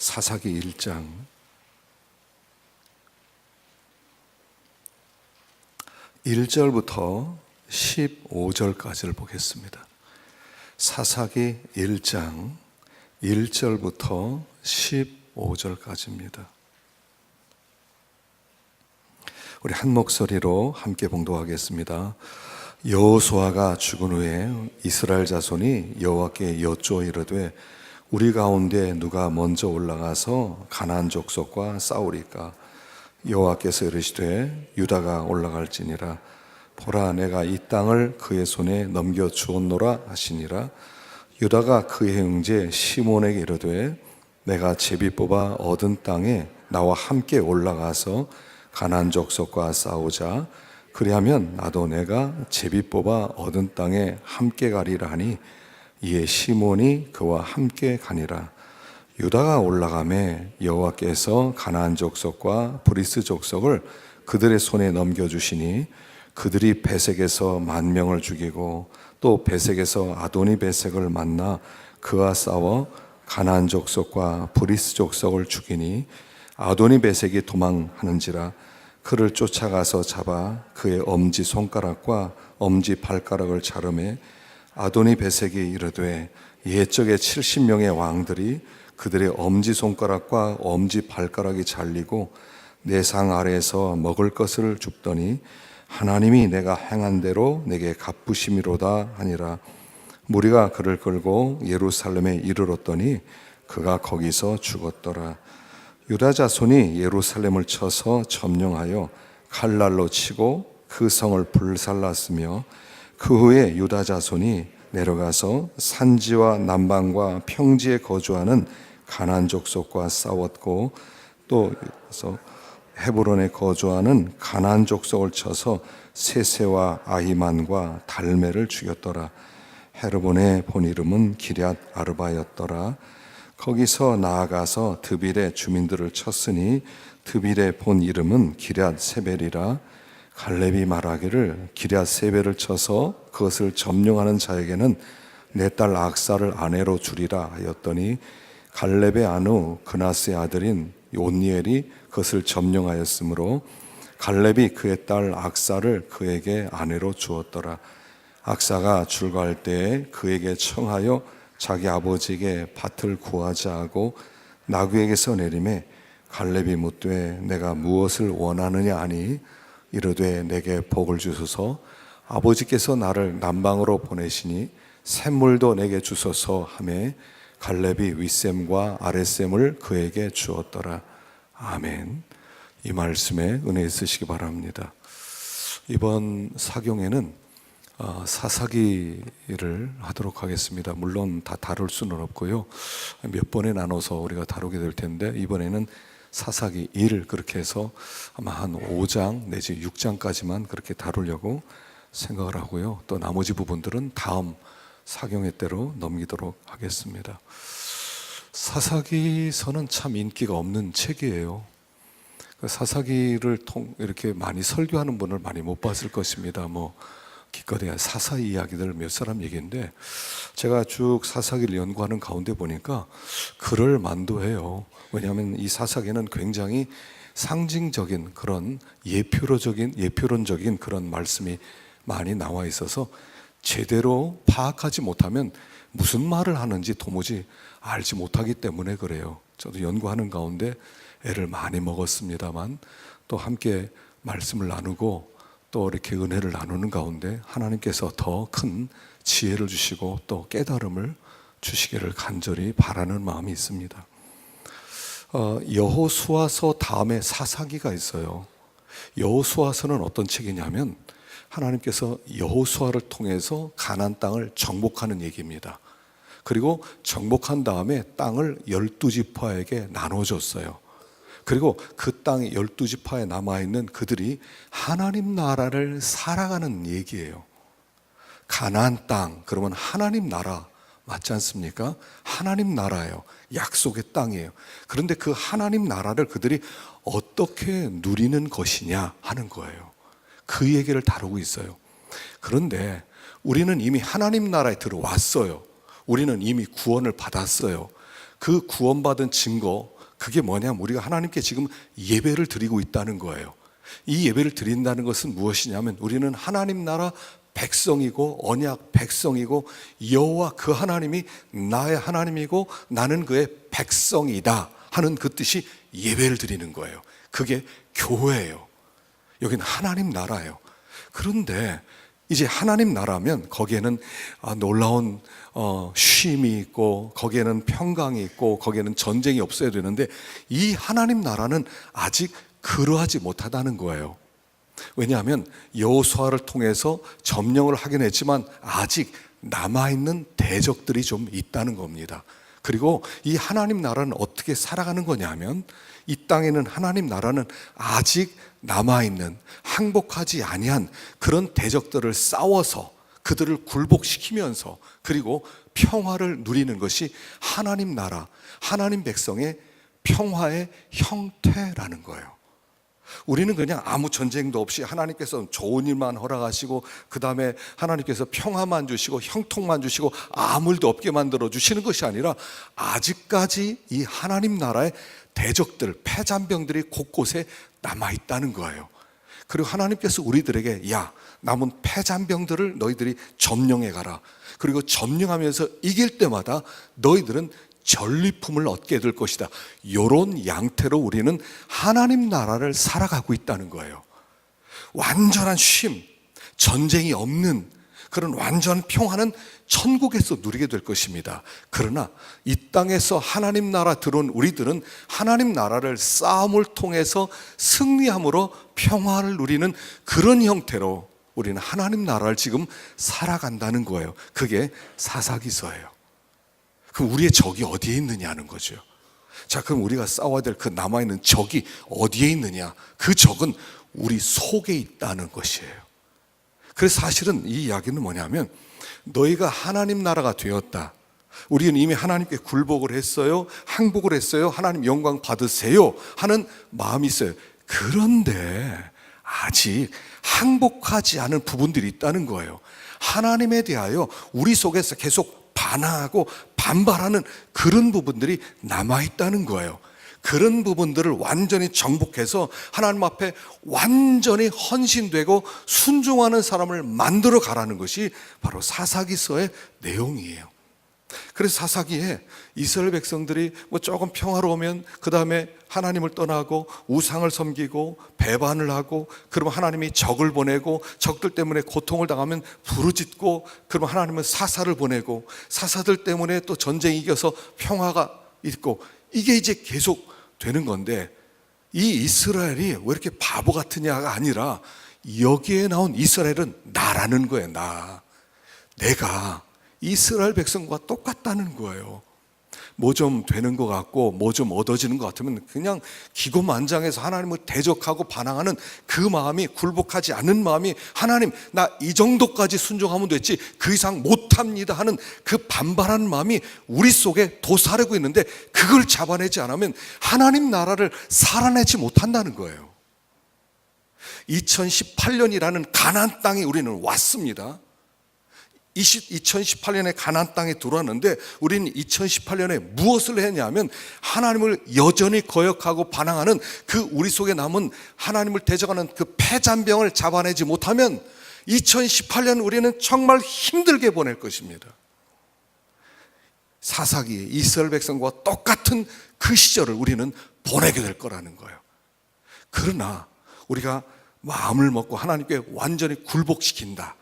사사기 1장 1절부터 15절까지를 보겠습니다. 사사기 1장 1절부터 15절까지입니다. 우리 한 목소리로 함께 봉독하겠습니다. 여호수아가 죽은 후에 이스라엘 자손이 여호와께 여쭈어 이르되 우리 가운데 누가 먼저 올라가서 가나안 족속과 싸우리까? 여호와께서 이르시되 유다가 올라갈지니라. 보라, 내가 이 땅을 그의 손에 넘겨 주었노라 하시니라. 유다가 그의 형제 시몬에게 이르되 내가 제비 뽑아 얻은 땅에 나와 함께 올라가서 가나안 족속과 싸우자. 그리하면 나도 내가 제비 뽑아 얻은 땅에 함께 가리라 하니 이에 시몬이 그와 함께 가니라. 유다가 올라가매 여호와께서 가나안 족속과 브리스 족속을 그들의 손에 넘겨주시니 그들이 베색에서 10,000명을 죽이고 또 베색에서 아도니 베색을 만나 그와 싸워 가나안 족속과 브리스 족속을 죽이니 아도니 베색이 도망하는지라. 그를 쫓아가서 잡아 그의 엄지 손가락과 엄지 발가락을 자르매 아도니 베색이 이르되 옛적에 70명의 왕들이 그들의 엄지손가락과 엄지발가락이 잘리고 내 상 아래에서 먹을 것을 줍더니 하나님이 내가 행한 대로 내게 갚으심이로다 하니라. 무리가 그를 끌고 예루살렘에 이르렀더니 그가 거기서 죽었더라. 유다 자손이 예루살렘을 쳐서 점령하여 칼날로 치고 그 성을 불살랐으며 그 후에 유다 자손이 내려가서 산지와 남방과 평지에 거주하는 가나안 족속과 싸웠고 또 헤브론에 거주하는 가나안 족속을 쳐서 세세와 아히만과 달메를 죽였더라. 헤르본의 본 이름은 기럇 아르바였더라. 거기서 나아가서 드빌의 주민들을 쳤으니 드빌의 본 이름은 기럇 세벨이라. 갈렙이 말하기를 기럇 세벨을 쳐서 그것을 점령하는 자에게는 내 딸 악사를 아내로 주리라 하였더니 갈렙의 아누 그나스의 아들인 온니엘이 그것을 점령하였으므로 갈렙이 그의 딸 악사를 그에게 아내로 주었더라. 악사가 출가할 때에 그에게 청하여 자기 아버지에게 밭을 구하자 하고 나귀에게서 내리매 갈렙이 묻되 내가 무엇을 원하느냐 하니 이르되 내게 복을 주소서. 아버지께서 나를 남방으로 보내시니 샘물도 내게 주소서 하매 갈렙이 윗샘과 아랫샘을 그에게 주었더라. 아멘. 이 말씀에 은혜 있으시기 바랍니다. 이번 사경에는 사사기를 하도록 하겠습니다. 물론 다 다룰 수는 없고요. 몇 번에 나눠서 우리가 다루게 될 텐데 이번에는 사사기 1 그렇게 해서 아마 한 5장 내지 6장까지만 그렇게 다루려고 생각을 하고요. 또 나머지 부분들은 다음 사경회 때로 넘기도록 하겠습니다. 사사기서는 참 인기가 없는 책이에요. 사사기를 이렇게 많이 설교하는 분을 많이 못 봤을 것입니다. 기껏해야 사사 이야기들 몇 사람 얘기인데 제가 쭉 사사기를 연구하는 가운데 보니까 그럴 만도 해요. 왜냐하면 이 사사기는 굉장히 상징적인 그런 예표론적인 그런 말씀이 많이 나와 있어서 제대로 파악하지 못하면 무슨 말을 하는지 도무지 알지 못하기 때문에 그래요. 저도 연구하는 가운데 애를 많이 먹었습니다만 또 함께 말씀을 나누고 또 이렇게 은혜를 나누는 가운데 하나님께서 더 큰 지혜를 주시고 또 깨달음을 주시기를 간절히 바라는 마음이 있습니다. 여호수아서 다음에 사사기가 있어요. 여호수아서는 어떤 책이냐면 하나님께서 여호수아를 통해서 가나안 땅을 정복하는 얘기입니다. 그리고 정복한 다음에 땅을 12지파에게 나눠줬어요. 그리고 그 땅 12지파에 남아있는 그들이 하나님 나라를 살아가는 얘기예요. 가나안 땅, 그러면 하나님 나라 맞지 않습니까? 하나님 나라예요. 약속의 땅이에요. 그런데 그 하나님 나라를 그들이 어떻게 누리는 것이냐 하는 거예요. 그 얘기를 다루고 있어요. 그런데 우리는 이미 하나님 나라에 들어왔어요. 우리는 이미 구원을 받았어요. 그 구원받은 증거, 그게 뭐냐면 우리가 하나님께 지금 예배를 드리고 있다는 거예요. 이 예배를 드린다는 것은 무엇이냐면 우리는 하나님 나라 백성이고 언약 백성이고 여호와 그 하나님이 나의 하나님이고 나는 그의 백성이다 하는 그 뜻이 예배를 드리는 거예요. 그게 교회예요. 여기는 하나님 나라예요. 그런데 이제 하나님 나라면 거기에는 놀라운 쉼이 있고 거기에는 평강이 있고 거기에는 전쟁이 없어야 되는데 이 하나님 나라는 아직 그러하지 못하다는 거예요. 왜냐하면 여호수아를 통해서 점령을 하긴 했지만 아직 남아있는 대적들이 좀 있다는 겁니다. 그리고 이 하나님 나라는 어떻게 살아가는 거냐면 이 땅에는 하나님 나라는 아직 남아있는 항복하지 아니한 그런 대적들을 싸워서 그들을 굴복시키면서 그리고 평화를 누리는 것이 하나님 나라, 하나님 백성의 평화의 형태라는 거예요. 우리는 그냥 아무 전쟁도 없이 하나님께서 좋은 일만 허락하시고 그 다음에 하나님께서 평화만 주시고 형통만 주시고 아무 일도 없게 만들어 주시는 것이 아니라 아직까지 이 하나님 나라의 대적들, 패잔병들이 곳곳에 남아있다는 거예요. 그리고 하나님께서 우리들에게 남은 패잔병들을 너희들이 점령해 가라. 그리고 점령하면서 이길 때마다 너희들은 전리품을 얻게 될 것이다. 이런 양태로 우리는 하나님 나라를 살아가고 있다는 거예요. 완전한 쉼, 전쟁이 없는 그런 완전 평화는 천국에서 누리게 될 것입니다. 그러나 이 땅에서 하나님 나라 들어온 우리들은 하나님 나라를 싸움을 통해서 승리함으로 평화를 누리는 그런 형태로 우리는 하나님 나라를 지금 살아간다는 거예요. 그게 사사기서예요. 그럼 우리의 적이 어디에 있느냐는 거죠. 자, 그럼 우리가 싸워야 될 그 남아있는 적이 어디에 있느냐? 그 적은 우리 속에 있다는 것이에요. 그래서 사실은 이 이야기는 뭐냐면 너희가 하나님 나라가 되었다. 우리는 이미 하나님께 굴복을 했어요. 항복을 했어요. 하나님 영광 받으세요 하는 마음이 있어요. 그런데 아직 항복하지 않은 부분들이 있다는 거예요. 하나님에 대하여 우리 속에서 계속 반항하고 반발하는 그런 부분들이 남아있다는 거예요. 그런 부분들을 완전히 정복해서 하나님 앞에 완전히 헌신되고 순종하는 사람을 만들어 가라는 것이 바로 사사기서의 내용이에요. 그래서 사사기에 이스라엘 백성들이 조금 평화로우면 그 다음에 하나님을 떠나고 우상을 섬기고 배반을 하고 그러면 하나님이 적을 보내고 적들 때문에 고통을 당하면 부르짖고 그러면 하나님은 사사를 보내고 사사들 때문에 또 전쟁이 이겨서 평화가 있고 이게 이제 계속 되는 건데 이 이스라엘이 왜 이렇게 바보 같으냐가 아니라 여기에 나온 이스라엘은 나라는 거예요. 내가 이스라엘 백성과 똑같다는 거예요. 뭐 좀 되는 것 같고 뭐 좀 얻어지는 것 같으면 그냥 기고만장해서 하나님을 대적하고 반항하는 그 마음이, 굴복하지 않는 마음이, 하나님 나 이 정도까지 순종하면 됐지 그 이상 못합니다 하는 그 반발하는 마음이 우리 속에 도사리고 있는데 그걸 잡아내지 않으면 하나님 나라를 살아내지 못한다는 거예요. 2018년이라는 가나안 땅에 우리는 왔습니다. 2018년에 가나안 땅에 들어왔는데 우리는 2018년에 무엇을 했냐면 하나님을 여전히 거역하고 반항하는 그 우리 속에 남은 하나님을 대적하는 그 패잔병을 잡아내지 못하면 2018년 우리는 정말 힘들게 보낼 것입니다. 사사기 이스라엘 백성과 똑같은 그 시절을 우리는 보내게 될 거라는 거예요. 그러나 우리가 마음을 먹고 하나님께 완전히 굴복시킨다,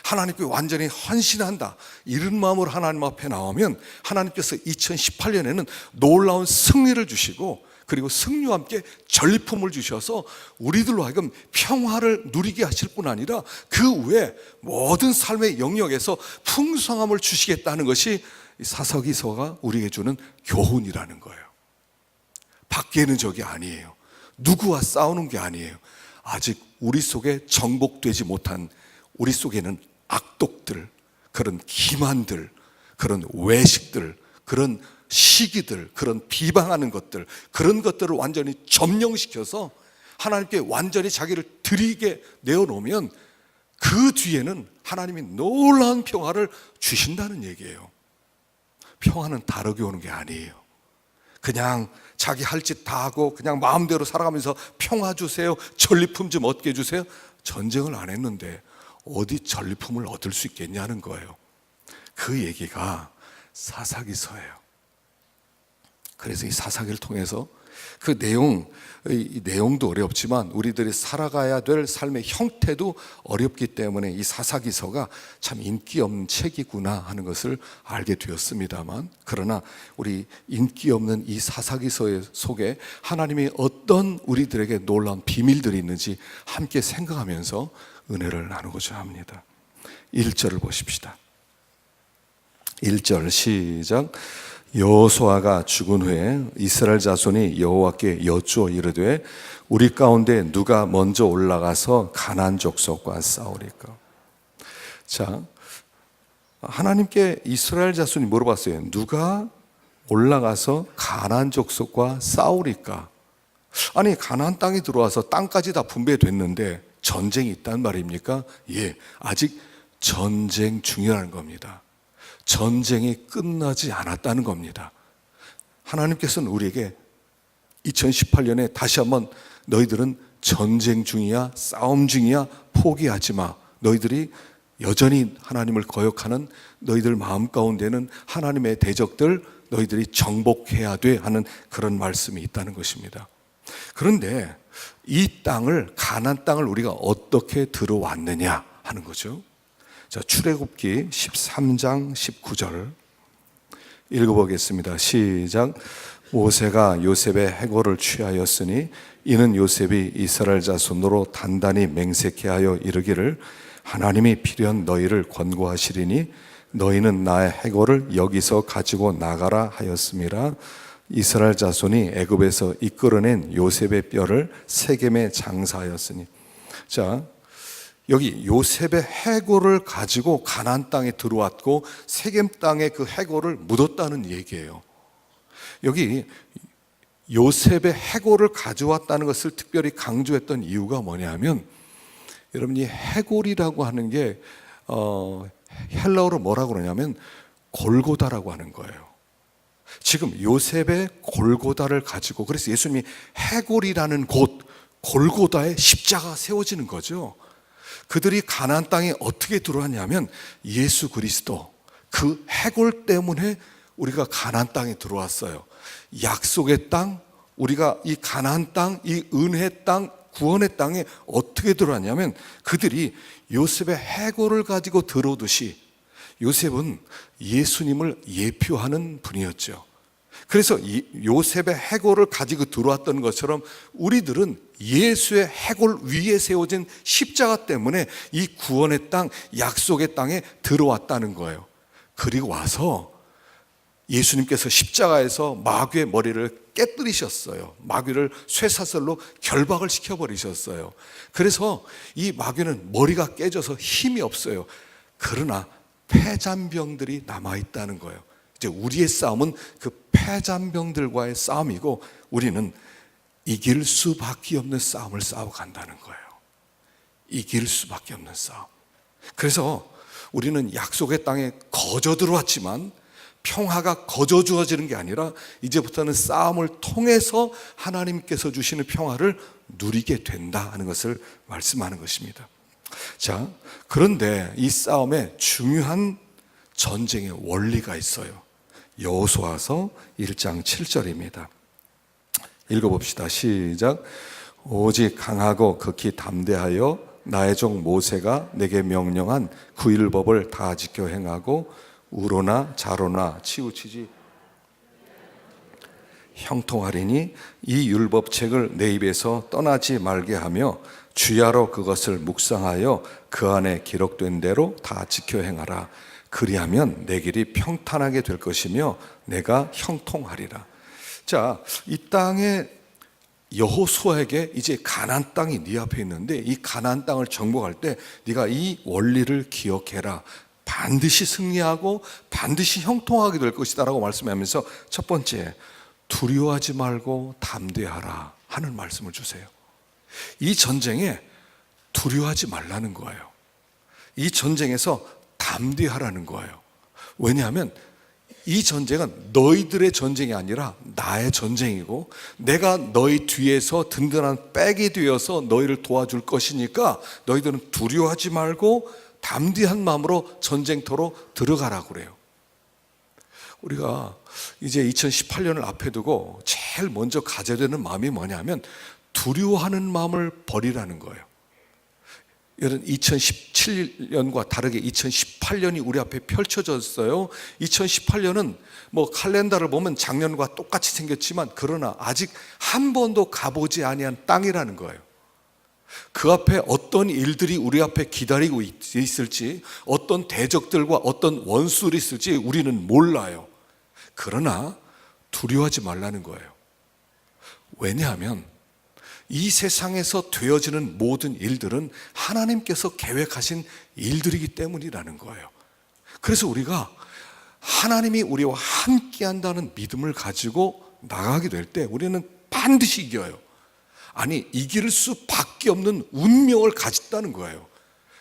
하나님께 완전히 헌신한다, 이런 마음으로 하나님 앞에 나오면 하나님께서 2018년에는 놀라운 승리를 주시고 그리고 승리와 함께 전리품을 주셔서 우리들로 하여금 평화를 누리게 하실 뿐 아니라 그 외에 모든 삶의 영역에서 풍성함을 주시겠다는 것이 사사기서가 우리에게 주는 교훈이라는 거예요. 밖에는 적이 아니에요. 누구와 싸우는 게 아니에요. 아직 우리 속에 정복되지 못한 우리 속에는 악독들, 그런 기만들, 그런 외식들, 그런 시기들, 그런 비방하는 것들, 그런 것들을 완전히 점령시켜서 하나님께 완전히 자기를 드리게 내어놓으면 그 뒤에는 하나님이 놀라운 평화를 주신다는 얘기예요. 평화는 다르게 오는 게 아니에요. 그냥 자기 할 짓 다 하고 그냥 마음대로 살아가면서 평화 주세요, 전리품 좀 얻게 해주세요. 전쟁을 안 했는데 어디 전리품을 얻을 수 있겠냐는 거예요. 그 얘기가 사사기서예요. 그래서 이 사사기를 통해서 그 이 내용도 어렵지만 우리들이 살아가야 될 삶의 형태도 어렵기 때문에 이 사사기서가 참 인기 없는 책이구나 하는 것을 알게 되었습니다만, 그러나 우리 인기 없는 이 사사기서 속에 하나님이 어떤 우리들에게 놀라운 비밀들이 있는지 함께 생각하면서 은혜를 나누고자 합니다. 1절을 보십시다. 1절 시작. 여호수아가 죽은 후에 이스라엘 자손이 여호와께 여쭈어 이르되 우리 가운데 누가 먼저 올라가서 가나안 족속과 싸우리까? 자, 하나님께 이스라엘 자손이 물어봤어요. 누가 올라가서 가나안 족속과 싸우리까? 아니, 가나안 땅에 들어와서 땅까지 다 분배됐는데 전쟁이 있단 말입니까? 예, 아직 전쟁 중이라는 겁니다. 전쟁이 끝나지 않았다는 겁니다. 하나님께서는 우리에게 2018년에 다시 한번 너희들은 전쟁 중이야, 싸움 중이야, 포기하지 마. 너희들이 여전히 하나님을 거역하는 너희들 마음 가운데는 하나님의 대적들 너희들이 정복해야 돼 하는 그런 말씀이 있다는 것입니다. 그런데 이 땅을, 가나안 땅을 우리가 어떻게 들어왔느냐 하는 거죠. 자, 출애굽기 13장 19절 읽어보겠습니다. 시작. 모세가 요셉의 해골을 취하였으니 이는 요셉이 이스라엘 자손으로 단단히 맹세케 하여 이르기를 하나님이 필요한 너희를 권고하시리니 너희는 나의 해골을 여기서 가지고 나가라 하였음이라. 이스라엘 자손이 애굽에서 이끌어낸 요셉의 뼈를 세겜에 장사하였으니. 자, 여기 요셉의 해골을 가지고 가나안 땅에 들어왔고 세겜 땅에 그 해골을 묻었다는 얘기예요. 여기 요셉의 해골을 가져왔다는 것을 특별히 강조했던 이유가 뭐냐면, 여러분이 해골이라고 하는 게 헬라어로 뭐라고 그러냐면 골고다라고 하는 거예요. 지금 요셉의 골고다를 가지고, 그래서 예수님이 해골이라는 곳 골고다에 십자가가 세워지는 거죠. 그들이 가나안 땅에 어떻게 들어왔냐면 예수 그리스도 그 해골 때문에 우리가 가나안 땅에 들어왔어요. 약속의 땅, 우리가 이 가나안 땅, 이 은혜의 땅, 구원의 땅에 어떻게 들어왔냐면 그들이 요셉의 해골을 가지고 들어오듯이, 요셉은 예수님을 예표하는 분이었죠. 그래서 요셉의 해골을 가지고 들어왔던 것처럼 우리들은 예수의 해골 위에 세워진 십자가 때문에 이 구원의 땅, 약속의 땅에 들어왔다는 거예요. 그리고 와서 예수님께서 십자가에서 마귀의 머리를 깨뜨리셨어요. 마귀를 쇠사슬로 결박을 시켜버리셨어요. 그래서 이 마귀는 머리가 깨져서 힘이 없어요. 그러나 폐잔병들이 남아있다는 거예요. 이제 우리의 싸움은 그 폐잔병들과의 싸움이고 우리는 이길 수밖에 없는 싸움을 싸워간다는 거예요. 이길 수밖에 없는 싸움. 그래서 우리는 약속의 땅에 거저 들어왔지만 평화가 거저 주어지는 게 아니라 이제부터는 싸움을 통해서 하나님께서 주시는 평화를 누리게 된다 하는 것을 말씀하는 것입니다. 자, 그런데 이 싸움에 중요한 전쟁의 원리가 있어요. 여호수아서 1장 7절입니다. 읽어봅시다. 시작. 오직 강하고 극히 담대하여 나의 종 모세가 내게 명령한 그 율법을 다 지켜 행하고 우로나 자로나 치우치지 형통하리니 이 율법책을 내 입에서 떠나지 말게 하며 주야로 그것을 묵상하여 그 안에 기록된 대로 다 지켜 행하라. 그리하면 내 길이 평탄하게 될 것이며 내가 형통하리라. 자, 이 땅에 여호수아에게 이제 가나안 땅이 네 앞에 있는데 이 가나안 땅을 정복할 때 네가 이 원리를 기억해라. 반드시 승리하고 반드시 형통하게 될 것이다 라고 말씀하면서 첫 번째, 두려워하지 말고 담대하라 하는 말씀을 주세요. 이 전쟁에 두려워하지 말라는 거예요. 이 전쟁에서 담대하라는 거예요. 왜냐하면 이 전쟁은 너희들의 전쟁이 아니라 나의 전쟁이고 내가 너희 뒤에서 든든한 백이 되어서 너희를 도와줄 것이니까 너희들은 두려워하지 말고 담대한 마음으로 전쟁터로 들어가라고 그래요. 우리가 이제 2018년을 앞에 두고 제일 먼저 가져야 되는 마음이 뭐냐면 두려워하는 마음을 버리라는 거예요. 이런 2017년과 다르게 2018년이 우리 앞에 펼쳐졌어요. 2018년은 뭐 칼렌더를 보면 작년과 똑같이 생겼지만 그러나 아직 한 번도 가보지 아니한 땅이라는 거예요. 그 앞에 어떤 일들이 우리 앞에 기다리고 있을지, 어떤 대적들과 어떤 원수들이 있을지 우리는 몰라요. 그러나 두려워하지 말라는 거예요. 왜냐하면 이 세상에서 되어지는 모든 일들은 하나님께서 계획하신 일들이기 때문이라는 거예요. 그래서 우리가 하나님이 우리와 함께 한다는 믿음을 가지고 나가게 될 때 우리는 반드시 이겨요. 아니, 이길 수밖에 없는 운명을 가졌다는 거예요.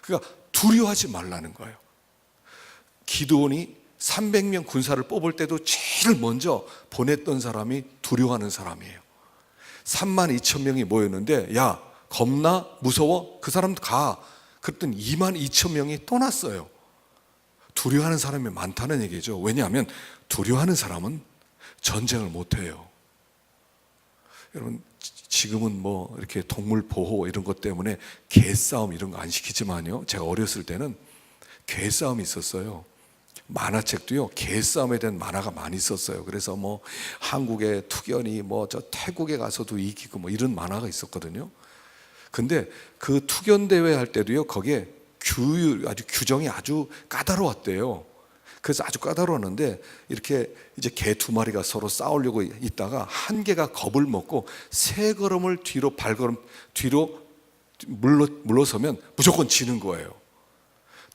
그러니까 두려워하지 말라는 거예요. 기드온이 300명 군사를 뽑을 때도 제일 먼저 보냈던 사람이 두려워하는 사람이에요. 32,000명이 모였는데 야, 겁나 무서워? 그 사람도 가. 그랬더니 22,000명이 떠났어요. 두려워하는 사람이 많다는 얘기죠. 왜냐하면 두려워하는 사람은 전쟁을 못해요. 여러분, 지금은 뭐 이렇게 동물 보호 이런 것 때문에 개싸움 이런 거 안 시키지만요, 제가 어렸을 때는 개싸움이 있었어요. 만화책도요, 개싸움에 대한 만화가 많이 있었어요. 그래서 뭐 한국의 투견이 뭐 저 태국에 가서도 이기고 뭐 이런 만화가 있었거든요. 근데 그 투견 대회 할 때도요, 거기에 규정이 아주 까다로웠대요. 그래서 아주 까다로웠는데 이렇게 이제 개 두 마리가 서로 싸우려고 있다가 한 개가 겁을 먹고 세 걸음을 뒤로 발걸음 뒤로 물러서면 무조건 지는 거예요.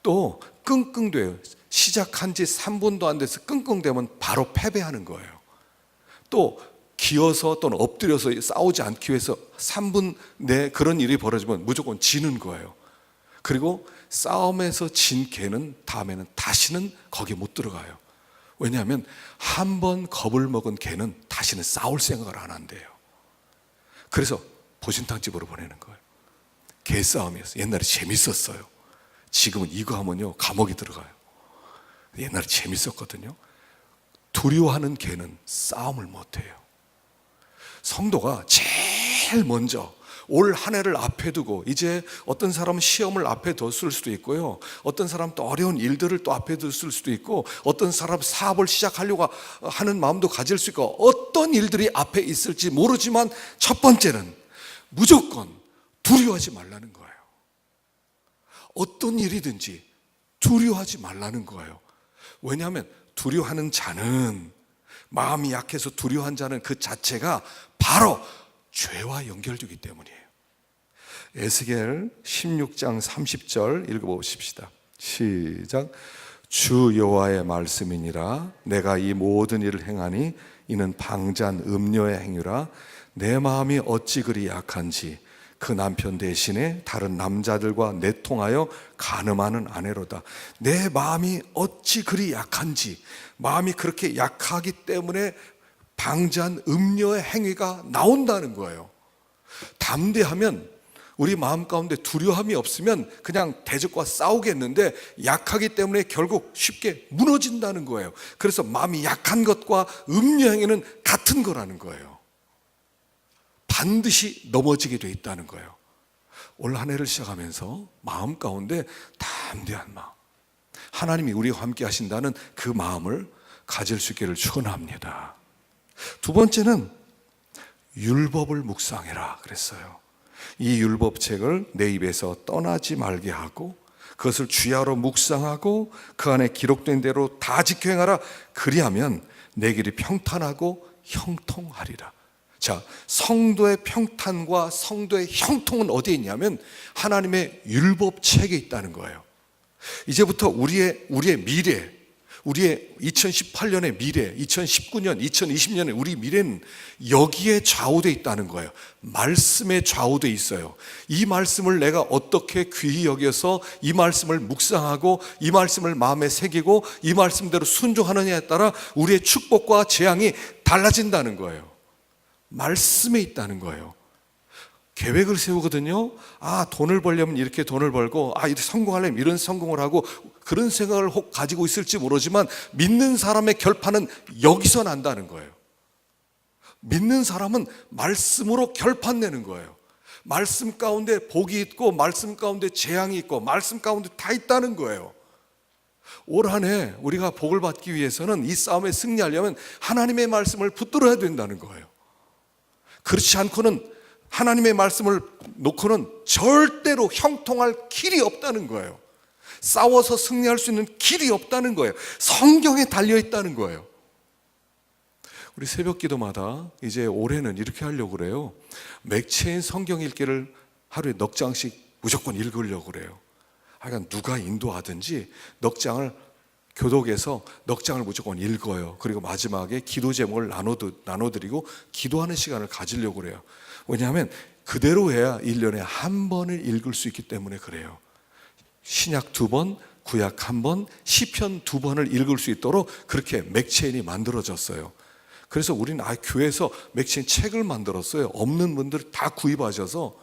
또 끙끙대요. 시작한 지 3분도 안 돼서 끙끙대면 바로 패배하는 거예요. 또 기어서 또는 엎드려서 싸우지 않기 위해서 3분 내 그런 일이 벌어지면 무조건 지는 거예요. 그리고 싸움에서 진 개는 다음에는 다시는 거기 못 들어가요. 왜냐하면 한 번 겁을 먹은 개는 다시는 싸울 생각을 안 한대요. 그래서 보신탕집으로 보내는 거예요. 개싸움이었어요. 옛날에 재밌었어요. 지금은 이거 하면요, 감옥에 들어가요. 옛날에 재밌었거든요. 두려워하는 개는 싸움을 못해요. 성도가 제일 먼저 올 한 해를 앞에 두고, 이제 어떤 사람은 시험을 앞에 뒀을 수도 있고요, 어떤 사람은 또 어려운 일들을 또 앞에 뒀을 수도 있고, 어떤 사람은 사업을 시작하려고 하는 마음도 가질 수 있고, 어떤 일들이 앞에 있을지 모르지만 첫 번째는 무조건 두려워하지 말라는 거예요. 어떤 일이든지 두려워하지 말라는 거예요. 왜냐하면 두려워하는 자는, 마음이 약해서 두려워한 자는 그 자체가 바로 죄와 연결되기 때문이에요. 에스겔 16장 30절 읽어보십시다. 시작. 주 여호와의 말씀이니라. 내가 이 모든 일을 행하니 이는 방잔 음녀의 행위라. 내 마음이 어찌 그리 약한지 그 남편 대신에 다른 남자들과 내통하여 간음하는 아내로다. 내 마음이 어찌 그리 약한지, 마음이 그렇게 약하기 때문에 방잔 음녀의 행위가 나온다는 거예요. 담대하면, 우리 마음 가운데 두려움이 없으면 그냥 대적과 싸우겠는데 약하기 때문에 결국 쉽게 무너진다는 거예요. 그래서 마음이 약한 것과 음녀 행위는 같은 거라는 거예요. 반드시 넘어지게 돼 있다는 거예요. 올 한 해를 시작하면서 마음 가운데 담대한 마음, 하나님이 우리와 함께 하신다는 그 마음을 가질 수 있기를 축원합니다. 두 번째는 율법을 묵상해라 그랬어요. 이 율법책을 내 입에서 떠나지 말게 하고 그것을 주야로 묵상하고 그 안에 기록된 대로 다 지켜 행하라. 그리하면 내 길이 평탄하고 형통하리라. 자, 성도의 평탄과 성도의 형통은 어디에 있냐면 하나님의 율법책에 있다는 거예요. 이제부터 우리의 미래, 우리의 2018년의 미래, 2019년, 2020년의 우리 미래는 여기에 좌우되어 있다는 거예요. 말씀에 좌우되어 있어요. 이 말씀을 내가 어떻게 귀히 여겨서 이 말씀을 묵상하고 이 말씀을 마음에 새기고 이 말씀대로 순종하느냐에 따라 우리의 축복과 재앙이 달라진다는 거예요. 말씀에 있다는 거예요. 계획을 세우거든요. 돈을 벌려면 이렇게 돈을 벌고, 이렇게 성공하려면 이런 성공을 하고, 그런 생각을 혹 가지고 있을지 모르지만 믿는 사람의 결판은 여기서 난다는 거예요. 믿는 사람은 말씀으로 결판 내는 거예요. 말씀 가운데 복이 있고 말씀 가운데 재앙이 있고 말씀 가운데 다 있다는 거예요. 올 한 해 우리가 복을 받기 위해서는 이 싸움에 승리하려면 하나님의 말씀을 붙들어야 된다는 거예요. 그렇지 않고는 하나님의 말씀을 놓고는 절대로 형통할 길이 없다는 거예요. 싸워서 승리할 수 있는 길이 없다는 거예요. 성경에 달려 있다는 거예요. 우리 새벽 기도마다 이제 올해는 이렇게 하려고 그래요. 맥체인 성경 읽기를 하루에 넉 장씩 무조건 읽으려고 그래요. 하여간 누가 인도하든지 넉 장을 교독에서 넉 장을 무조건 읽어요. 그리고 마지막에 기도 제목을 나눠드리고 기도하는 시간을 가지려고 그래요. 왜냐하면 그대로 해야 1년에 한 번을 읽을 수 있기 때문에 그래요. 신약 2번, 구약 1번, 시편 2번을 읽을 수 있도록 그렇게 맥체인이 만들어졌어요. 그래서 우리는 교회에서 맥체인 책을 만들었어요. 없는 분들 다 구입하셔서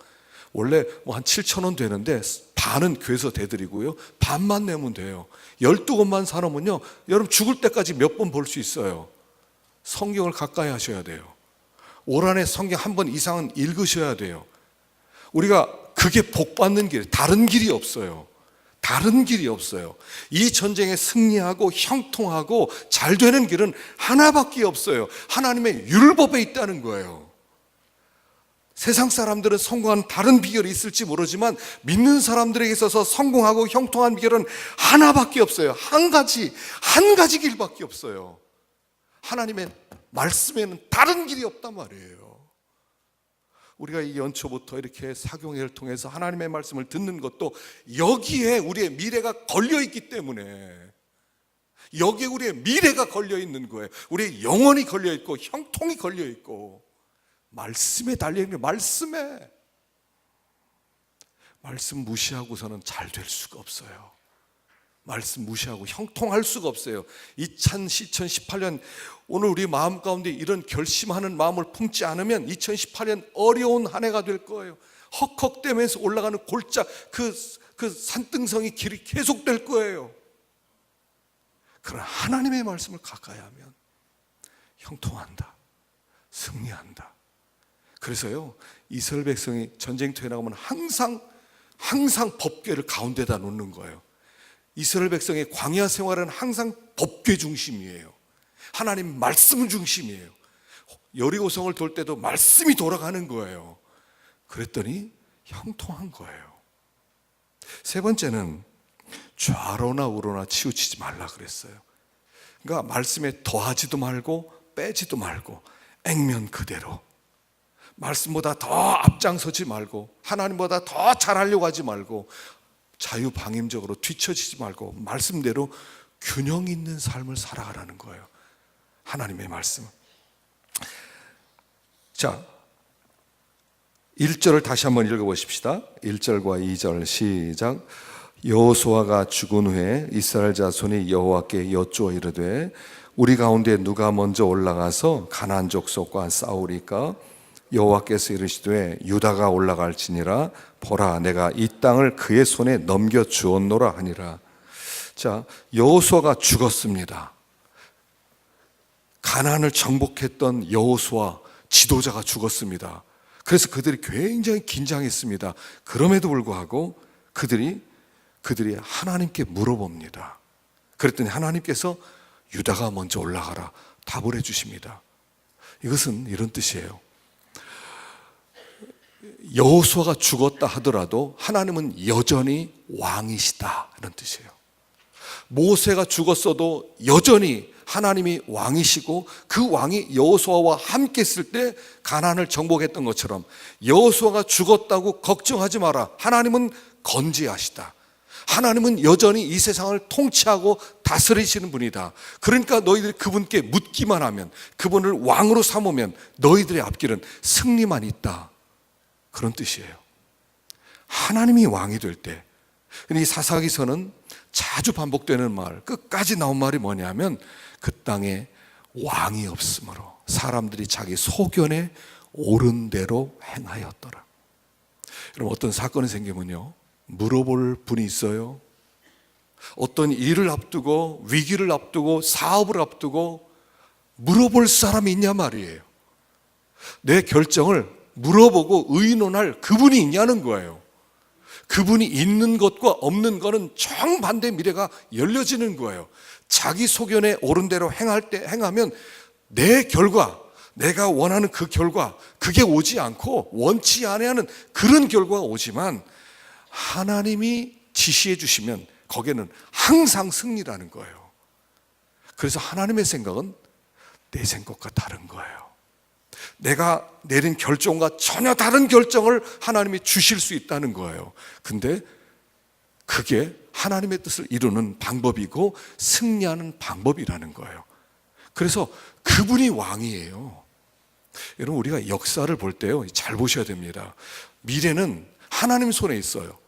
원래 한 7,000원 되는데 반은 교회에서 대드리고요, 반만 내면 돼요. 12권만 사놓으면요 여러분 죽을 때까지 몇 번 볼 수 있어요. 성경을 가까이 하셔야 돼요. 올 한해 성경 한 번 이상은 읽으셔야 돼요. 우리가 그게 복 받는 길, 다른 길이 없어요. 다른 길이 없어요. 이 전쟁에 승리하고 형통하고 잘 되는 길은 하나밖에 없어요. 하나님의 율법에 있다는 거예요. 세상 사람들은 성공한 다른 비결이 있을지 모르지만 믿는 사람들에게 있어서 성공하고 형통한 비결은 하나밖에 없어요. 한 가지 길밖에 없어요. 하나님의 말씀에는 다른 길이 없단 말이에요. 우리가 이 연초부터 이렇게 사경회를 통해서 하나님의 말씀을 듣는 것도 여기에 우리의 미래가 걸려있기 때문에, 여기에 우리의 미래가 걸려있는 거예요. 우리의 영혼이 걸려있고 형통이 걸려있고 말씀에 달려있는 거예요. 말씀 무시하고서는 잘 될 수가 없어요. 말씀 무시하고 형통할 수가 없어요. 2018년 오늘 우리 마음 가운데 이런 결심하는 마음을 품지 않으면 2018년 어려운 한 해가 될 거예요. 헉헉대면서 올라가는 골짜 그 산등성이 길이 계속될 거예요. 그러나 하나님의 말씀을 가까이 하면 형통한다, 승리한다. 그래서요 이스라엘 백성이 전쟁터에 나가면 항상 법궤를 가운데다 놓는 거예요. 이스라엘 백성의 광야 생활은 항상 법궤 중심이에요. 하나님 말씀 중심이에요. 여리고성을 돌 때도 말씀이 돌아가는 거예요. 그랬더니 형통한 거예요. 세 번째는 좌로나 우로나 치우치지 말라 그랬어요. 그러니까 말씀에 더하지도 말고 빼지도 말고 액면 그대로, 말씀보다 더 앞장서지 말고 하나님보다 더 잘하려고 하지 말고 자유방임적으로 뒤처지지 말고 말씀대로 균형 있는 삶을 살아가라는 거예요. 하나님의 말씀. 자, 1절을 다시 한번 읽어보십시다. 1절과 2절 시작. 여호수아가 죽은 후에 이스라엘 자손이 여호와께 여쭈어 이르되 우리 가운데 누가 먼저 올라가서 가나안 족속과 싸우리까? 여호와께서 이르시되 유다가 올라갈지니라. 보라, 내가 이 땅을 그의 손에 넘겨 주었노라 하니라. 자, 여호수아가 죽었습니다. 가나안을 정복했던 여호수아 지도자가 죽었습니다. 그래서 그들이 굉장히 긴장했습니다. 그럼에도 불구하고 그들이 하나님께 물어봅니다. 그랬더니 하나님께서 유다가 먼저 올라가라 답을 해주십니다. 이것은 이런 뜻이에요. 여호수아가 죽었다 하더라도 하나님은 여전히 왕이시다, 이런 뜻이에요. 모세가 죽었어도 여전히 하나님이 왕이시고 그 왕이 여호수아와 함께 있을 때 가나안을 정복했던 것처럼 여호수아가 죽었다고 걱정하지 마라. 하나님은 건재하시다. 하나님은 여전히 이 세상을 통치하고 다스리시는 분이다. 그러니까 너희들이 그분께 묻기만 하면, 그분을 왕으로 삼으면 너희들의 앞길은 승리만 있다. 그런 뜻이에요. 하나님이 왕이 될 때, 이 사사기서는 자주 반복되는 말, 끝까지 나온 말이 뭐냐면 그 땅에 왕이 없으므로 사람들이 자기 소견에 옳은 대로 행하였더라. 여러분, 어떤 사건이 생기면요, 물어볼 분이 있어요. 어떤 일을 앞두고, 위기를 앞두고, 사업을 앞두고 물어볼 사람이 있냐 말이에요. 내 결정을 물어보고 의논할 그분이 있냐는 거예요. 그분이 있는 것과 없는 것은 정반대 미래가 열려지는 거예요. 자기 소견에 옳은 대로 행하면 내 결과, 내가 원하는 그 결과, 그게 오지 않고 원치 아니하는 그런 결과가 오지만, 하나님이 지시해 주시면 거기에는 항상 승리라는 거예요. 그래서 하나님의 생각은 내 생각과 다른 거예요. 내가 내린 결정과 전혀 다른 결정을 하나님이 주실 수 있다는 거예요. 근데 그게 하나님의 뜻을 이루는 방법이고 승리하는 방법이라는 거예요. 그래서 그분이 왕이에요. 여러분, 우리가 역사를 볼 때요, 잘 보셔야 됩니다. 미래는 하나님 손에 있어요.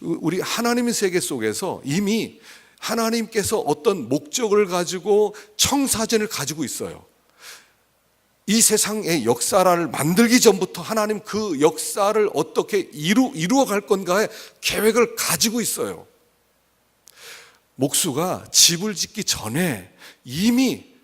우리 하나님의 세계 속에서 이미 하나님께서 어떤 목적을 가지고 청사진을 가지고 있어요. 이 세상의 역사를 만들기 전부터 하나님 그 역사를 어떻게 이루어 갈 건가의 계획을 가지고 있어요. 목수가 집을 짓기 전에 이미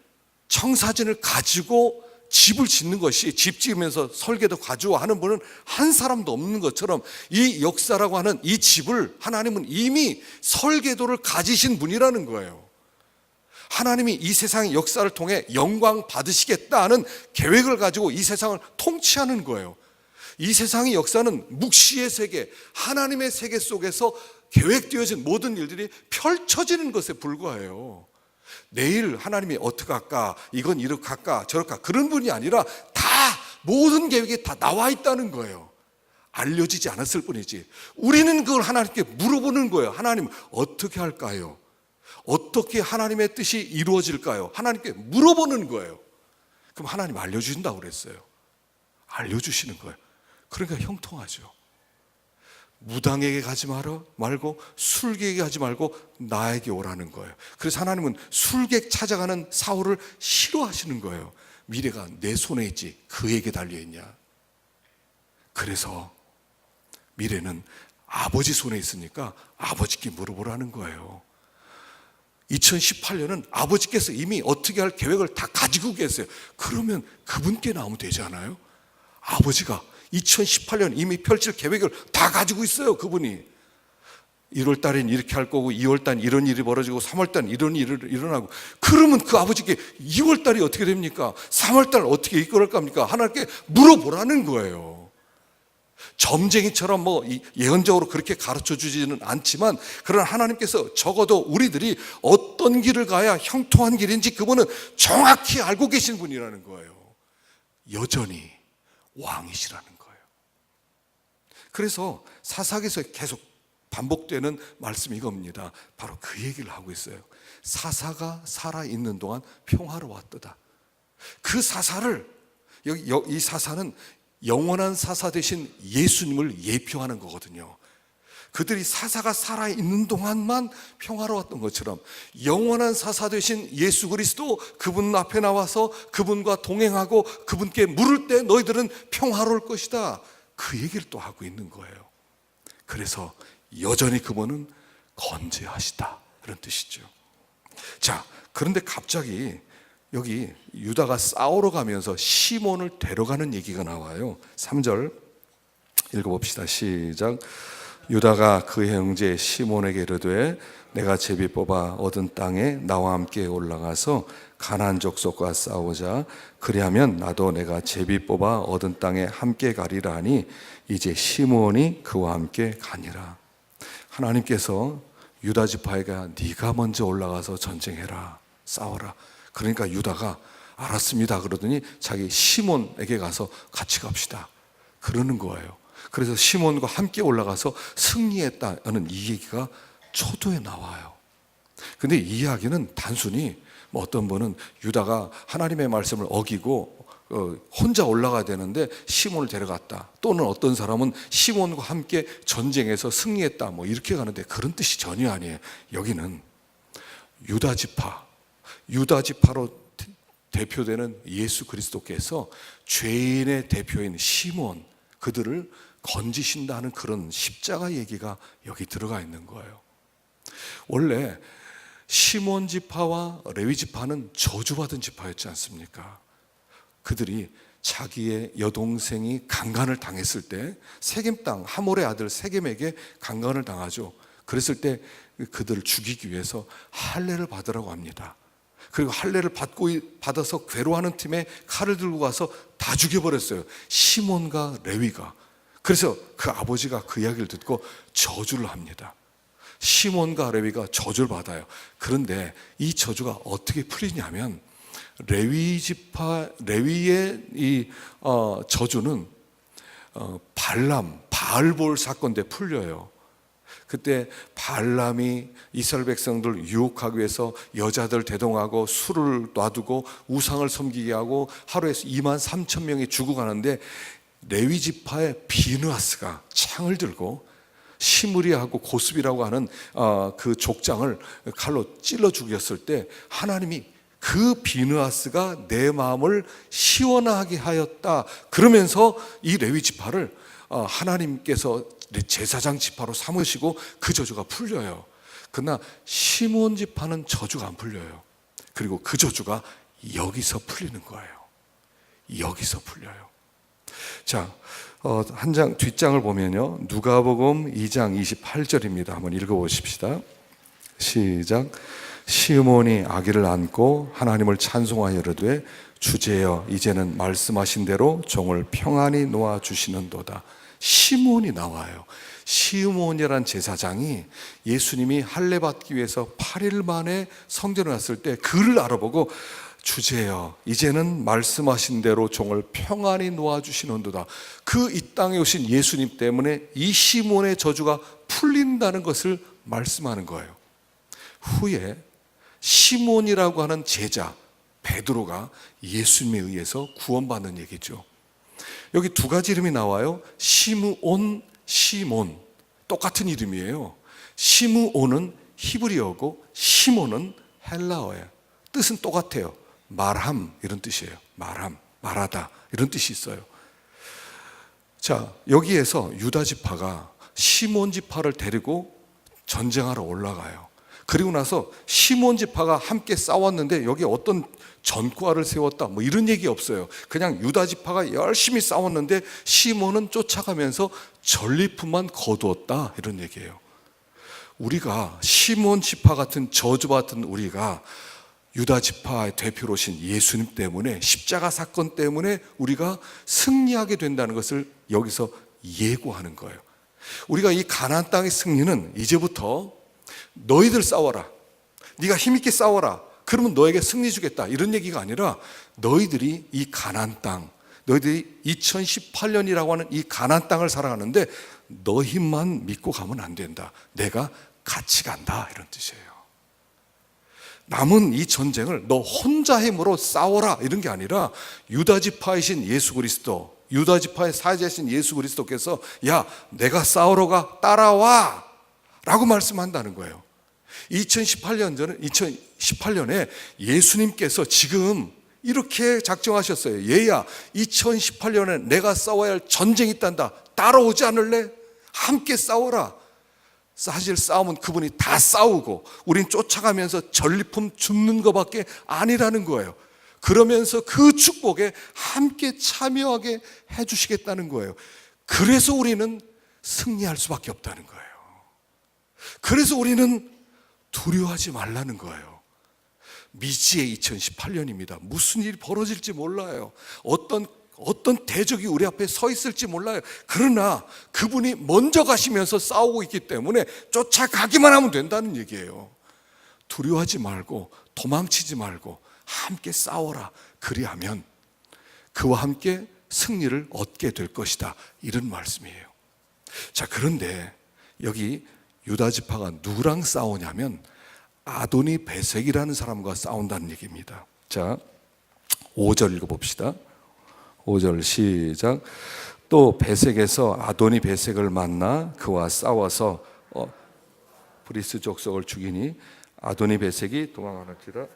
청사진을 가지고 집을 짓는 것이, 집 지으면서 설계도 가지고 하는 분은 한 사람도 없는 것처럼 이 역사라고 하는 이 집을 하나님은 이미 설계도를 가지신 분이라는 거예요. 하나님이 이 세상의 역사를 통해 영광 받으시겠다는 계획을 가지고 이 세상을 통치하는 거예요. 이 세상의 역사는 묵시의 세계, 하나님의 세계 속에서 계획되어진 모든 일들이 펼쳐지는 것에 불과해요. 내일 하나님이 어떻게 할까, 이건 이렇게 할까 저렇게 할까, 그런 분이 아니라 다 모든 계획이 다 나와 있다는 거예요. 알려지지 않았을 뿐이지. 우리는 그걸 하나님께 물어보는 거예요. 하나님 어떻게 할까요? 어떻게 하나님의 뜻이 이루어질까요? 하나님께 물어보는 거예요. 그럼 하나님 알려주신다고 그랬어요. 알려주시는 거예요. 그러니까 형통하죠. 무당에게 가지 말고 술객에게 가지 말고 나에게 오라는 거예요. 그래서 하나님은 술객 찾아가는 사울을 싫어하시는 거예요. 미래가 내 손에 있지 그에게 달려있냐. 그래서 미래는 아버지 손에 있으니까 아버지께 물어보라는 거예요. 2018년은 아버지께서 이미 어떻게 할 계획을 다 가지고 계세요. 그러면 그분께 나오면 되잖아요. 아버지가 2018년 이미 펼칠 계획을 다 가지고 있어요. 그분이 1월 달엔 이렇게 할 거고 2월 달 이런 일이 벌어지고 3월 달 이런 일이 일어나고, 그러면 그 아버지께 2월 달이 어떻게 됩니까? 3월 달 어떻게 이끌어갈 겁니까? 하나님께 물어보라는 거예요. 점쟁이처럼 뭐 예언적으로 그렇게 가르쳐 주지는 않지만, 그러나 하나님께서 적어도 우리들이 어떤 길을 가야 형통한 길인지 그분은 정확히 알고 계신 분이라는 거예요. 여전히 왕이시라는 거예요. 그래서 사사기에서 계속 반복되는 말씀이 이겁니다. 바로 그 얘기를 하고 있어요. 사사가 살아있는 동안 평화로웠도다. 그 사사를, 이 사사는 영원한 사사 되신 예수님을 예표하는 거거든요. 그들이 사사가 살아있는 동안만 평화로웠던 것처럼 영원한 사사 되신 예수 그리스도, 그분 앞에 나와서 그분과 동행하고 그분께 물을 때 너희들은 평화로울 것이다. 그 얘기를 또 하고 있는 거예요. 그래서 여전히 그분은 건재하시다, 그런 뜻이죠. 자, 그런데 갑자기 여기 유다가 싸우러 가면서 시몬을 데려가는 얘기가 나와요. 3절 읽어봅시다. 시작. 유다가 그 형제 시몬에게 이르되 내가 제비 뽑아 얻은 땅에 나와 함께 올라가서 가나안 족속과 싸우자. 그리하면 나도 내가 제비 뽑아 얻은 땅에 함께 가리라 하니 이제 시몬이 그와 함께 가니라. 하나님께서 유다 지파에게 네가 먼저 올라가서 전쟁해라, 싸워라. 그러니까 유다가 알았습니다 그러더니 자기 시몬에게 가서 같이 갑시다 그러는 거예요. 그래서 시몬과 함께 올라가서 승리했다는 이 얘기가 초도에 나와요. 근데 이 이야기는 단순히 어떤 분은 유다가 하나님의 말씀을 어기고 혼자 올라가야 되는데 시몬을 데려갔다, 또는 어떤 사람은 시몬과 함께 전쟁에서 승리했다, 이렇게 가는데 그런 뜻이 전혀 아니에요. 여기는 유다 지파로 대표되는 예수 그리스도께서 죄인의 대표인 시몬, 그들을 건지신다는 그런 십자가 얘기가 여기 들어가 있는 거예요. 원래 시몬 지파와 레위 지파는 저주받은 지파였지 않습니까? 그들이 자기의 여동생이 강간을 당했을 때 세겜 땅 하몰의 아들 세겜에게 강간을 당하죠. 그랬을 때 그들을 죽이기 위해서 할례를 받으라고 합니다. 그리고 할례를 받아서 괴로워하는 팀에 칼을 들고 가서 다 죽여버렸어요, 시몬과 레위가. 그래서 그 아버지가 그 이야기를 듣고 저주를 합니다. 시몬과 레위가 저주를 받아요. 그런데 이 저주가 어떻게 풀리냐면 레위의 이 저주는 바알볼 사건 때 풀려요. 그때 발람이 이스라엘 백성들 유혹하기 위해서 여자들 대동하고 술을 놔두고 우상을 섬기게 하고 하루에 23,000명이 죽어가는데 레위 지파의 비느하스가 창을 들고 시므리하고 고스비라고 하는 그 족장을 칼로 찔러 죽였을 때 하나님이 그 비느하스가 내 마음을 시원하게 하였다 그러면서 이 레위 지파를 하나님께서 제사장 지파로 삼으시고 그 저주가 풀려요. 그러나 시몬 지파는 저주가 안 풀려요. 그리고 그 저주가 여기서 풀리는 거예요. 여기서 풀려요. 자, 한 장 뒷장을 보면요, 누가복음 2장 28절입니다. 한번 읽어보십시다. 시작. 시므온이 아기를 안고 하나님을 찬송하여 이르되 주제여 이제는 말씀하신 대로 종을 평안히 놓아 주시는도다. 시므온이 나와요. 시므온이란 제사장이 예수님이 할례 받기 위해서 8일 만에 성전에 왔을 때 그를 알아보고 주제여 이제는 말씀하신 대로 종을 평안히 놓아주시는도다. 그 이 땅에 오신 예수님 때문에 이 시몬의 저주가 풀린다는 것을 말씀하는 거예요. 후에 시몬이라고 하는 제자 베드로가 예수님에 의해서 구원받는 얘기죠. 여기 두 가지 이름이 나와요. 시므온, 시몬, 똑같은 이름이에요. 시므온은 히브리어고 시몬은 헬라어예요. 뜻은 똑같아요. 말함 이런 뜻이에요. 말함, 말하다 이런 뜻이 있어요. 자, 여기에서 유다 지파가 시몬 지파를 데리고 전쟁하러 올라가요. 그리고 나서 시몬 지파가 함께 싸웠는데 여기 어떤 전과를 세웠다 이런 얘기 없어요. 그냥 유다 지파가 열심히 싸웠는데 시몬은 쫓아가면서 전리품만 거두었다 이런 얘기예요. 우리가 시몬 지파 같은 저주받은 우리가 유다 지파의 대표로 오신 예수님 때문에, 십자가 사건 때문에 우리가 승리하게 된다는 것을 여기서 예고하는 거예요. 우리가 이 가나안 땅의 승리는 이제부터 너희들 싸워라, 네가 힘있게 싸워라, 그러면 너에게 승리 주겠다 이런 얘기가 아니라 너희들이 이 가나안 땅, 너희들이 2018년이라고 하는 이 가나안 땅을 살아가는데 너 힘만 믿고 가면 안 된다, 내가 같이 간다 이런 뜻이에요. 남은 이 전쟁을 너 혼자 힘으로 싸워라 이런 게 아니라 유다 지파이신 예수 그리스도, 유다 지파의 사제이신 예수 그리스도께서 야 내가 싸우러 가, 따라와 라고 말씀한다는 거예요. 2018년에 예수님께서 지금 이렇게 작정하셨어요. 얘야 2018년에 내가 싸워야 할 전쟁이 있단다, 따라오지 않을래? 함께 싸워라. 사실 싸움은 그분이 다 싸우고 우린 쫓아가면서 전리품 줍는 것밖에 아니라는 거예요. 그러면서 그 축복에 함께 참여하게 해주시겠다는 거예요. 그래서 우리는 승리할 수밖에 없다는 거예요. 그래서 우리는 두려워하지 말라는 거예요. 미지의 2018년입니다. 무슨 일이 벌어질지 몰라요. 어떤 대적이 우리 앞에 서 있을지 몰라요. 그러나 그분이 먼저 가시면서 싸우고 있기 때문에 쫓아가기만 하면 된다는 얘기예요. 두려워하지 말고 도망치지 말고 함께 싸워라. 그리하면 그와 함께 승리를 얻게 될 것이다, 이런 말씀이에요. 자, 그런데 여기 유다 지파가 누구랑 싸우냐면 아도니 베섹이라는 사람과 싸운다는 얘기입니다. 자, 5절 읽어봅시다. 5절 시작. 또 베섹에서 아도니 베섹을 만나 그와 싸워서 브리스 족속을 죽이니 아도니 베섹이 도망하는지라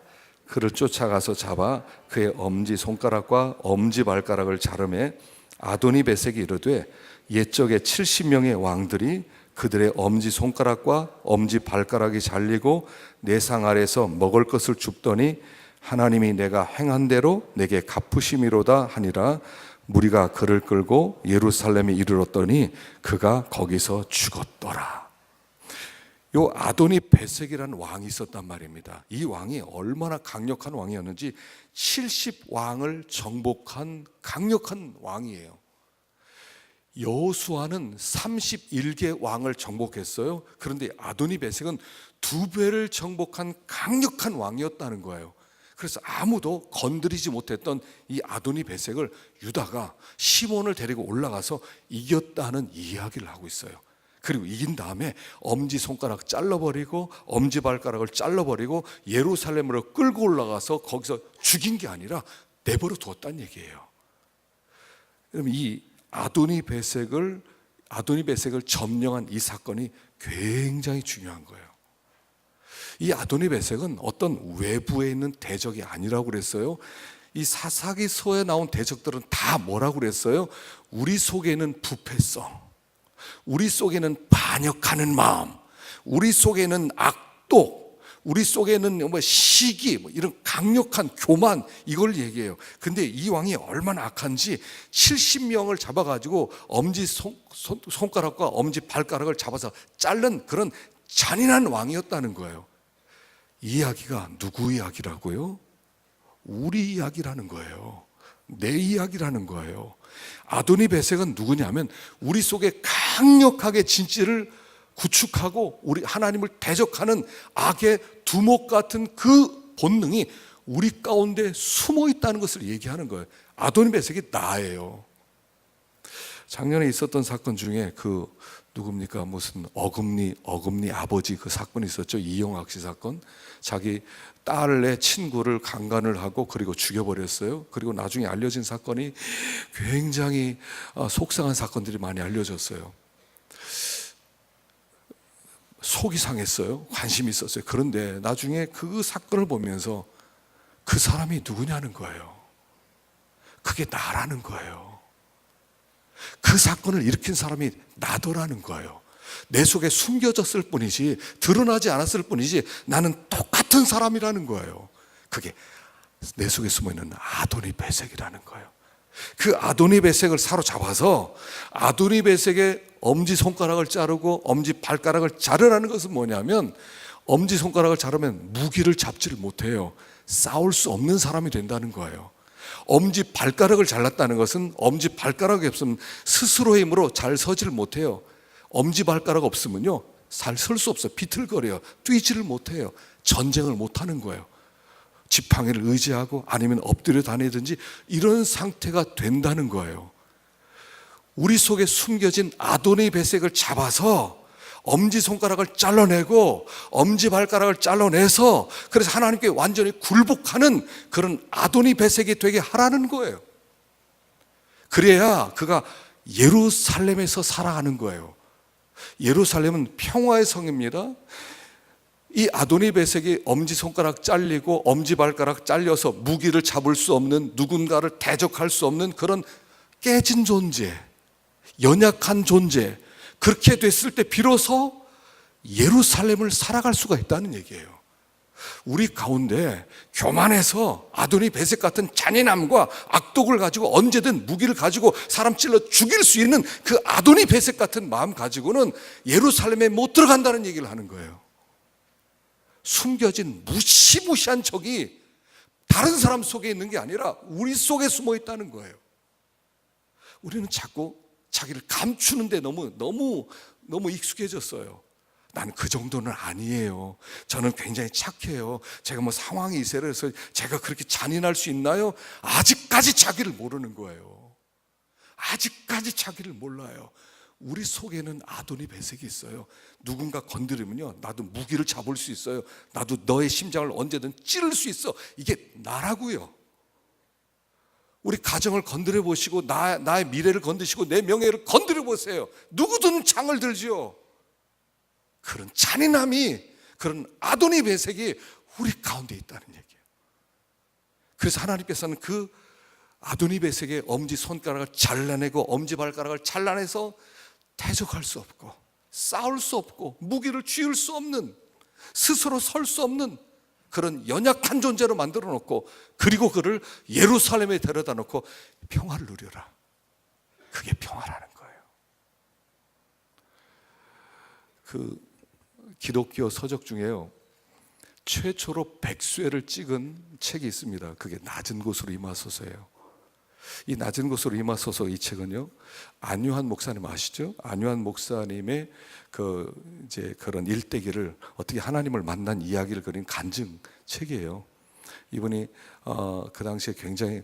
그를 쫓아가서 잡아 그의 엄지 손가락과 엄지 발가락을 자르매 아도니 베섹이 이르되 옛적에 70명의 왕들이 그들의 엄지 손가락과 엄지 발가락이 잘리고 내 상 아래서 먹을 것을 줍더니 하나님이 내가 행한 대로 내게 갚으심이로다 하니라. 무리가 그를 끌고 예루살렘에 이르렀더니 그가 거기서 죽었더라. 요 아도니 베섹이라는 왕이 있었단 말입니다. 이 왕이 얼마나 강력한 왕이었는지 70왕을 정복한 강력한 왕이에요. 여호수아는 31개 왕을 정복했어요. 그런데 아도니 베섹은 2배를 정복한 강력한 왕이었다는 거예요. 그래서 아무도 건드리지 못했던 이 아도니 베섹을 유다가 시몬을 데리고 올라가서 이겼다는 이야기를 하고 있어요. 그리고 이긴 다음에 엄지손가락 잘라버리고 엄지발가락을 잘라버리고 예루살렘으로 끌고 올라가서 거기서 죽인 게 아니라 내버려 두었다는 얘기예요. 그럼 이 아도니 베섹을 점령한 이 사건이 굉장히 중요한 거예요. 이 아도니 베섹은 어떤 외부에 있는 대적이 아니라고 그랬어요. 이 사사기서에 나온 대적들은 다 뭐라고 그랬어요? 우리 속에는 부패성, 우리 속에는 반역하는 마음, 우리 속에는 악독, 우리 속에는 시기, 이런 강력한 교만, 이걸 얘기해요. 근데 이 왕이 얼마나 악한지 70명을 잡아가지고 엄지 손가락과 엄지 발가락을 잡아서 자른 그런 잔인한 왕이었다는 거예요. 이 이야기가 누구 이야기라고요? 우리 이야기라는 거예요. 내 이야기라는 거예요. 아도니 베섹은 누구냐면 우리 속에 강력하게 진실을 구축하고 우리 하나님을 대적하는 악의 두목 같은 그 본능이 우리 가운데 숨어 있다는 것을 얘기하는 거예요. 아도니 베섹이 나예요. 작년에 있었던 사건 중에 그 누굽니까? 무슨 어금니 아버지 그 사건이 있었죠. 이영학 씨 사건. 자기 딸의 친구를 강간을 하고 그리고 죽여버렸어요. 그리고 나중에 알려진 사건이 굉장히 속상한 사건들이 많이 알려졌어요. 속이 상했어요. 관심이 있었어요. 그런데 나중에 그 사건을 보면서 그 사람이 누구냐는 거예요. 그게 나라는 거예요. 그 사건을 일으킨 사람이 나더라는 거예요. 내 속에 숨겨졌을 뿐이지 드러나지 않았을 뿐이지 나는 똑같은 사람이라는 거예요. 그게 내 속에 숨어있는 아도니 베섹이라는 거예요. 그 아도니 베섹을 사로잡아서 아도니 베섹의 엄지손가락을 자르고 엄지발가락을 자르라는 것은 뭐냐면 엄지손가락을 자르면 무기를 잡지를 못해요. 싸울 수 없는 사람이 된다는 거예요. 엄지발가락을 잘랐다는 것은 엄지발가락이 없으면 스스로의 힘으로 잘 서지를 못해요. 엄지발가락 없으면요 잘 설 수 없어요. 비틀거려요. 뛰지를 못해요. 전쟁을 못하는 거예요. 지팡이를 의지하고 아니면 엎드려 다니든지 이런 상태가 된다는 거예요. 우리 속에 숨겨진 아도니 베섹을 잡아서 엄지손가락을 잘라내고 엄지발가락을 잘라내서 그래서 하나님께 완전히 굴복하는 그런 아도니 베섹이 되게 하라는 거예요. 그래야 그가 예루살렘에서 살아가는 거예요. 예루살렘은 평화의 성입니다. 이 아도니 베섹이 엄지손가락 잘리고 엄지발가락 잘려서 무기를 잡을 수 없는, 누군가를 대적할 수 없는 그런 깨진 존재, 연약한 존재, 그렇게 됐을 때 비로소 예루살렘을 살아갈 수가 있다는 얘기예요. 우리 가운데 교만해서 아도니 베섹 같은 잔인함과 악독을 가지고 언제든 무기를 가지고 사람 찔러 죽일 수 있는 그 아도니 베섹 같은 마음 가지고는 예루살렘에 못 들어간다는 얘기를 하는 거예요. 숨겨진 무시무시한 적이 다른 사람 속에 있는 게 아니라 우리 속에 숨어 있다는 거예요. 우리는 자꾸 자기를 감추는데 너무 익숙해졌어요. 난 그 정도는 아니에요. 저는 굉장히 착해요. 제가 뭐 상황이 있어요. 그래서 제가 그렇게 잔인할 수 있나요? 아직까지 자기를 모르는 거예요. 아직까지 자기를 몰라요. 우리 속에는 아도니 배색이 있어요. 누군가 건드리면요, 나도 무기를 잡을 수 있어요. 나도 너의 심장을 언제든 찌를 수 있어. 이게 나라고요. 우리 가정을 건드려 보시고 나의 미래를 건드시고 내 명예를 건드려 보세요. 누구든 창을 들지요. 그런 잔인함이, 그런 아도니 배색이 우리 가운데 있다는 얘기예요. 그래서 하나님께서는 그 아도니 배색의 엄지 손가락을 잘라내고 엄지발가락을 잘라내서 대적할 수 없고 싸울 수 없고 무기를 쥐을 수 없는, 스스로 설 수 없는 그런 연약한 존재로 만들어 놓고, 그리고 그를 예루살렘에 데려다 놓고 평화를 누려라. 그게 평화라는 거예요. 그 기독교 서적 중에요, 최초로 백수회를 찍은 책이 있습니다. 그게 낮은 곳으로 임하소서예요. 이 낮은 곳으로 임하소서, 이 책은요, 안유한 목사님 아시죠? 안유한 목사님의 이제 그런 일대기를, 어떻게 하나님을 만난 이야기를 그린 간증 책이에요. 이분이 그 당시에 굉장히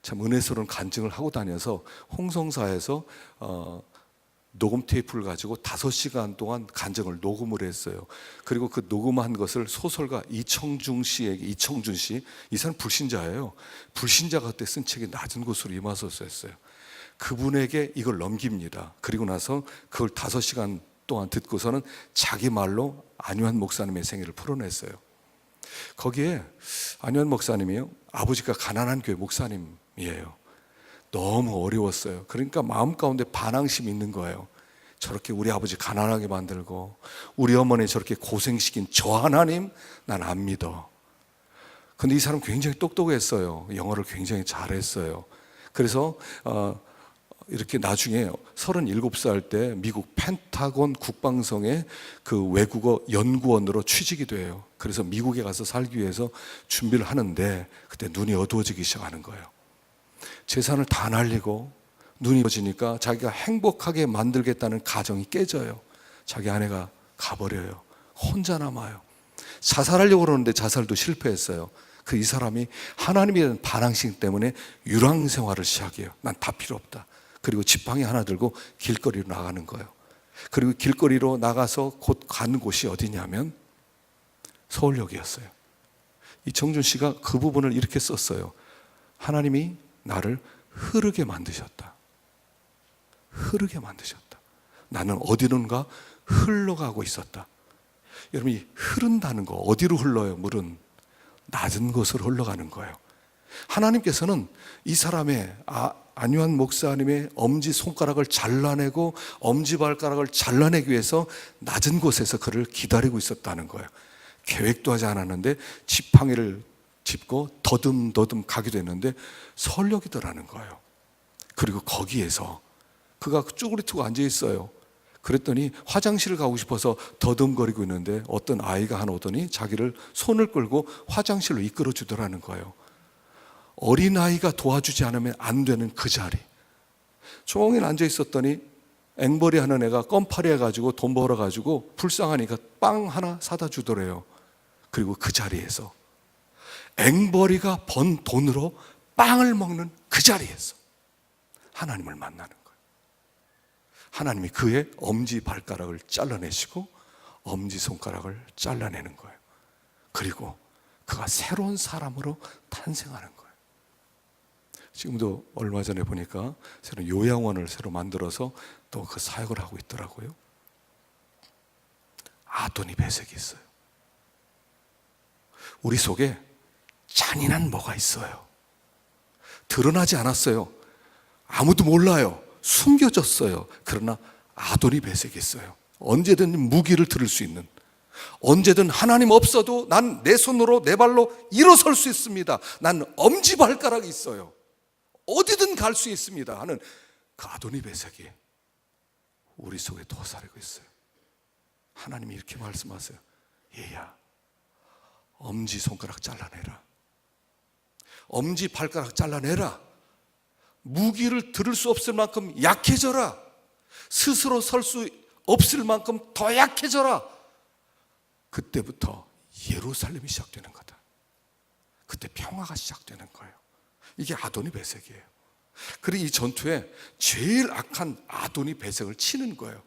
참 은혜스러운 간증을 하고 다녀서 홍성사에서 녹음 테이프를 가지고 5시간 동안 간증을 녹음을 했어요. 그리고 그 녹음한 것을 소설가 이청준 씨, 이 사람 불신자예요. 불신자가 그때 쓴 책이 낮은 곳으로 임하소서였어요. 그분에게 이걸 넘깁니다. 그리고 나서 그걸 5시간 동안 듣고서는 자기 말로 안유한 목사님의 생애를 풀어냈어요. 거기에 안유한 목사님이요, 아버지가 가난한 교회 목사님이에요. 너무 어려웠어요. 그러니까 마음 가운데 반항심이 있는 거예요. 저렇게 우리 아버지 가난하게 만들고 우리 어머니 저렇게 고생시킨 저 하나님 난 안 믿어. 근데 이 사람 굉장히 똑똑했어요. 영어를 굉장히 잘했어요. 그래서 이렇게 나중에 37살 때 미국 펜타곤 국방성의 그 외국어 연구원으로 취직이 돼요. 그래서 미국에 가서 살기 위해서 준비를 하는데 그때 눈이 어두워지기 시작하는 거예요. 재산을 다 날리고 눈이 어지니까 자기가 행복하게 만들겠다는 가정이 깨져요. 자기 아내가 가버려요. 혼자 남아요. 자살하려고 그러는데 자살도 실패했어요. 이 사람이 하나님에 대한 반항심 때문에 유랑 생활을 시작해요. 난 다 필요 없다. 그리고 지팡이 하나 들고 길거리로 나가는 거예요. 그리고 길거리로 나가서 곧 가는 곳이 어디냐면 서울역이었어요. 이청준 씨가 그 부분을 이렇게 썼어요. 하나님이 나를 흐르게 만드셨다. 흐르게 만드셨다. 나는 어디론가 흘러가고 있었다. 여러분, 이 흐른다는 거, 어디로 흘러요? 물은 낮은 곳으로 흘러가는 거예요. 하나님께서는 이 사람의 안유한 목사님의 엄지손가락을 잘라내고 엄지발가락을 잘라내기 위해서 낮은 곳에서 그를 기다리고 있었다는 거예요. 계획도 하지 않았는데 지팡이를 짚고 더듬더듬 가게 됐는데 서울역이더라는 거예요. 그리고 거기에서 그가 쭈그리트고 앉아 있어요. 그랬더니 화장실을 가고 싶어서 더듬거리고 있는데 어떤 아이가 하나 오더니 자기를 손을 끌고 화장실로 이끌어 주더라는 거예요. 어린아이가 도와주지 않으면 안 되는 그 자리. 종일 앉아 있었더니 앵벌이 하는 애가 껌파리 해가지고 돈 벌어가지고 불쌍하니까 빵 하나 사다 주더래요. 그리고 그 자리에서 앵벌이가 번 돈으로 빵을 먹는 그 자리에서 하나님을 만나는 거예요. 하나님이 그의 엄지발가락을 잘라내시고 엄지손가락을 잘라내는 거예요. 그리고 그가 새로운 사람으로 탄생하는 거예요. 지금도 얼마 전에 보니까 새로 요양원을 새로 만들어서 또 그 사역을 하고 있더라고요. 아도니 배색이 있어요. 우리 속에 잔인한 뭐가 있어요. 드러나지 않았어요. 아무도 몰라요. 숨겨졌어요. 그러나 아도니 배색이 있어요. 언제든 무기를 들을 수 있는, 언제든 하나님 없어도 난 내 손으로 내 발로 일어설 수 있습니다. 난 엄지발가락이 있어요. 어디든 갈 수 있습니다 하는 그 아도니 배색이 우리 속에 도사리고 있어요. 하나님이 이렇게 말씀하세요. 얘야, 엄지손가락 잘라내라. 엄지발가락 잘라내라. 무기를 들을 수 없을 만큼 약해져라. 스스로 설 수 없을 만큼 더 약해져라. 그때부터 예루살렘이 시작되는 거다. 그때 평화가 시작되는 거예요. 이게 아도니 배색이에요. 그리고 이 전투에 제일 악한 아도니 베섹을 치는 거예요.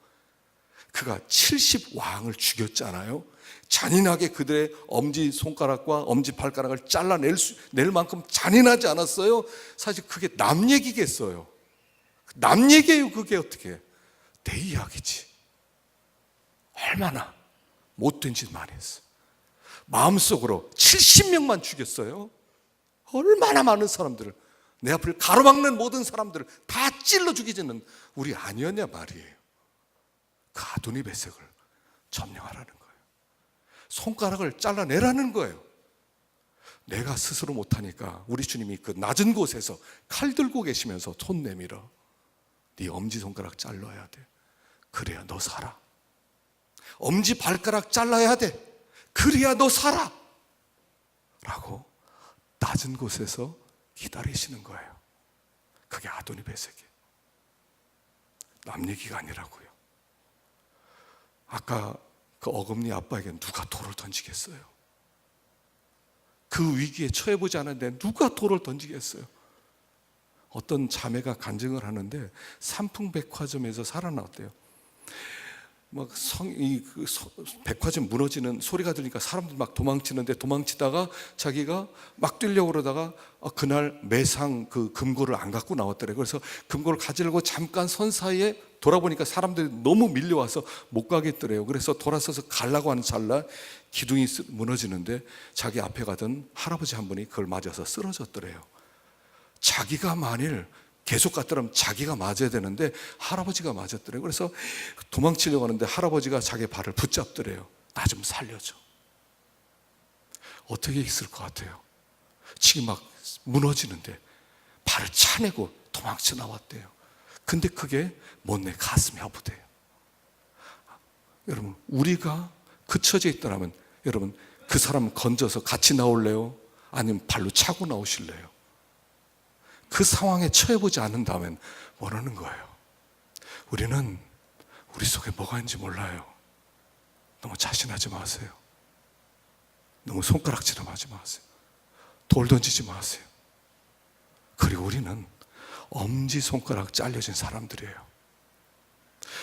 그가 70왕을 죽였잖아요. 잔인하게 그들의 엄지손가락과 엄지발가락을 낼 만큼 잔인하지 않았어요? 사실 그게 남 얘기겠어요. 남 얘기예요. 그게 어떻게 내 이야기지. 얼마나 못된 짓 많이 했어. 마음속으로 70명만 죽였어요. 얼마나 많은 사람들을, 내 앞을 가로막는 모든 사람들을 다 찔러 죽이지는 우리 아니었냐 말이에요. 그 아도니 베섹을 점령하라는 거예요. 손가락을 잘라내라는 거예요. 내가 스스로 못하니까 우리 주님이 그 낮은 곳에서 칼 들고 계시면서 손 내밀어. 네 엄지손가락 잘라야 돼. 그래야 너 살아. 엄지발가락 잘라야 돼. 그래야 너 살아. 라고 낮은 곳에서 기다리시는 거예요. 그게 아도니 베섹이에요. 남 얘기가 아니라고요. 아까 그 어금니 아빠에게 누가 돌을 던지겠어요? 그 위기에 처해보지 않았는데 누가 돌을 던지겠어요? 어떤 자매가 간증을 하는데 삼풍백화점에서 살아났대요. 막 백화점 무너지는 소리가 들리니까 사람들 막 도망치는데, 도망치다가 자기가 막 뛰려고 그러다가 그날 매상 그 금고를 안 갖고 나왔더래요. 그래서 금고를 가지려고 잠깐 선 사이에 돌아보니까 사람들이 너무 밀려와서 못 가겠더래요. 그래서 돌아서서 가려고 하는 찰나 기둥이 무너지는데 자기 앞에 가던 할아버지 한 분이 그걸 맞아서 쓰러졌더래요. 자기가 만일 계속 갔더라면 자기가 맞아야 되는데 할아버지가 맞았더래요. 그래서 도망치려고 하는데 할아버지가 자기 발을 붙잡더래요. 나 좀 살려줘. 어떻게 있을 것 같아요? 지금 막 무너지는데 발을 차내고 도망쳐 나왔대요. 근데 그게 못내 가슴이 아프대요. 여러분, 우리가 그 처지에 있더라면 여러분, 그 사람 건져서 같이 나올래요? 아니면 발로 차고 나오실래요? 그 상황에 처해보지 않는다면 모르는 거예요. 우리는 우리 속에 뭐가 있는지 몰라요. 너무 자신하지 마세요. 너무 손가락질하지 마세요. 돌 던지지 마세요. 그리고 우리는 엄지손가락 잘려진 사람들이에요.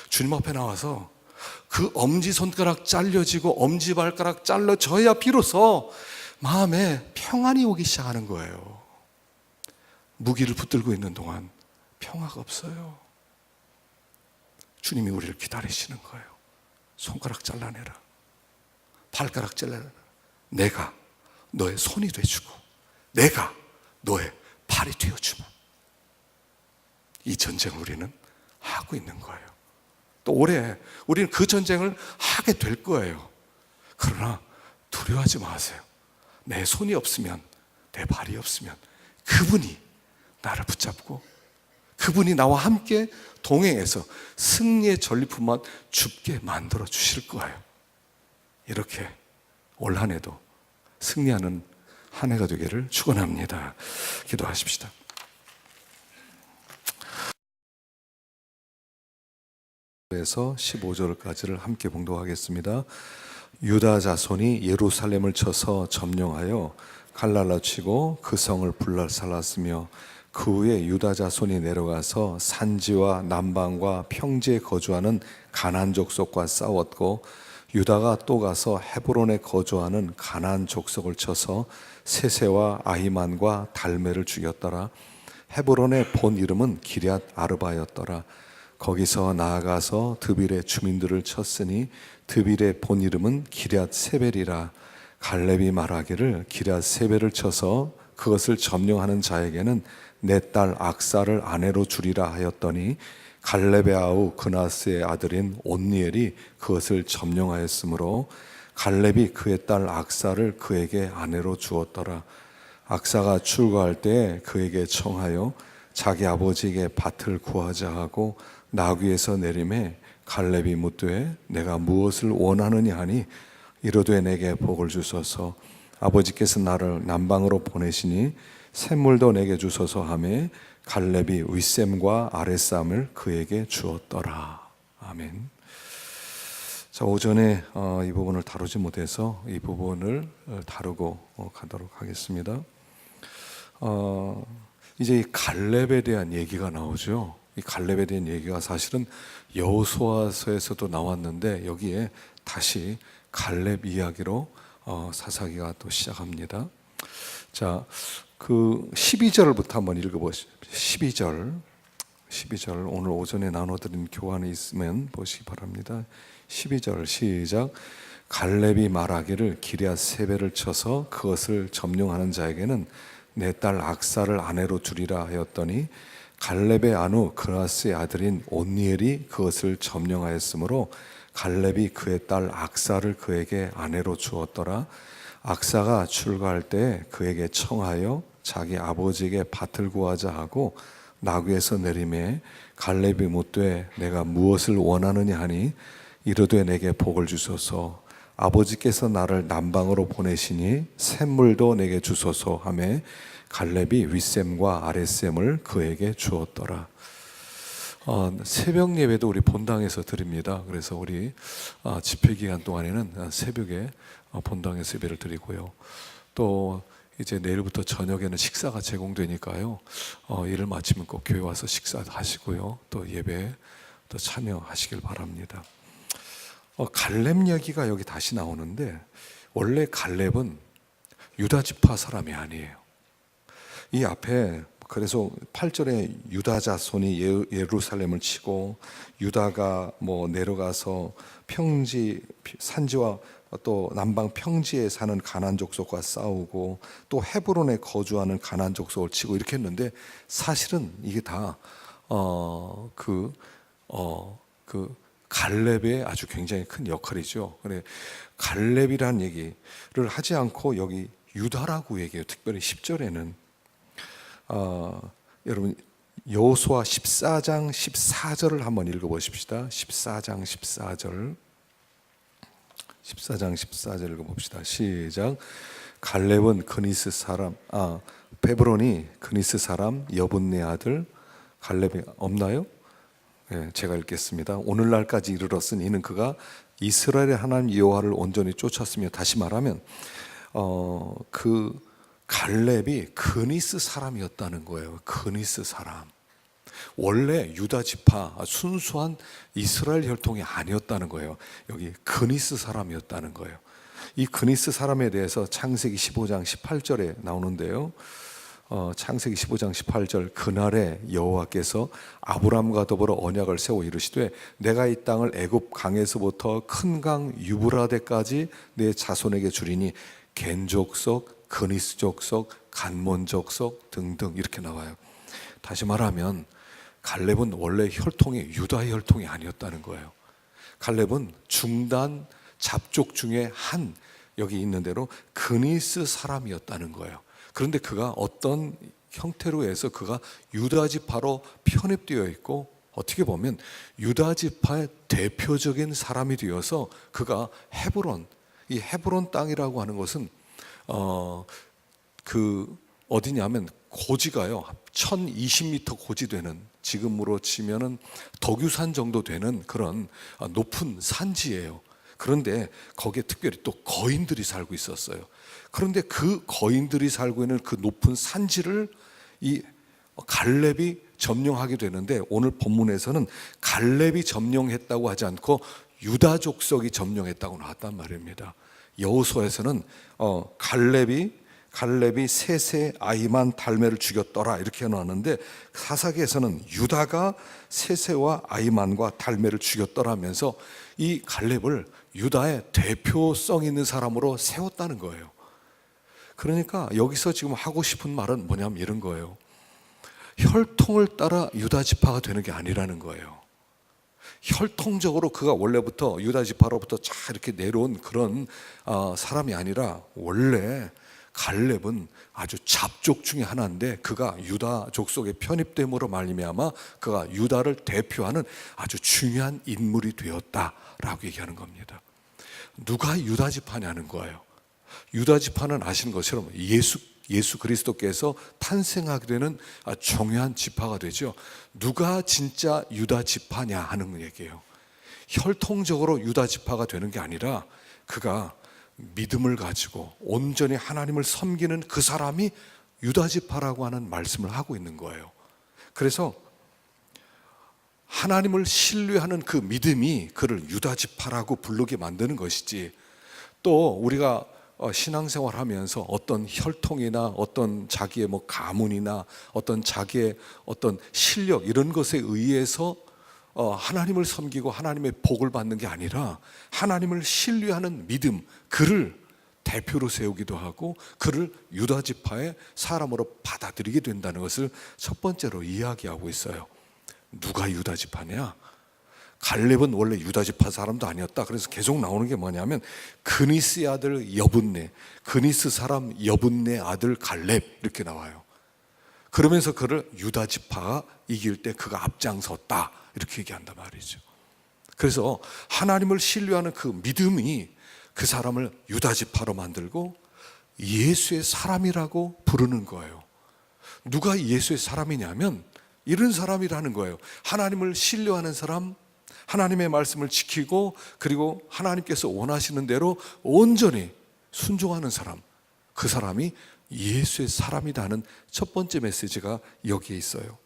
주님 앞에 나와서 그 엄지손가락 잘려지고 엄지발가락 잘라져야 비로소 마음에 평안이 오기 시작하는 거예요. 무기를 붙들고 있는 동안 평화가 없어요. 주님이 우리를 기다리시는 거예요. 손가락 잘라내라. 발가락 잘라내라. 내가 너의 손이 돼주고 내가 너의 발이 되어주마. 이 전쟁을 우리는 하고 있는 거예요. 또 올해 우리는 그 전쟁을 하게 될 거예요. 그러나 두려워하지 마세요. 내 손이 없으면, 내 발이 없으면 그분이 나를 붙잡고 그분이 나와 함께 동행해서 승리의 전리품만 줍게 만들어 주실 거예요. 이렇게 올 한 해도 승리하는 한 해가 되기를 축원합니다. 기도하십시다. 그래서 15절까지를 함께 봉독하겠습니다. 유다 자손이 예루살렘을 쳐서 점령하여 갈랄라 치고 그 성을 불살랐으며 그 후에 유다 자손이 내려가서 산지와 남방과 평지에 거주하는 가나안 족속과 싸웠고 유다가 또 가서 헤브론에 거주하는 가나안 족속을 쳐서 세세와 아히만과 달메를 죽였더라. 헤브론의 본 이름은 기럇 아르바였더라. 거기서 나아가서 드빌의 주민들을 쳤으니 드빌의 본 이름은 기럇 세벨이라. 갈렙이 말하기를 기럇 세벨을 쳐서 그것을 점령하는 자에게는 내 딸 악사를 아내로 주리라 하였더니 갈렙의 아우 그나스의 아들인 온니엘이 그것을 점령하였으므로 갈렙이 그의 딸 악사를 그에게 아내로 주었더라. 악사가 출가할 때에 그에게 청하여 자기 아버지에게 밭을 구하자 하고 나귀에서 내림에 갈렙이 묻되 내가 무엇을 원하느냐 하니 이르되 내게 복을 주소서. 아버지께서 나를 남방으로 보내시니 샘물도 내게 주소서 하매 갈렙이 윗샘과 아랫샘을 그에게 주었더라. 아멘. 자, 오전에 이 부분을 다루지 못해서 이 부분을 다루고 가도록 하겠습니다. 이제 이 갈렙에 대한 얘기가 나오죠. 이 갈렙에 대한 얘기가 사실은 여호수아서에서도 나왔는데 여기에 다시 갈렙 이야기로 사사기가 또 시작합니다. 자, 그 12절부터 한번 읽어보시죠. 12절 오늘 오전에 나눠드린 교환이 있으면 보시기 바랍니다. 12절 시작. 갈렙이 말하기를 기럇 세배를 쳐서 그것을 점령하는 자에게는 내 딸 악사를 아내로 주리라 하였더니 갈렙의 아누 그나스의 아들인 온니엘이 그것을 점령하였으므로 갈렙이 그의 딸 악사를 그에게 아내로 주었더라. 악사가 출가할 때 그에게 청하여 자기 아버지에게 밭을 구하자 하고 나귀에서 내림에 갈렙이 묻되 내가 무엇을 원하느냐 하니 이르되 내게 복을 주소서 아버지께서 나를 남방으로 보내시니 샘물도 내게 주소서 하매 갈렙이 윗샘과 아랫샘을 그에게 주었더라. 새벽 예배도 우리 본당에서 드립니다. 그래서 우리 집회 기간 동안에는 새벽에 본당에서 예배를 드리고요. 또 이제 내일부터 저녁에는 식사가 제공되니까요. 일을 마치면 꼭 교회 와서 식사하시고요. 또 예배에 또 참여하시길 바랍니다. 갈렙 얘기가 여기 다시 나오는데 원래 갈렙은 유다 지파 사람이 아니에요. 이 앞에 그래서 8절에 유다 자손이 예루살렘을 치고 유다가 내려가서 평지 산지와 또 남방 평지에 사는 가나안 족속과 싸우고 또 헤브론에 거주하는 가나안 족속을 치고 이렇게 했는데 사실은 이게 다 갈렙의 아주 굉장히 큰 역할이죠. 그래 갈렙이라는 얘기를 하지 않고 여기 유다라고 얘기해요. 특별히 10절에는 여러분 여호수아 14장 14절을 한번 읽어보십시다. 14장 14절 읽어봅시다. 시작. 갈렙은 그니스 사람 베브론이 그니스 사람 여분네 아들 갈렙이 없나요? 네, 제가 읽겠습니다. 오늘날까지 이르렀으니 이는 그가 이스라엘의 하나님 여호와를 온전히 쫓았으며 다시 말하면 그 갈렙이 그니스 사람이었다는 거예요. 그니스 사람. 원래 유다 지파 순수한 이스라엘 혈통이 아니었다는 거예요. 여기 그니스 사람이었다는 거예요. 이 그니스 사람에 대해서 창세기 15장 18절에 나오는데요. 창세기 15장 18절 그날에 여호와께서 아브람과 더불어 언약을 세워 이르시되 내가 이 땅을 애굽 강에서부터 큰 강 유브라데까지 내 자손에게 주리니 겐 족속, 그니스 족속, 간몬 족속 등등 이렇게 나와요. 다시 말하면 갈렙은 원래 혈통이 유다의 혈통이 아니었다는 거예요. 갈렙은 중단 잡족 중에 한 여기 있는 대로 그니스 사람이었다는 거예요. 그런데 그가 어떤 형태로 해서 그가 유다 지파로 편입되어 있고 어떻게 보면 유다 지파의 대표적인 사람이 되어서 그가 헤브론, 이 헤브론 땅이라고 하는 것은 어디냐면 고지가요 1020m 고지 되는 지금으로 치면은 덕유산 정도 되는 그런 높은 산지예요. 그런데 거기에 특별히 또 거인들이 살고 있었어요. 그런데 그 거인들이 살고 있는 그 높은 산지를 이 갈렙이 점령하게 되는데 오늘 본문에서는 갈렙이 점령했다고 하지 않고 유다 족속이 점령했다고 나왔단 말입니다. 여호수아에서는 갈렙이 셋의 아이만 달메를 죽였더라 이렇게 해놨는데 사사기에서는 유다가 셋세와 아이만과 달메를 죽였더라면서 이 갈렙을 유다의 대표성 있는 사람으로 세웠다는 거예요. 그러니까 여기서 지금 하고 싶은 말은 뭐냐면 이런 거예요. 혈통을 따라 유다 지파가 되는 게 아니라는 거예요. 혈통적으로 그가 원래부터 유다 지파로부터 쫙 이렇게 내려온 그런 사람이 아니라 원래 갈렙은 아주 잡족 중에 하나인데 그가 유다 족속에 편입됨으로 말미암아 그가 유다를 대표하는 아주 중요한 인물이 되었다라고 얘기하는 겁니다. 누가 유다 지파냐는 거예요. 유다 지파는 아시는 것처럼 예수 그리스도께서 탄생하게 되는 중요한 지파가 되죠. 누가 진짜 유다 지파냐 하는 얘기예요. 혈통적으로 유다 지파가 되는 게 아니라 그가 믿음을 가지고 온전히 하나님을 섬기는 그 사람이 유다지파라고 하는 말씀을 하고 있는 거예요. 그래서 하나님을 신뢰하는 그 믿음이 그를 유다지파라고 부르게 만드는 것이지, 또 우리가 신앙생활하면서 어떤 혈통이나 어떤 자기의 가문이나 어떤 자기의 어떤 실력 이런 것에 의해서 하나님을 섬기고 하나님의 복을 받는 게 아니라 하나님을 신뢰하는 믿음, 그를 대표로 세우기도 하고 그를 유다지파의 사람으로 받아들이게 된다는 것을 첫 번째로 이야기하고 있어요. 누가 유다지파냐? 갈렙은 원래 유다지파 사람도 아니었다. 그래서 계속 나오는 게 뭐냐면 그니스의 아들 여분네, 그니스 사람 여분네 아들 갈렙, 이렇게 나와요. 그러면서 그를 유다지파가 이길 때 그가 앞장섰다, 이렇게 얘기한단 말이죠. 그래서 하나님을 신뢰하는 그 믿음이 그 사람을 유다지파로 만들고 예수의 사람이라고 부르는 거예요. 누가 예수의 사람이냐면 이런 사람이라는 거예요. 하나님을 신뢰하는 사람, 하나님의 말씀을 지키고 그리고 하나님께서 원하시는 대로 온전히 순종하는 사람, 그 사람이 예수의 사람이라는 첫 번째 메시지가 여기에 있어요.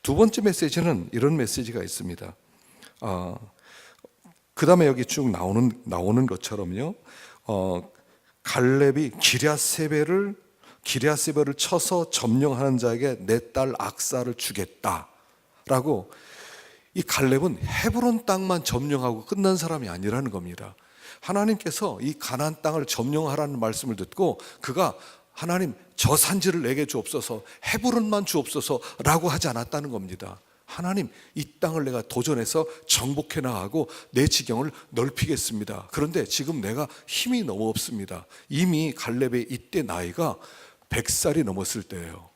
두 번째 메시지는 이런 메시지가 있습니다. 그 다음에 여기 쭉 나오는 것처럼요, 갈렙이 기럇세벨을 쳐서 점령하는 자에게 내 딸 악사를 주겠다라고, 이 갈렙은 헤브론 땅만 점령하고 끝난 사람이 아니라는 겁니다. 하나님께서 이 가나안 땅을 점령하라는 말씀을 듣고 그가 하나님 저 산지를 내게 주옵소서, 헤브론만 주옵소서라고 하지 않았다는 겁니다. 하나님 이 땅을 내가 도전해서 정복해 나가고 내 지경을 넓히겠습니다. 그런데 지금 내가 힘이 너무 없습니다. 이미 갈렙의 이때 나이가 100살이 넘었을 때예요.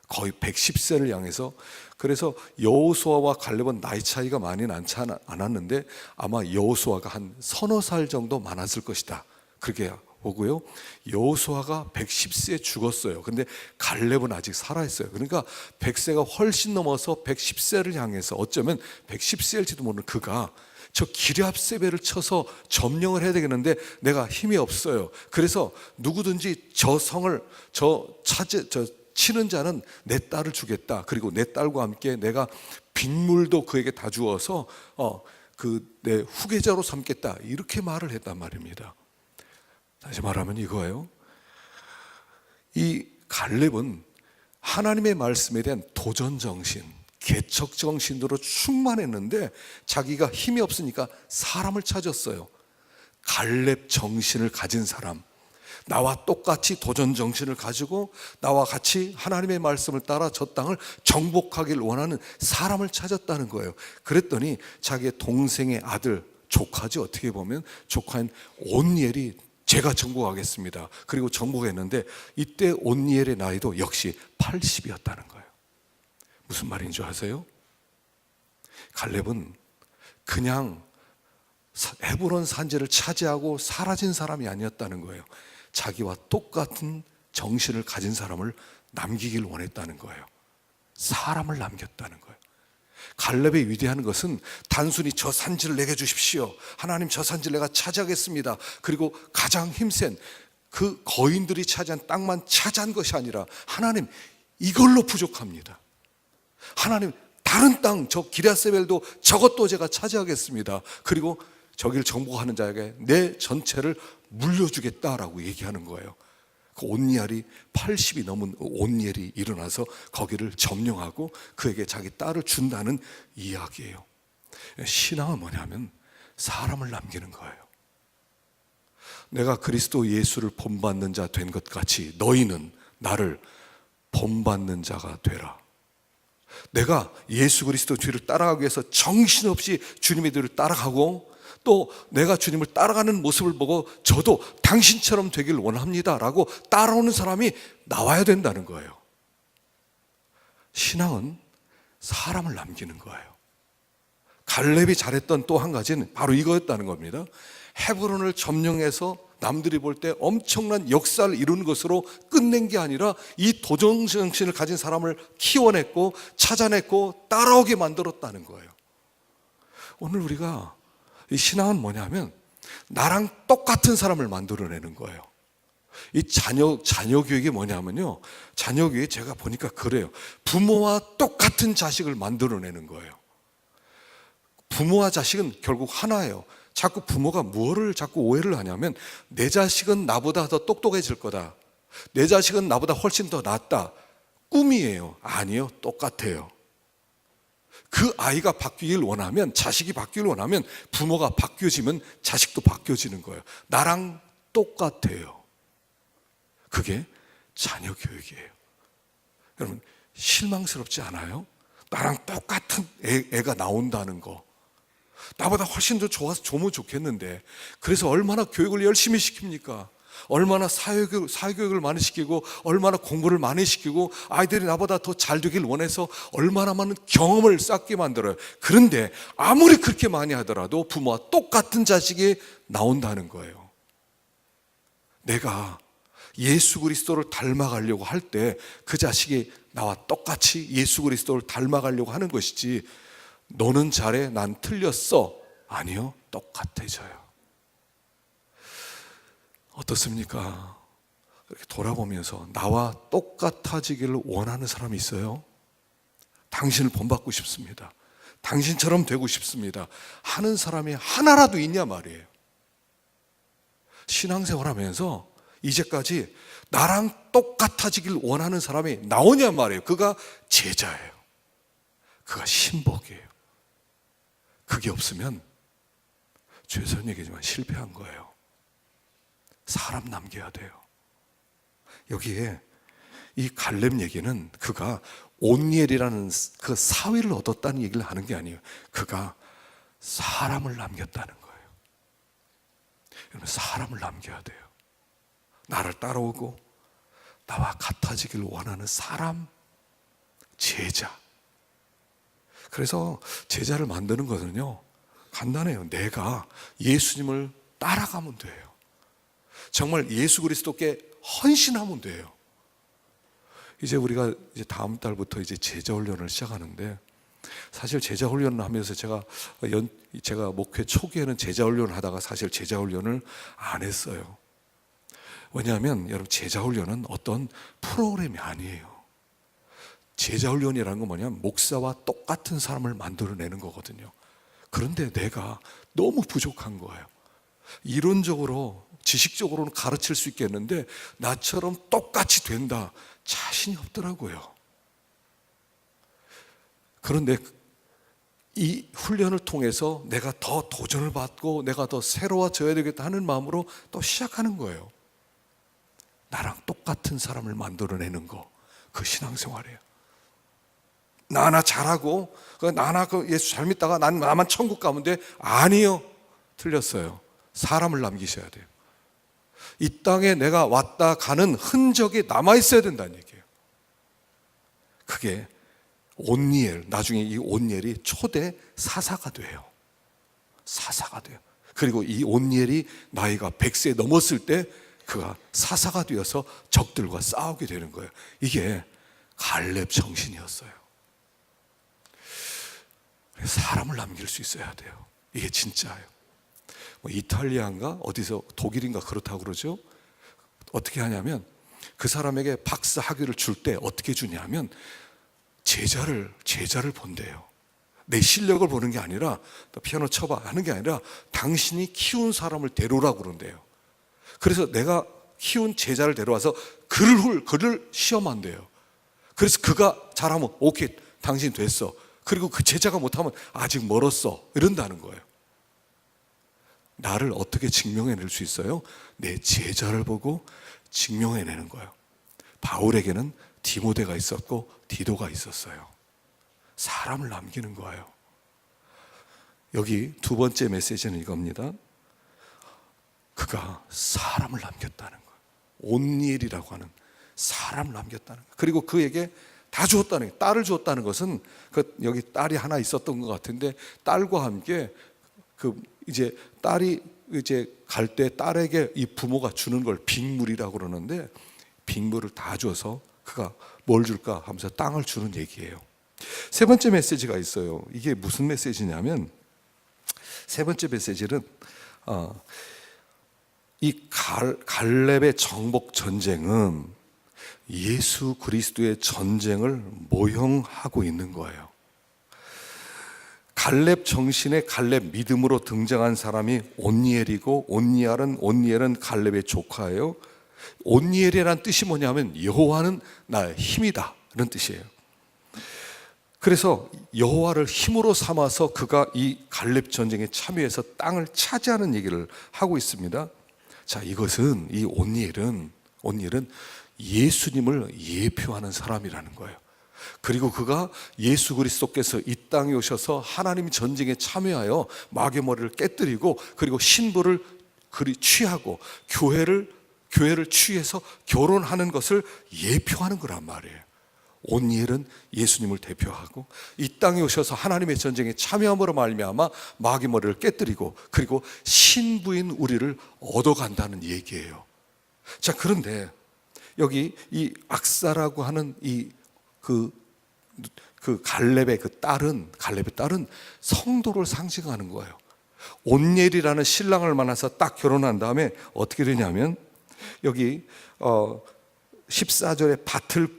거의 110세를 향해서. 그래서 여호수아와 갈렙은 나이 차이가 많이 나지 않았는데 아마 여호수아가 한 서너 살 정도 많았을 것이다, 그렇게 보고요. 여호수아가 110세에 죽었어요. 그런데 갈렙은 아직 살아있어요. 그러니까 100세가 훨씬 넘어서 110세를 향해서, 어쩌면 110세일지도 모르는 그가 저 기럇세벨을 쳐서 점령을 해야 되겠는데 내가 힘이 없어요. 그래서 누구든지 저 성을 치는 자는 내 딸을 주겠다. 그리고 내 딸과 함께 내가 빗물도 그에게 다 주어서 내 후계자로 삼겠다, 이렇게 말을 했단 말입니다. 다시 말하면 이거예요. 이 갈렙은 하나님의 말씀에 대한 도전정신, 개척정신으로 충만했는데 자기가 힘이 없으니까 사람을 찾았어요. 갈렙 정신을 가진 사람, 나와 똑같이 도전정신을 가지고 나와 같이 하나님의 말씀을 따라 저 땅을 정복하길 원하는 사람을 찾았다는 거예요. 그랬더니 자기의 동생의 아들, 조카지, 어떻게 보면 조카인 온니엘이 제가 정복하겠습니다. 그리고 정복했는데 이때 온니엘의 나이도 역시 80이었다는 거예요. 무슨 말인 줄 아세요? 갈렙은 그냥 헤브론 산지를 차지하고 사라진 사람이 아니었다는 거예요. 자기와 똑같은 정신을 가진 사람을 남기길 원했다는 거예요. 사람을 남겼다는 거예요. 갈렙의 위대한 것은 단순히 저 산지를 내게 주십시오, 하나님 저 산지를 내가 차지하겠습니다, 그리고 가장 힘센 그 거인들이 차지한 땅만 차지한 것이 아니라 하나님 이걸로 부족합니다, 하나님 다른 땅 저 기럇세벨도 저것도 제가 차지하겠습니다, 그리고 저길 정복하는 자에게 내 전체를 물려주겠다라고 얘기하는 거예요. 그 온니엘이 80이 넘은 온니엘이 일어나서 거기를 점령하고 그에게 자기 딸을 준다는 이야기예요. 신앙은 뭐냐면 사람을 남기는 거예요. 내가 그리스도 예수를 본받는 자 된 것 같이 너희는 나를 본받는 자가 되라. 내가 예수 그리스도 뒤를 따라가기 위해서 정신없이 주님의 뒤를 따라가고 또 내가 주님을 따라가는 모습을 보고 저도 당신처럼 되길 원합니다 라고 따라오는 사람이 나와야 된다는 거예요. 신앙은 사람을 남기는 거예요. 갈렙이 잘했던 또 한 가지는 바로 이거였다는 겁니다. 헤브론을 점령해서 남들이 볼 때 엄청난 역사를 이룬 것으로 끝낸 게 아니라 이 도전정신을 가진 사람을 키워냈고 찾아냈고 따라오게 만들었다는 거예요. 오늘 우리가 이 신앙은 뭐냐면 나랑 똑같은 사람을 만들어내는 거예요. 이 자녀 교육이 뭐냐면요, 자녀 교육이 제가 보니까 그래요. 부모와 똑같은 자식을 만들어내는 거예요. 부모와 자식은 결국 하나예요. 자꾸 부모가 무엇을 자꾸 오해를 하냐면, 내 자식은 나보다 더 똑똑해질 거다, 내 자식은 나보다 훨씬 더 낫다. 꿈이에요. 아니요, 똑같아요. 그 아이가 바뀌길 원하면, 자식이 바뀌길 원하면 부모가 바뀌어지면 자식도 바뀌어지는 거예요. 나랑 똑같아요. 그게 자녀 교육이에요. 여러분, 실망스럽지 않아요? 나랑 똑같은 애가 나온다는 거. 나보다 훨씬 더 좋아서 좋으면 좋겠는데, 그래서 얼마나 교육을 열심히 시킵니까? 얼마나 사회교육을 많이 시키고, 얼마나 공부를 많이 시키고, 아이들이 나보다 더 잘 되길 원해서 얼마나 많은 경험을 쌓게 만들어요. 그런데 아무리 그렇게 많이 하더라도 부모와 똑같은 자식이 나온다는 거예요. 내가 예수 그리스도를 닮아가려고 할 때 그 자식이 나와 똑같이 예수 그리스도를 닮아가려고 하는 것이지, 너는 잘해, 난 틀렸어, 아니요, 똑같아져요. 어떻습니까? 이렇게 돌아보면서 나와 똑같아지기를 원하는 사람이 있어요? 당신을 본받고 싶습니다, 당신처럼 되고 싶습니다 하는 사람이 하나라도 있냐 말이에요. 신앙생활하면서 이제까지 나랑 똑같아지길 원하는 사람이 나오냐 말이에요. 그가 제자예요. 그가 신복이에요. 그게 없으면 죄송한 얘기지만 실패한 거예요. 사람 남겨야 돼요. 여기에 이 갈렙 얘기는 그가 온니엘이라는 그 사위를 얻었다는 얘기를 하는 게 아니에요. 그가 사람을 남겼다는 거예요. 여러분, 사람을 남겨야 돼요. 나를 따라오고 나와 같아지길 원하는 사람, 제자. 그래서 제자를 만드는 것은요, 간단해요. 내가 예수님을 따라가면 돼요. 정말 예수 그리스도께 헌신하면 돼요. 이제 우리가 이제 다음 달부터 이제 제자 훈련을 시작하는데, 사실 제자 훈련을 하면서 제가 목회 초기에는 제자 훈련을 하다가 사실 제자 훈련을 안 했어요. 왜냐하면 여러분, 제자 훈련은 어떤 프로그램이 아니에요. 제자 훈련이라는 건 뭐냐면 목사와 똑같은 사람을 만들어내는 거거든요. 그런데 내가 너무 부족한 거예요. 이론적으로 지식적으로는 가르칠 수 있겠는데 나처럼 똑같이 된다, 자신이 없더라고요. 그런데 이 훈련을 통해서 내가 더 도전을 받고 내가 더 새로워져야 되겠다 하는 마음으로 또 시작하는 거예요. 나랑 똑같은 사람을 만들어내는 거, 그 신앙생활이에요. 나나 잘하고 나나 예수 잘 믿다가 나만 천국 가면 돼? 아니요, 틀렸어요. 사람을 남기셔야 돼요. 이 땅에 내가 왔다 가는 흔적이 남아있어야 된다는 얘기예요. 그게 온니엘, 나중에 이 온니엘이 초대 사사가 돼요. 사사가 돼요. 그리고 이 온니엘이 나이가 100세 넘었을 때 그가 사사가 되어서 적들과 싸우게 되는 거예요. 이게 갈렙 정신이었어요. 사람을 남길 수 있어야 돼요. 이게 진짜예요. 이탈리아인가 어디서 독일인가 그렇다고 그러죠. 어떻게 하냐면 그 사람에게 박사 학위를 줄 때 어떻게 주냐면 제자를 본대요. 내 실력을 보는 게 아니라, 너 피아노 쳐봐 하는 게 아니라 당신이 키운 사람을 데려오라고 그런대요. 그래서 내가 키운 제자를 데려와서 그를 시험한대요. 그래서 그가 잘하면 오케이, 당신 됐어. 그리고 그 제자가 못하면 아직 멀었어, 이런다는 거예요. 나를 어떻게 증명해낼 수 있어요? 내 제자를 보고 증명해내는 거예요. 바울에게는 디모데가 있었고 디도가 있었어요. 사람을 남기는 거예요. 여기 두 번째 메시지는 이겁니다. 그가 사람을 남겼다는 거예요. 온니엘이라고 하는 사람을 남겼다는 거예요. 그리고 그에게 다 주었다는 거예요. 딸을 주었다는 것은 여기 딸이 하나 있었던 것 같은데, 딸과 함께 이제 딸이 이제 갈 때 딸에게 이 부모가 주는 걸 빅물이라고 그러는데, 빅물을 다 줘서 그가 뭘 줄까 하면서 땅을 주는 얘기예요. 세 번째 메시지가 있어요. 이게 무슨 메시지냐면, 세 번째 메시지는 이 갈렙의 정복 전쟁은 예수 그리스도의 전쟁을 모형하고 있는 거예요. 갈렙 정신의 갈렙 믿음으로 등장한 사람이 온니엘이고, 온니엘은 갈렙의 조카예요. 온니엘이라는 뜻이 뭐냐면 여호와는 나의 힘이다, 이런 뜻이에요. 그래서 여호와를 힘으로 삼아서 그가 이 갈렙 전쟁에 참여해서 땅을 차지하는 얘기를 하고 있습니다. 자, 이것은 이 온니엘은 예수님을 예표하는 사람이라는 거예요. 그리고 그가 예수 그리스도께서 이 땅에 오셔서 하나님 전쟁에 참여하여 마귀의 머리를 깨뜨리고, 그리고 신부를 취하고 교회를 취해서 결혼하는 것을 예표하는 거란 말이에요. 온니엘은 예수님을 대표하고 이 땅에 오셔서 하나님의 전쟁에 참여함으로 말미암아 마귀의 머리를 깨뜨리고, 그리고 신부인 우리를 얻어간다는 얘기예요. 자, 그런데 여기 이 악사라고 하는 갈렙의 딸은 성도를 상징하는 거예요. 온니엘이라는 신랑을 만나서 딱 결혼한 다음에 어떻게 되냐면, 여기 14절에 밭을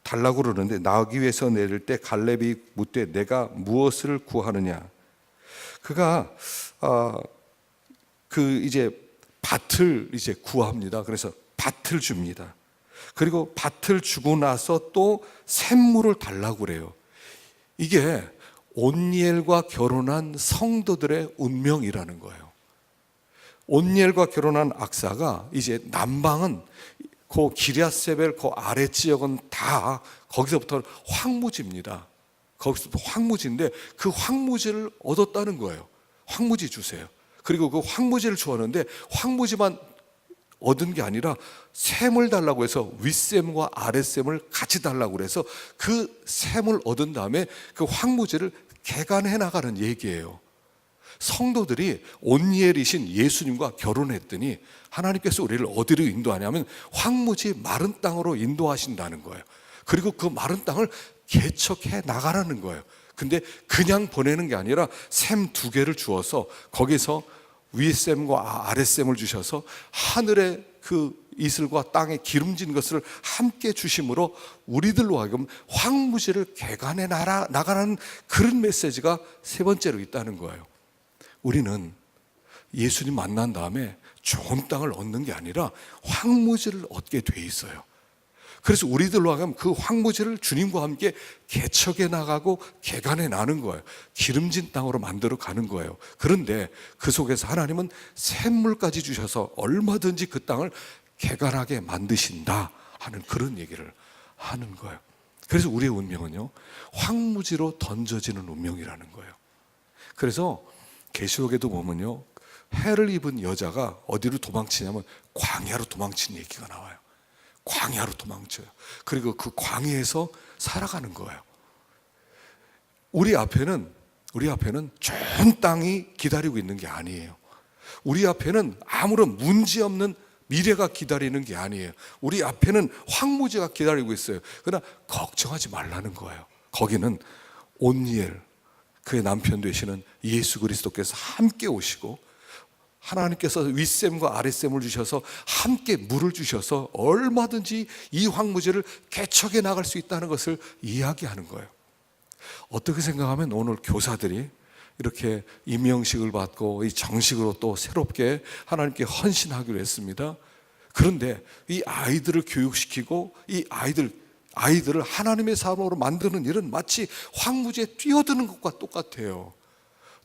달라고 그러는데, 나귀 위에서 내릴 때 갈렙이 묻되 내가 무엇을 구하느냐. 그가 이제 밭을 이제 구합니다. 그래서 밭을 줍니다. 그리고 밭을 주고 나서 또 샘물을 달라고 그래요. 이게 온니엘과 결혼한 성도들의 운명이라는 거예요. 온니엘과 결혼한 악사가 이제 남방은 그 기럇세벨 그 아래 지역은 다 거기서부터 황무지입니다. 거기서부터 황무지인데 그 황무지를 얻었다는 거예요. 황무지 주세요. 그리고 그 황무지를 주었는데 황무지만 얻은 게 아니라 샘을 달라고 해서 윗샘과 아랫샘을 같이 달라고 해서 그 샘을 얻은 다음에 그 황무지를 개간해 나가는 얘기예요. 성도들이 온니엘이신 예수님과 결혼했더니 하나님께서 우리를 어디로 인도하냐면 황무지 마른 땅으로 인도하신다는 거예요. 그리고 그 마른 땅을 개척해 나가라는 거예요. 근데 그냥 보내는 게 아니라 샘 2개를 주어서 거기서 윗샘과 아랫샘을 주셔서 하늘의 그 이슬과 땅에 기름진 것을 함께 주심으로 우리들로 하여금 황무지를 개간해 나가라는 그런 메시지가 3번째로 있다는 거예요. 우리는 예수님 만난 다음에 좋은 땅을 얻는 게 아니라 황무지를 얻게 돼 있어요. 그래서 우리들로 하여금 그 황무지를 주님과 함께 개척해 나가고 개간해 나는 거예요. 기름진 땅으로 만들어 가는 거예요. 그런데 그 속에서 하나님은 샘물까지 주셔서 얼마든지 그 땅을 개간하게 만드신다 하는 그런 얘기를 하는 거예요. 그래서 우리의 운명은요, 황무지로 던져지는 운명이라는 거예요. 그래서 계시록에도 보면요, 해를 입은 여자가 어디로 도망치냐면 광야로 도망치는 얘기가 나와요. 광야로 도망쳐요. 그리고 그 광야에서 살아가는 거예요. 우리 앞에는 좋은 땅이 기다리고 있는 게 아니에요. 우리 앞에는 아무런 문제 없는 미래가 기다리는 게 아니에요. 우리 앞에는 황무지가 기다리고 있어요. 그러나 걱정하지 말라는 거예요. 거기는 온니엘, 그의 남편 되시는 예수 그리스도께서 함께 오시고, 하나님께서 윗샘과 아랫샘을 주셔서 함께 물을 주셔서 얼마든지 이 황무지를 개척해 나갈 수 있다는 것을 이야기하는 거예요. 어떻게 생각하면 오늘 교사들이 이렇게 임명식을 받고 이 정식으로 또 새롭게 하나님께 헌신하기로 했습니다. 그런데 이 아이들을 교육시키고 이 아이들을 하나님의 사람으로 만드는 일은 마치 황무지에 뛰어드는 것과 똑같아요.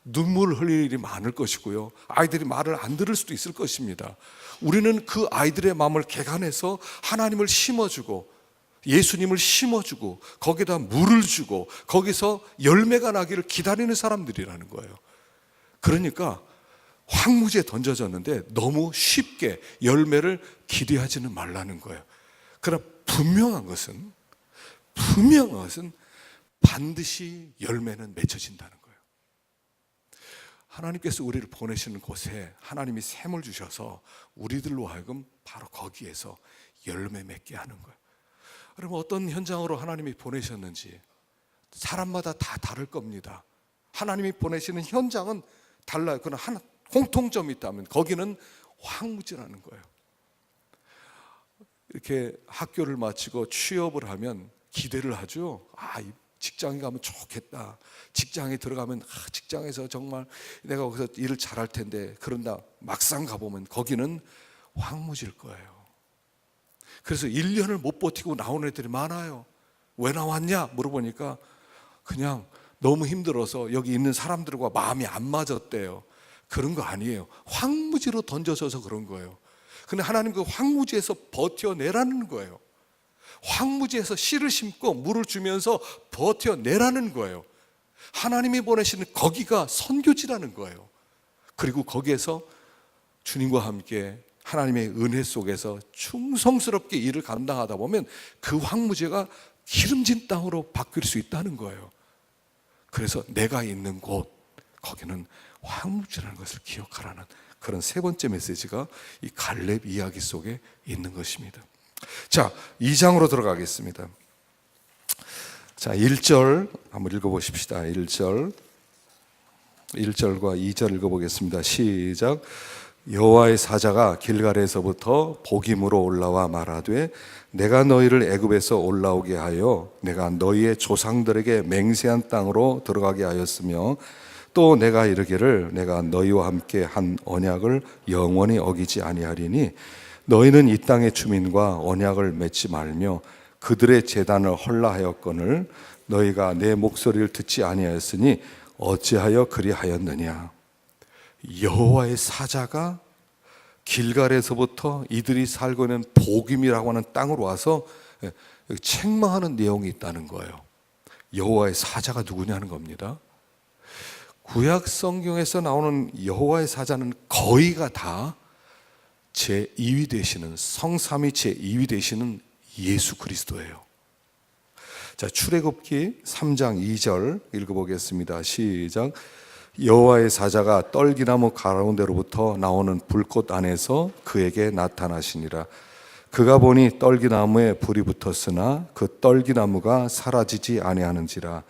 눈물 흘릴 일이 많을 것이고요, 아이들이 말을 안 들을 수도 있을 것입니다. 우리는 그 아이들의 마음을 개간해서 하나님을 심어주고 예수님을 심어주고 거기다 물을 주고 거기서 열매가 나기를 기다리는 사람들이라는 거예요. 그러니까 황무지에 던져졌는데 너무 쉽게 열매를 기대하지는 말라는 거예요. 그러나 분명한 것은 반드시 열매는 맺혀진다는 거예요. 하나님께서 우리를 보내시는 곳에 하나님이 샘을 주셔서 우리들로 하여금 바로 거기에서 열매 맺게 하는 거예요. 그러면 어떤 현장으로 하나님이 보내셨는지 사람마다 다 다를 겁니다. 하나님이 보내시는 현장은 달라요. 그러나 공통점이 있다면 거기는 황무지라는 거예요. 이렇게 학교를 마치고 취업을 하면 기대를 하죠. 이 직장에 가면 좋겠다. 직장에 들어가면 직장에서 정말 내가 거기서 일을 잘할 텐데, 그런다 막상 가보면 거기는 황무지일 거예요. 그래서 1년을 못 버티고 나오는 애들이 많아요. 왜 나왔냐 물어보니까 그냥 너무 힘들어서 여기 있는 사람들과 마음이 안 맞았대요. 그런 거 아니에요. 황무지로 던져져서 그런 거예요. 근데 하나님 그 황무지에서 버텨내라는 거예요. 황무지에서 씨를 심고 물을 주면서 버텨내라는 거예요. 하나님이 보내시는 거기가 선교지라는 거예요. 그리고 거기에서 주님과 함께 하나님의 은혜 속에서 충성스럽게 일을 감당하다 보면 그 황무지가 기름진 땅으로 바뀔 수 있다는 거예요. 그래서 내가 있는 곳, 거기는 황무지라는 것을 기억하라는 그런 세 번째 메시지가 이 갈렙 이야기 속에 있는 것입니다. 자, 2장으로 들어가겠습니다. 자, 1절 한번 읽어보십시다. 1절과 2절 읽어보겠습니다. 시작. 여호와의 사자가 길갈에서부터 복임으로 올라와 말하되 내가 너희를 애굽에서 올라오게 하여 내가 너희의 조상들에게 맹세한 땅으로 들어가게 하였으며 또 내가 이르기를 내가 너희와 함께 한 언약을 영원히 어기지 아니하리니 너희는 이 땅의 주민과 언약을 맺지 말며 그들의 제단을 헐라하였거늘 너희가 내 목소리를 듣지 아니하였으니 어찌하여 그리하였느냐. 여호와의 사자가 길갈에서부터 이들이 살고 있는 복임이라고 하는 땅으로 와서 책망하는 내용이 있다는 거예요. 여호와의 사자가 누구냐는 겁니다. 구약 성경에서 나오는 여호와의 사자는 거의가 다 제2위 되시는, 성삼위 제2위 되시는 예수 그리스도예요. 자, 출애굽기 3장 2절 읽어보겠습니다. 시작. 여호와의 사자가 떨기나무 가운데로부터 나오는 불꽃 안에서 그에게 나타나시니라. 그가 보니 떨기나무에 불이 붙었으나 그 떨기나무가 사라지지 아니하는지라.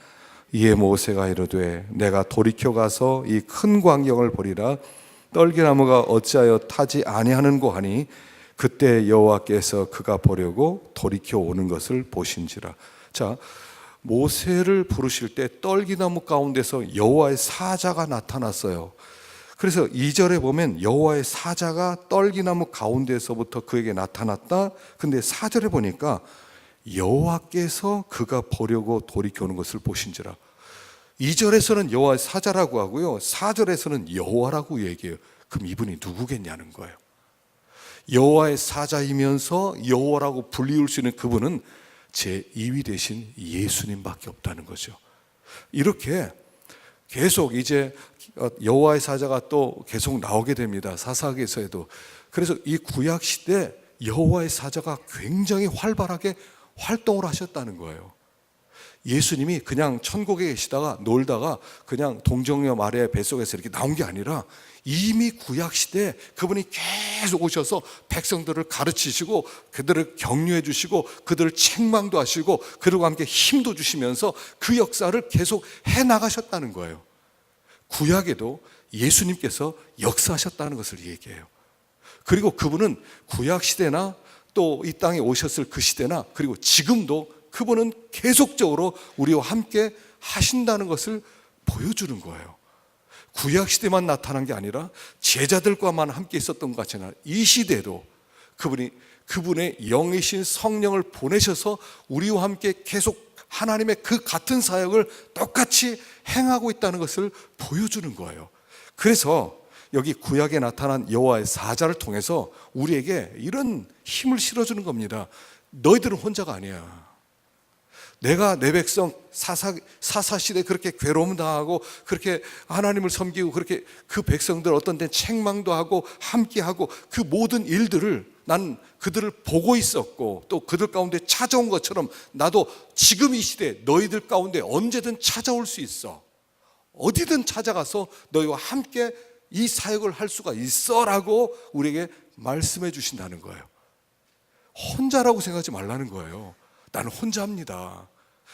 이에 모세가 이르되 내가 돌이켜 가서 이 큰 광경을 보리라. 떨기나무가 어찌하여 타지 아니하는고 하니 그때 여호와께서 그가 보려고 돌이켜 오는 것을 보신지라. 자, 모세를 부르실 때 떨기나무 가운데서 여호와의 사자가 나타났어요. 그래서 2절에 보면 여호와의 사자가 떨기나무 가운데서부터 그에게 나타났다. 근데 4절에 보니까 여호와께서 그가 보려고 돌이켜오는 것을 보신지라. 2절에서는 여호와의 사자라고 하고요, 4절에서는 여호와라고 얘기해요. 그럼 이분이 누구겠냐는 거예요. 여호와의 사자이면서 여호와라고 불리울 수 있는 그분은 제2위 되신 예수님밖에 없다는 거죠. 이렇게 계속 이제 여호와의 사자가 또 계속 나오게 됩니다. 사사기에서도. 그래서 이 구약 시대 여호와의 사자가 굉장히 활발하게 활동을 하셨다는 거예요. 예수님이 그냥 천국에 계시다가 놀다가 그냥 동정녀 마리아의 뱃속에서 이렇게 나온 게 아니라 이미 구약 시대에 그분이 계속 오셔서 백성들을 가르치시고 그들을 격려해 주시고 그들을 책망도 하시고 그들과 함께 힘도 주시면서 그 역사를 계속 해나가셨다는 거예요. 구약에도 예수님께서 역사하셨다는 것을 얘기해요. 그리고 그분은 구약 시대나 또 이 땅에 오셨을 그 시대나 그리고 지금도 그분은 계속적으로 우리와 함께 하신다는 것을 보여주는 거예요. 구약 시대만 나타난 게 아니라 제자들과만 함께 있었던 것 같지만 이 시대도 그분의 영이신 성령을 보내셔서 우리와 함께 계속 하나님의 그 같은 사역을 똑같이 행하고 있다는 것을 보여주는 거예요. 그래서 여기 구약에 나타난 여호와의 사자를 통해서 우리에게 이런 힘을 실어주는 겁니다. 너희들은 혼자가 아니야. 내가 내 백성 사사시대 그렇게 괴로움 당하고 그렇게 하나님을 섬기고 그렇게 그 백성들 어떤 때는 책망도 하고 함께하고 그 모든 일들을 난 그들을 보고 있었고 또 그들 가운데 찾아온 것처럼 나도 지금 이 시대 너희들 가운데 언제든 찾아올 수 있어. 어디든 찾아가서 너희와 함께 이 사역을 할 수가 있어라고 우리에게 말씀해 주신다는 거예요. 혼자라고 생각하지 말라는 거예요. 나는 혼자 합니다.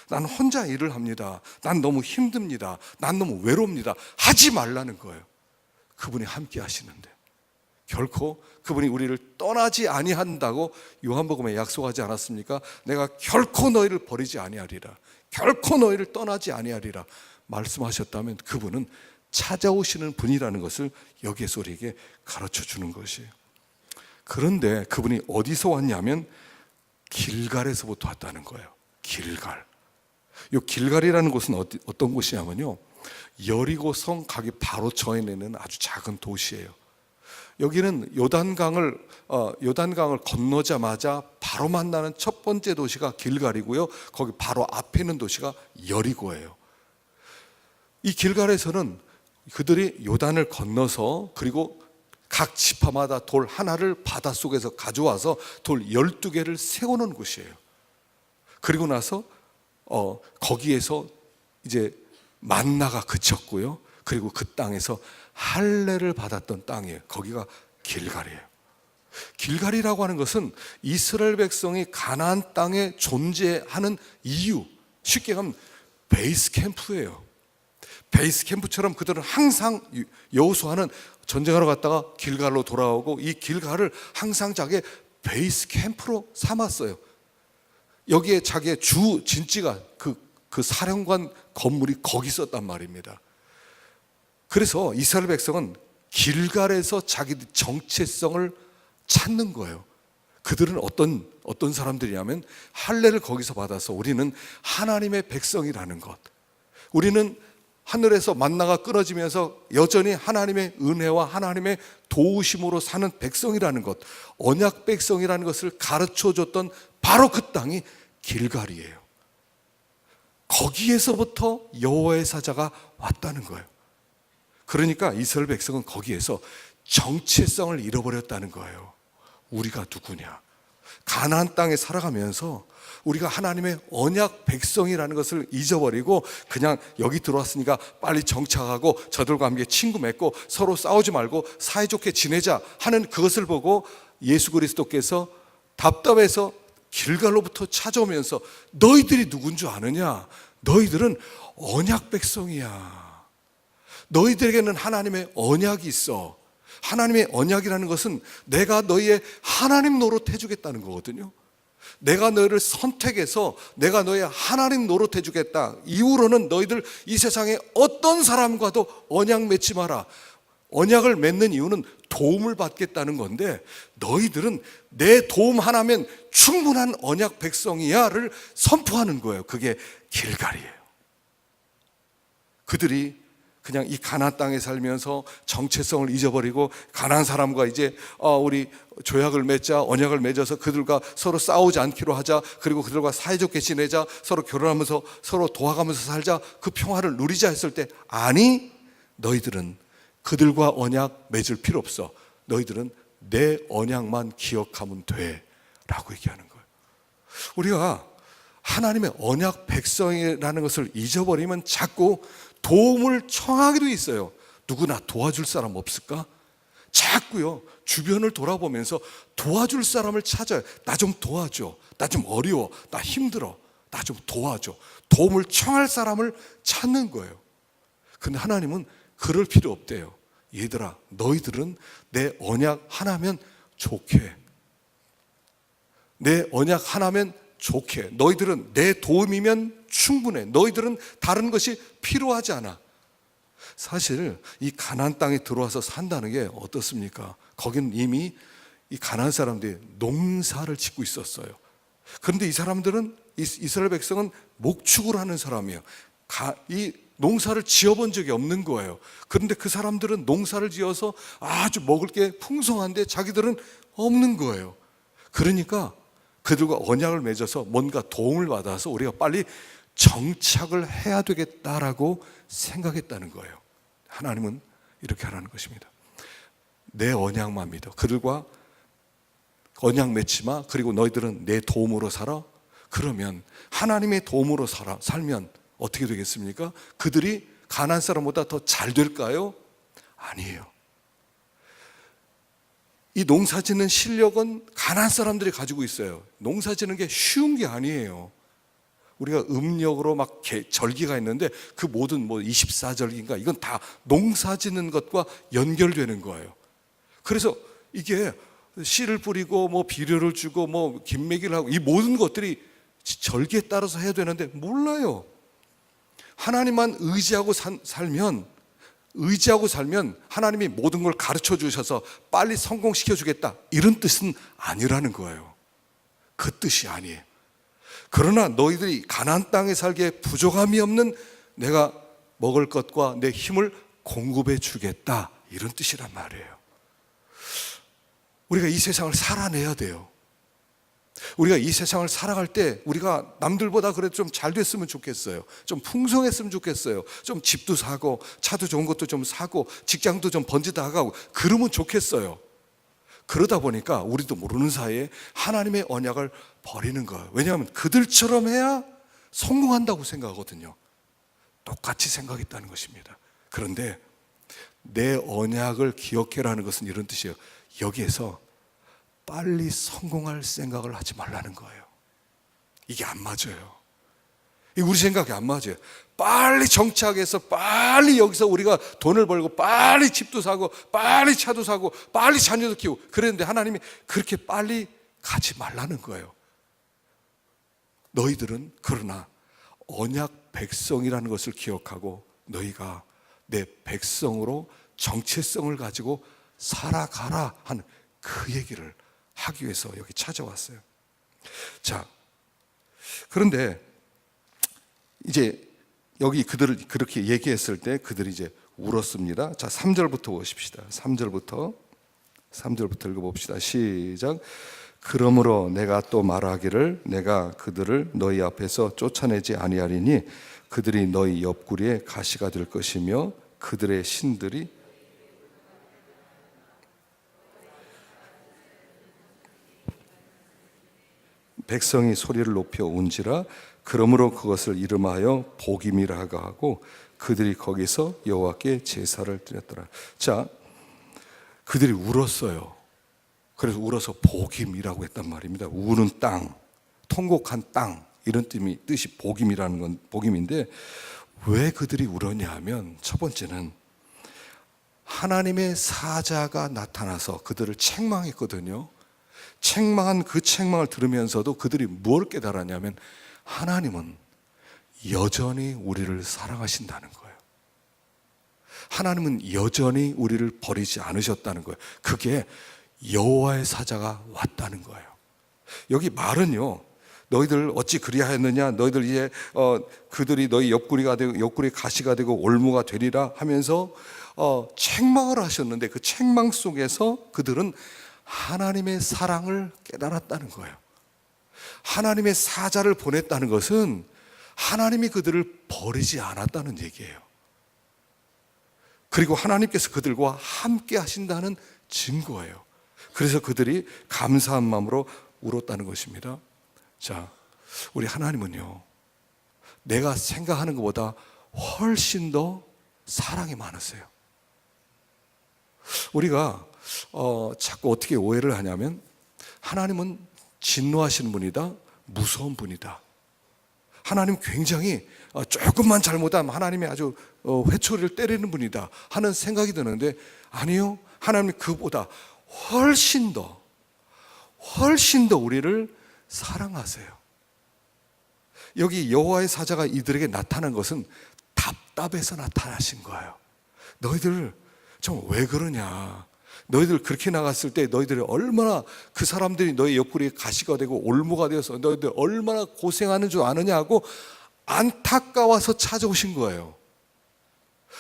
나는 혼자 일을 합니다. 난 너무 힘듭니다. 난 너무 외롭습니다. 하지 말라는 거예요. 그분이 함께 하시는데 결코 그분이 우리를 떠나지 아니한다고 요한복음에 약속하지 않았습니까? 내가 결코 너희를 버리지 아니하리라, 결코 너희를 떠나지 아니하리라 말씀하셨다면 그분은 찾아오시는 분이라는 것을 여기에서 우리에게 가르쳐 주는 것이에요. 그런데 그분이 어디서 왔냐면 길갈에서부터 왔다는 거예요. 길갈. 이 길갈이라는 곳은 어떤 곳이냐면요, 여리고성 가기 바로 전에 있는 아주 작은 도시예요. 여기는 요단강을 건너자마자 바로 만나는 첫 번째 도시가 길갈이고요, 거기 바로 앞에 있는 도시가 여리고예요. 이 길갈에서는 그들이 요단을 건너서 그리고 각 지파마다 돌 하나를 바닷속에서 가져와서 돌 12개를 세우는 곳이에요. 그리고 나서 거기에서 이제 만나가 그쳤고요, 그리고 그 땅에서 할례를 받았던 땅이에요. 거기가 길갈이에요. 길갈이라고 하는 것은 이스라엘 백성이 가나안 땅에 존재하는 이유, 쉽게 가면 베이스 캠프예요. 베이스 캠프처럼 그들은 항상 여호수아는 전쟁하러 갔다가 길갈로 돌아오고 이 길갈을 항상 자기의 베이스 캠프로 삼았어요. 여기에 자기의 주 진지가 그 사령관 건물이 거기 있었단 말입니다. 그래서 이스라엘 백성은 길갈에서 자기들 정체성을 찾는 거예요. 그들은 어떤 사람들이냐면 할례를 거기서 받아서 우리는 하나님의 백성이라는 것, 우리는 하늘에서 만나가 끊어지면서 여전히 하나님의 은혜와 하나님의 도우심으로 사는 백성이라는 것, 언약 백성이라는 것을 가르쳐줬던 바로 그 땅이 길갈이에요. 거기에서부터 여호와의 사자가 왔다는 거예요. 그러니까 이스라엘 백성은 거기에서 정체성을 잃어버렸다는 거예요. 우리가 누구냐? 가나안 땅에 살아가면서 우리가 하나님의 언약 백성이라는 것을 잊어버리고 그냥 여기 들어왔으니까 빨리 정착하고 저들과 함께 친구 맺고 서로 싸우지 말고 사이좋게 지내자 하는 그것을 보고 예수 그리스도께서 답답해서 길갈로부터 찾아오면서 너희들이 누군 줄 아느냐? 너희들은 언약 백성이야. 너희들에게는 하나님의 언약이 있어. 하나님의 언약이라는 것은 내가 너희의 하나님 노릇 해주겠다는 거거든요. 내가 너희를 선택해서 내가 너희의 하나님 노릇 해주겠다. 이후로는 너희들 이 세상에 어떤 사람과도 언약 맺지 마라. 언약을 맺는 이유는 도움을 받겠다는 건데 너희들은 내 도움 하나면 충분한 언약 백성이야를 선포하는 거예요. 그게 길갈이에요. 그들이 그냥 이 가나안 땅에 살면서 정체성을 잊어버리고 가나안 사람과 이제 우리 조약을 맺자, 언약을 맺어서 그들과 서로 싸우지 않기로 하자, 그리고 그들과 사이좋게 지내자, 서로 결혼하면서 서로 도와가면서 살자, 그 평화를 누리자 했을 때 아니, 너희들은 그들과 언약 맺을 필요 없어. 너희들은 내 언약만 기억하면 돼 라고 얘기하는 거예요. 우리가 하나님의 언약 백성이라는 것을 잊어버리면 자꾸 도움을 청하기도 있어요. 누구나 도와줄 사람 없을까? 자꾸요 주변을 돌아보면서 도와줄 사람을 찾아요. 나 좀 도와줘. 나 좀 어려워. 나 힘들어. 나 좀 도와줘. 도움을 청할 사람을 찾는 거예요. 근데 하나님은 그럴 필요 없대요. 얘들아, 너희들은 내 언약 하나면 좋게. 내 언약 하나면 좋게. 너희들은 내 도움이면 충분해. 너희들은 다른 것이 필요하지 않아. 사실 이 가나안 땅에 들어와서 산다는 게 어떻습니까? 거긴 이미 이 가나안 사람들이 농사를 짓고 있었어요. 그런데 이 사람들은, 이스라엘 백성은 목축을 하는 사람이에요. 이 농사를 지어본 적이 없는 거예요. 그런데 그 사람들은 농사를 지어서 아주 먹을 게 풍성한데 자기들은 없는 거예요. 그러니까 그들과 언약을 맺어서 뭔가 도움을 받아서 우리가 빨리 정착을 해야 되겠다라고 생각했다는 거예요. 하나님은 이렇게 하라는 것입니다. 내 언약만 믿어. 그들과 언약 맺지 마. 그리고 너희들은 내 도움으로 살아. 그러면 하나님의 도움으로 살면 어떻게 되겠습니까? 그들이 가나안 사람보다 더 잘 될까요? 아니에요. 이 농사 짓는 실력은 가나안 사람들이 가지고 있어요. 농사 짓는 게 쉬운 게 아니에요. 우리가 음력으로 막 절기가 있는데 그 모든 24절기인가 이건 다 농사 짓는 것과 연결되는 거예요. 그래서 이게 씨를 뿌리고 뭐 비료를 주고 뭐 김매기를 하고 이 모든 것들이 절기에 따라서 해야 되는데 몰라요. 하나님만 의지하고 살면 하나님이 모든 걸 가르쳐 주셔서 빨리 성공시켜 주겠다, 이런 뜻은 아니라는 거예요. 그 뜻이 아니에요. 그러나 너희들이 가나안 땅에 살기에 부족함이 없는 내가 먹을 것과 내 힘을 공급해 주겠다, 이런 뜻이란 말이에요. 우리가 이 세상을 살아내야 돼요. 우리가 이 세상을 살아갈 때 우리가 남들보다 그래도 좀 잘 됐으면 좋겠어요. 좀 풍성했으면 좋겠어요. 좀 집도 사고 차도 좋은 것도 좀 사고 직장도 좀 번지다 가고 그러면 좋겠어요. 그러다 보니까 우리도 모르는 사이에 하나님의 언약을 버리는 거예요. 왜냐하면 그들처럼 해야 성공한다고 생각하거든요. 똑같이 생각했다는 것입니다. 그런데 내 언약을 기억해라는 것은 이런 뜻이에요. 여기에서 빨리 성공할 생각을 하지 말라는 거예요. 이게 안 맞아요. 우리 생각이 안 맞아요. 빨리 정착해서 빨리 여기서 우리가 돈을 벌고 빨리 집도 사고 빨리 차도 사고 빨리 자녀도 키우고 그랬는데 하나님이 그렇게 빨리 가지 말라는 거예요. 너희들은 그러나 언약 백성이라는 것을 기억하고 너희가 내 백성으로 정체성을 가지고 살아가라 하는 그 얘기를 하기 위해서 여기 찾아왔어요. 자, 그런데 이제 여기 그들을 그렇게 얘기했을 때 그들이 이제 울었습니다. 자, 3절부터 보십시다. 3절부터 읽어봅시다. 시작. 그러므로 내가 또 말하기를 내가 그들을 너희 앞에서 쫓아내지 아니하리니 그들이 너희 옆구리에 가시가 될 것이며 그들의 신들이 백성이 소리를 높여 운지라. 그러므로 그것을 이름하여 복임이라 하고 그들이 거기서 여호와께 제사를 드렸더라. 자, 그들이 울었어요. 그래서 울어서 복임이라고 했단 말입니다. 우는 땅, 통곡한 땅, 이런 뜻이 복임이라는 건 복임인데, 왜 그들이 울었냐 하면 첫 번째는 하나님의 사자가 나타나서 그들을 책망했거든요. 책망한 그 책망을 들으면서도 그들이 뭘 깨달았냐면 하나님은 여전히 우리를 사랑하신다는 거예요. 하나님은 여전히 우리를 버리지 않으셨다는 거예요. 그게 여호와의 사자가 왔다는 거예요. 여기 말은요, 너희들 어찌 그리하였느냐, 너희들 이제 그들이 너희 옆구리가 되고 옆구리 가시가 되고 올무가 되리라 하면서 책망을 하셨는데 그 책망 속에서 그들은 하나님의 사랑을 깨달았다는 거예요. 하나님의 사자를 보냈다는 것은 하나님이 그들을 버리지 않았다는 얘기예요. 그리고 하나님께서 그들과 함께 하신다는 증거예요. 그래서 그들이 감사한 마음으로 울었다는 것입니다. 자, 우리 하나님은요, 내가 생각하는 것보다 훨씬 더 사랑이 많으세요. 우리가 자꾸 어떻게 오해를 하냐면 하나님은 진노하시는 분이다, 무서운 분이다. 하나님 굉장히 조금만 잘못하면 하나님이 아주 회초리를 때리는 분이다 하는 생각이 드는데, 아니요, 하나님이 그보다 훨씬 더 우리를 사랑하세요. 여기 여호와의 사자가 이들에게 나타난 것은 답답해서 나타나신 거예요. 너희들 좀 왜 그러냐, 너희들 그렇게 나갔을 때 너희들이 얼마나, 그 사람들이 너희 옆구리에 가시가 되고 올무가 되어서 너희들 얼마나 고생하는 줄 아느냐 하고 안타까워서 찾아오신 거예요.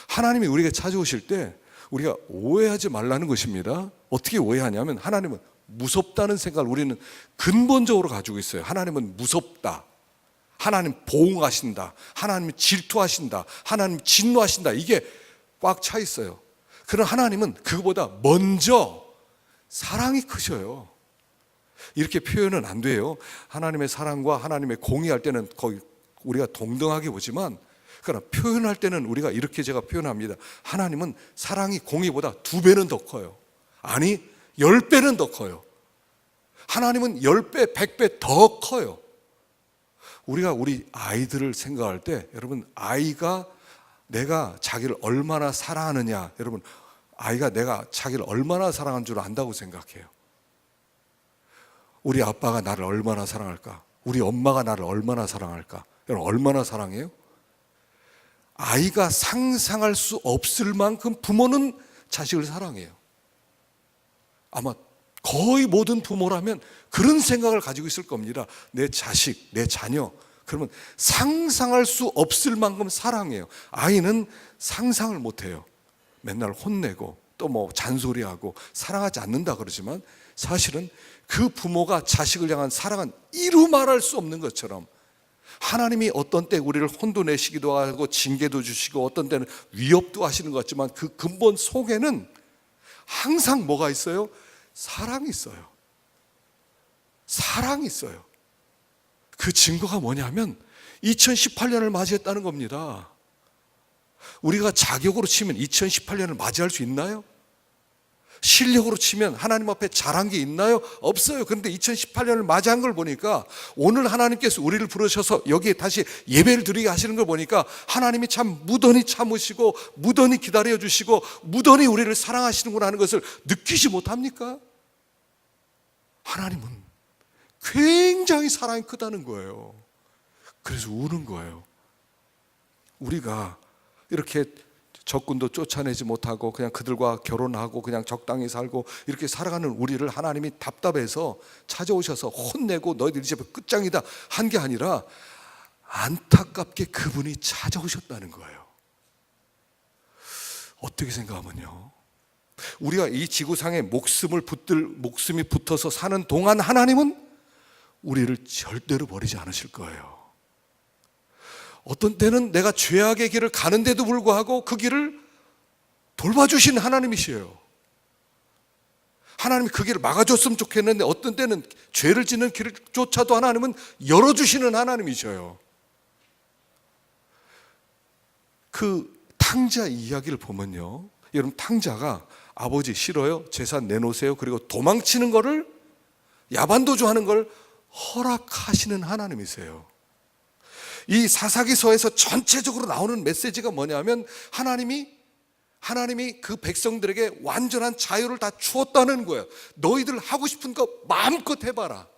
하나님이 우리가 찾아오실 때 우리가 오해하지 말라는 것입니다. 어떻게 오해하냐면 하나님은 무섭다는 생각을 우리는 근본적으로 가지고 있어요. 하나님은 무섭다, 하나님 보응하신다, 하나님 질투하신다, 하나님 진노하신다, 이게 꽉 차 있어요. 그러나 하나님은 그거보다 먼저 사랑이 크셔요. 이렇게 표현은 안 돼요. 하나님의 사랑과 하나님의 공의할 때는 거의 우리가 동등하게 보지만, 그러나 표현할 때는 우리가 이렇게 제가 표현합니다. 하나님은 사랑이 공의보다 2배는 더 커요. 아니, 10배는 더 커요. 하나님은 10배, 100배 더 커요. 우리가 우리 아이들을 생각할 때, 여러분, 아이가 내가 자기를 얼마나 사랑하느냐, 여러분, 아이가 내가 자기를 얼마나 사랑한 줄 안다고 생각해요. 우리 아빠가 나를 얼마나 사랑할까? 우리 엄마가 나를 얼마나 사랑할까? 여러분, 얼마나 사랑해요? 아이가 상상할 수 없을 만큼 부모는 자식을 사랑해요. 아마 거의 모든 부모라면 그런 생각을 가지고 있을 겁니다. 내 자식, 내 자녀, 그러면 상상할 수 없을 만큼 사랑해요. 아이는 상상을 못해요. 맨날 혼내고 또 뭐 잔소리하고 사랑하지 않는다 그러지만 사실은 그 부모가 자식을 향한 사랑은 이루 말할 수 없는 것처럼 하나님이 어떤 때 우리를 혼도 내시기도 하고 징계도 주시고 어떤 때는 위협도 하시는 것 같지만 그 근본 속에는 항상 뭐가 있어요? 사랑이 있어요. 사랑이 있어요. 그 증거가 뭐냐면 2018년을 맞이했다는 겁니다. 우리가 자격으로 치면 2018년을 맞이할 수 있나요? 실력으로 치면 하나님 앞에 잘한 게 있나요? 없어요. 그런데 2018년을 맞이한 걸 보니까 오늘 하나님께서 우리를 부르셔서 여기에 다시 예배를 드리게 하시는 걸 보니까 하나님이 참 무던히 참으시고 무던히 기다려 주시고 무던히 우리를 사랑하시는구나 하는 것을 느끼지 못합니까? 하나님은 굉장히 사랑이 크다는 거예요. 그래서 우는 거예요. 우리가 이렇게 적군도 쫓아내지 못하고 그냥 그들과 결혼하고 그냥 적당히 살고 이렇게 살아가는 우리를 하나님이 답답해서 찾아오셔서 혼내고 너희들 이제 끝장이다 한 게 아니라 안타깝게 그분이 찾아오셨다는 거예요. 어떻게 생각하면요, 우리가 이 지구상에 목숨이 붙어서 사는 동안 하나님은 우리를 절대로 버리지 않으실 거예요. 어떤 때는 내가 죄악의 길을 가는데도 불구하고 그 길을 돌봐주신 하나님이시에요. 하나님이 그 길을 막아줬으면 좋겠는데 어떤 때는 죄를 짓는 길조차도 하나님은 열어주시는 하나님이셔요. 그 탕자 이야기를 보면요, 여러분, 탕자가 아버지 싫어요? 재산 내놓으세요. 그리고 도망치는 거를, 야반도주 하는 걸 허락하시는 하나님이세요. 이 사사기서에서 전체적으로 나오는 메시지가 뭐냐면 하나님이 그 백성들에게 완전한 자유를 다 주었다는 거예요. 너희들 하고 싶은 거 마음껏 해봐라.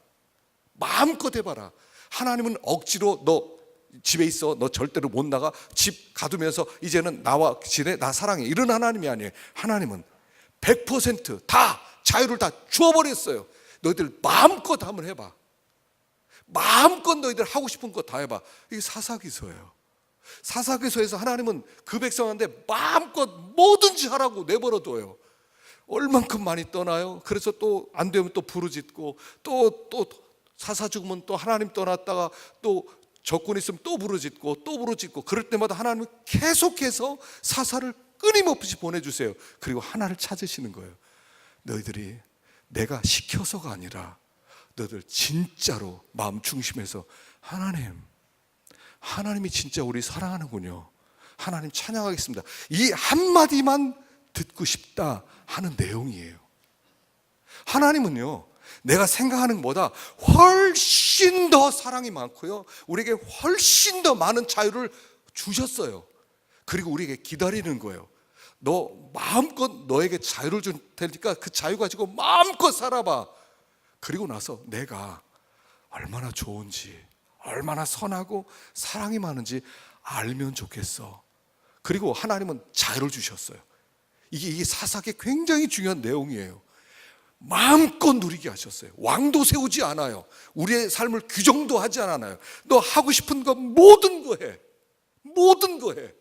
마음껏 해봐라. 하나님은 억지로 너 집에 있어, 너 절대로 못 나가, 집 가두면서 이제는 나와 지내, 나 사랑해, 이런 하나님이 아니에요. 하나님은 100% 자유를 다 주어버렸어요. 너희들 마음껏 한번 해봐. 마음껏 너희들 하고 싶은 거 다 해봐. 이게 사사기서예요. 사사기서에서 하나님은 그 백성한테 마음껏 뭐든지 하라고 내버려둬요. 얼만큼 많이 떠나요. 그래서 또 안 되면 또 부르짖고 또 사사 죽으면 또 하나님 떠났다가 또 적군 있으면 또 부르짖고 그럴 때마다 하나님은 계속해서 사사를 끊임없이 보내주세요. 그리고 하나를 찾으시는 거예요. 너희들이 내가 시켜서가 아니라 너희들 진짜로 마음 중심에서 하나님이 진짜 우리 사랑하는군요. 하나님 찬양하겠습니다. 이 한마디만 듣고 싶다 하는 내용이에요. 하나님은요, 내가 생각하는 것보다 훨씬 더 사랑이 많고요, 우리에게 훨씬 더 많은 자유를 주셨어요. 그리고 우리에게 기다리는 거예요. 너 마음껏 너에게 자유를 줄 테니까 그 자유 가지고 마음껏 살아봐. 그리고 나서 내가 얼마나 좋은지, 얼마나 선하고 사랑이 많은지 알면 좋겠어. 그리고 하나님은 자유를 주셨어요. 이게 사사기의 굉장히 중요한 내용이에요. 마음껏 누리게 하셨어요. 왕도 세우지 않아요. 우리의 삶을 규정도 하지 않아요. 너 하고 싶은 거 모든 거 해. 모든 거 해.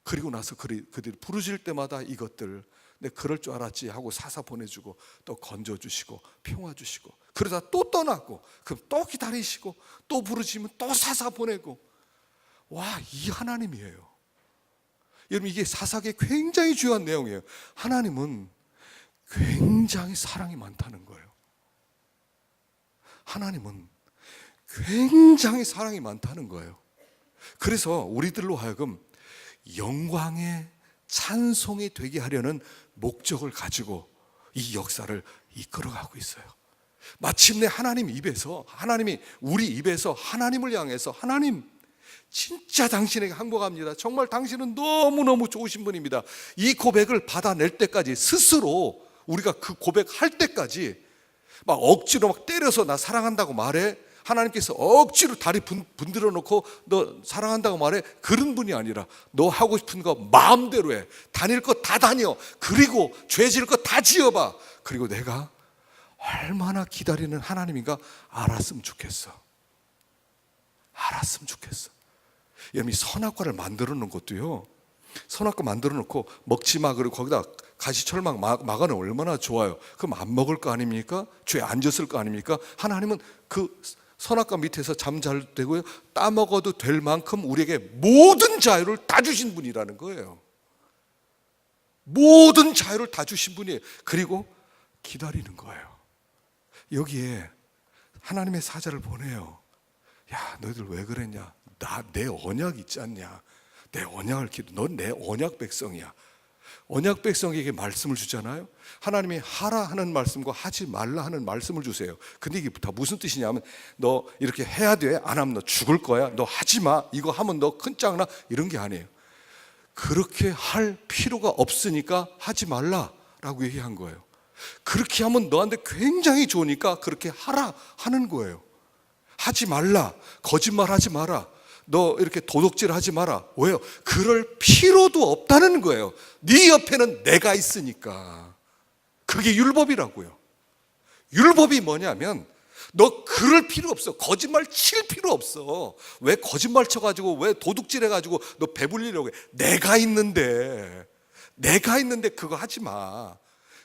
그리고 나서 그들이 부르실 때마다 이것들, 내 그럴 줄 알았지 하고 사사 보내주고 또 건져주시고 평화 주시고, 그러다 또 떠나고 그럼 또 기다리시고 또 부르시면 또 사사 보내고. 와, 이 하나님이에요. 여러분, 이게 사사기의 굉장히 중요한 내용이에요. 하나님은 굉장히 사랑이 많다는 거예요. 하나님은 굉장히 사랑이 많다는 거예요. 그래서 우리들로 하여금 영광의 찬송이 되게 하려는 목적을 가지고 이 역사를 이끌어가고 있어요. 마침내 하나님이 우리 입에서 하나님을 향해서 하나님, 진짜 당신에게 항복합니다. 정말 당신은 너무너무 좋으신 분입니다. 이 고백을 받아낼 때까지, 스스로 우리가 그 고백할 때까지 막 억지로 막 때려서 나 사랑한다고 말해, 하나님께서 억지로 다리 분들어 놓고 너 사랑한다고 말해, 그런 분이 아니라 너 하고 싶은 거 마음대로 해. 다닐 거 다 다녀. 그리고 죄 지을 거 다 지어봐. 그리고 내가 얼마나 기다리는 하나님인가 알았으면 좋겠어. 알았으면 좋겠어. 여러분, 이 선악과를 만들어 놓은 것도요, 선악과 만들어 놓고 먹지 마, 그리고 거기다 가시철망 막아놓으면 얼마나 좋아요. 그럼 안 먹을 거 아닙니까? 죄 안 졌을 거 아닙니까? 하나님은 그 선악과 밑에서 잠 잘 되고요, 따먹어도 될 만큼 우리에게 모든 자유를 다 주신 분이라는 거예요. 모든 자유를 다 주신 분이에요. 그리고 기다리는 거예요. 여기에 하나님의 사자를 보내요. 야, 너희들 왜 그랬냐? 내 언약 있지 않냐? 내 언약을 넌 내 언약 백성이야. 언약 백성에게 말씀을 주잖아요. 하나님이 하라 하는 말씀과 하지 말라 하는 말씀을 주세요. 근데 이게 다 무슨 뜻이냐면, 너 이렇게 해야 돼, 안 하면 너 죽을 거야, 너 하지 마, 이거 하면 너 큰 짱나, 이런 게 아니에요. 그렇게 할 필요가 없으니까 하지 말라라고 얘기한 거예요. 그렇게 하면 너한테 굉장히 좋으니까 그렇게 하라 하는 거예요. 하지 말라, 거짓말 하지 마라, 너 이렇게 도둑질 하지 마라. 왜요? 그럴 필요도 없다는 거예요. 네 옆에는 내가 있으니까. 그게 율법이라고요. 율법이 뭐냐면, 너 그럴 필요 없어. 거짓말 칠 필요 없어. 왜 거짓말 쳐가지고, 왜 도둑질 해가지고 너 배불리려고 해? 내가 있는데 그거 하지 마.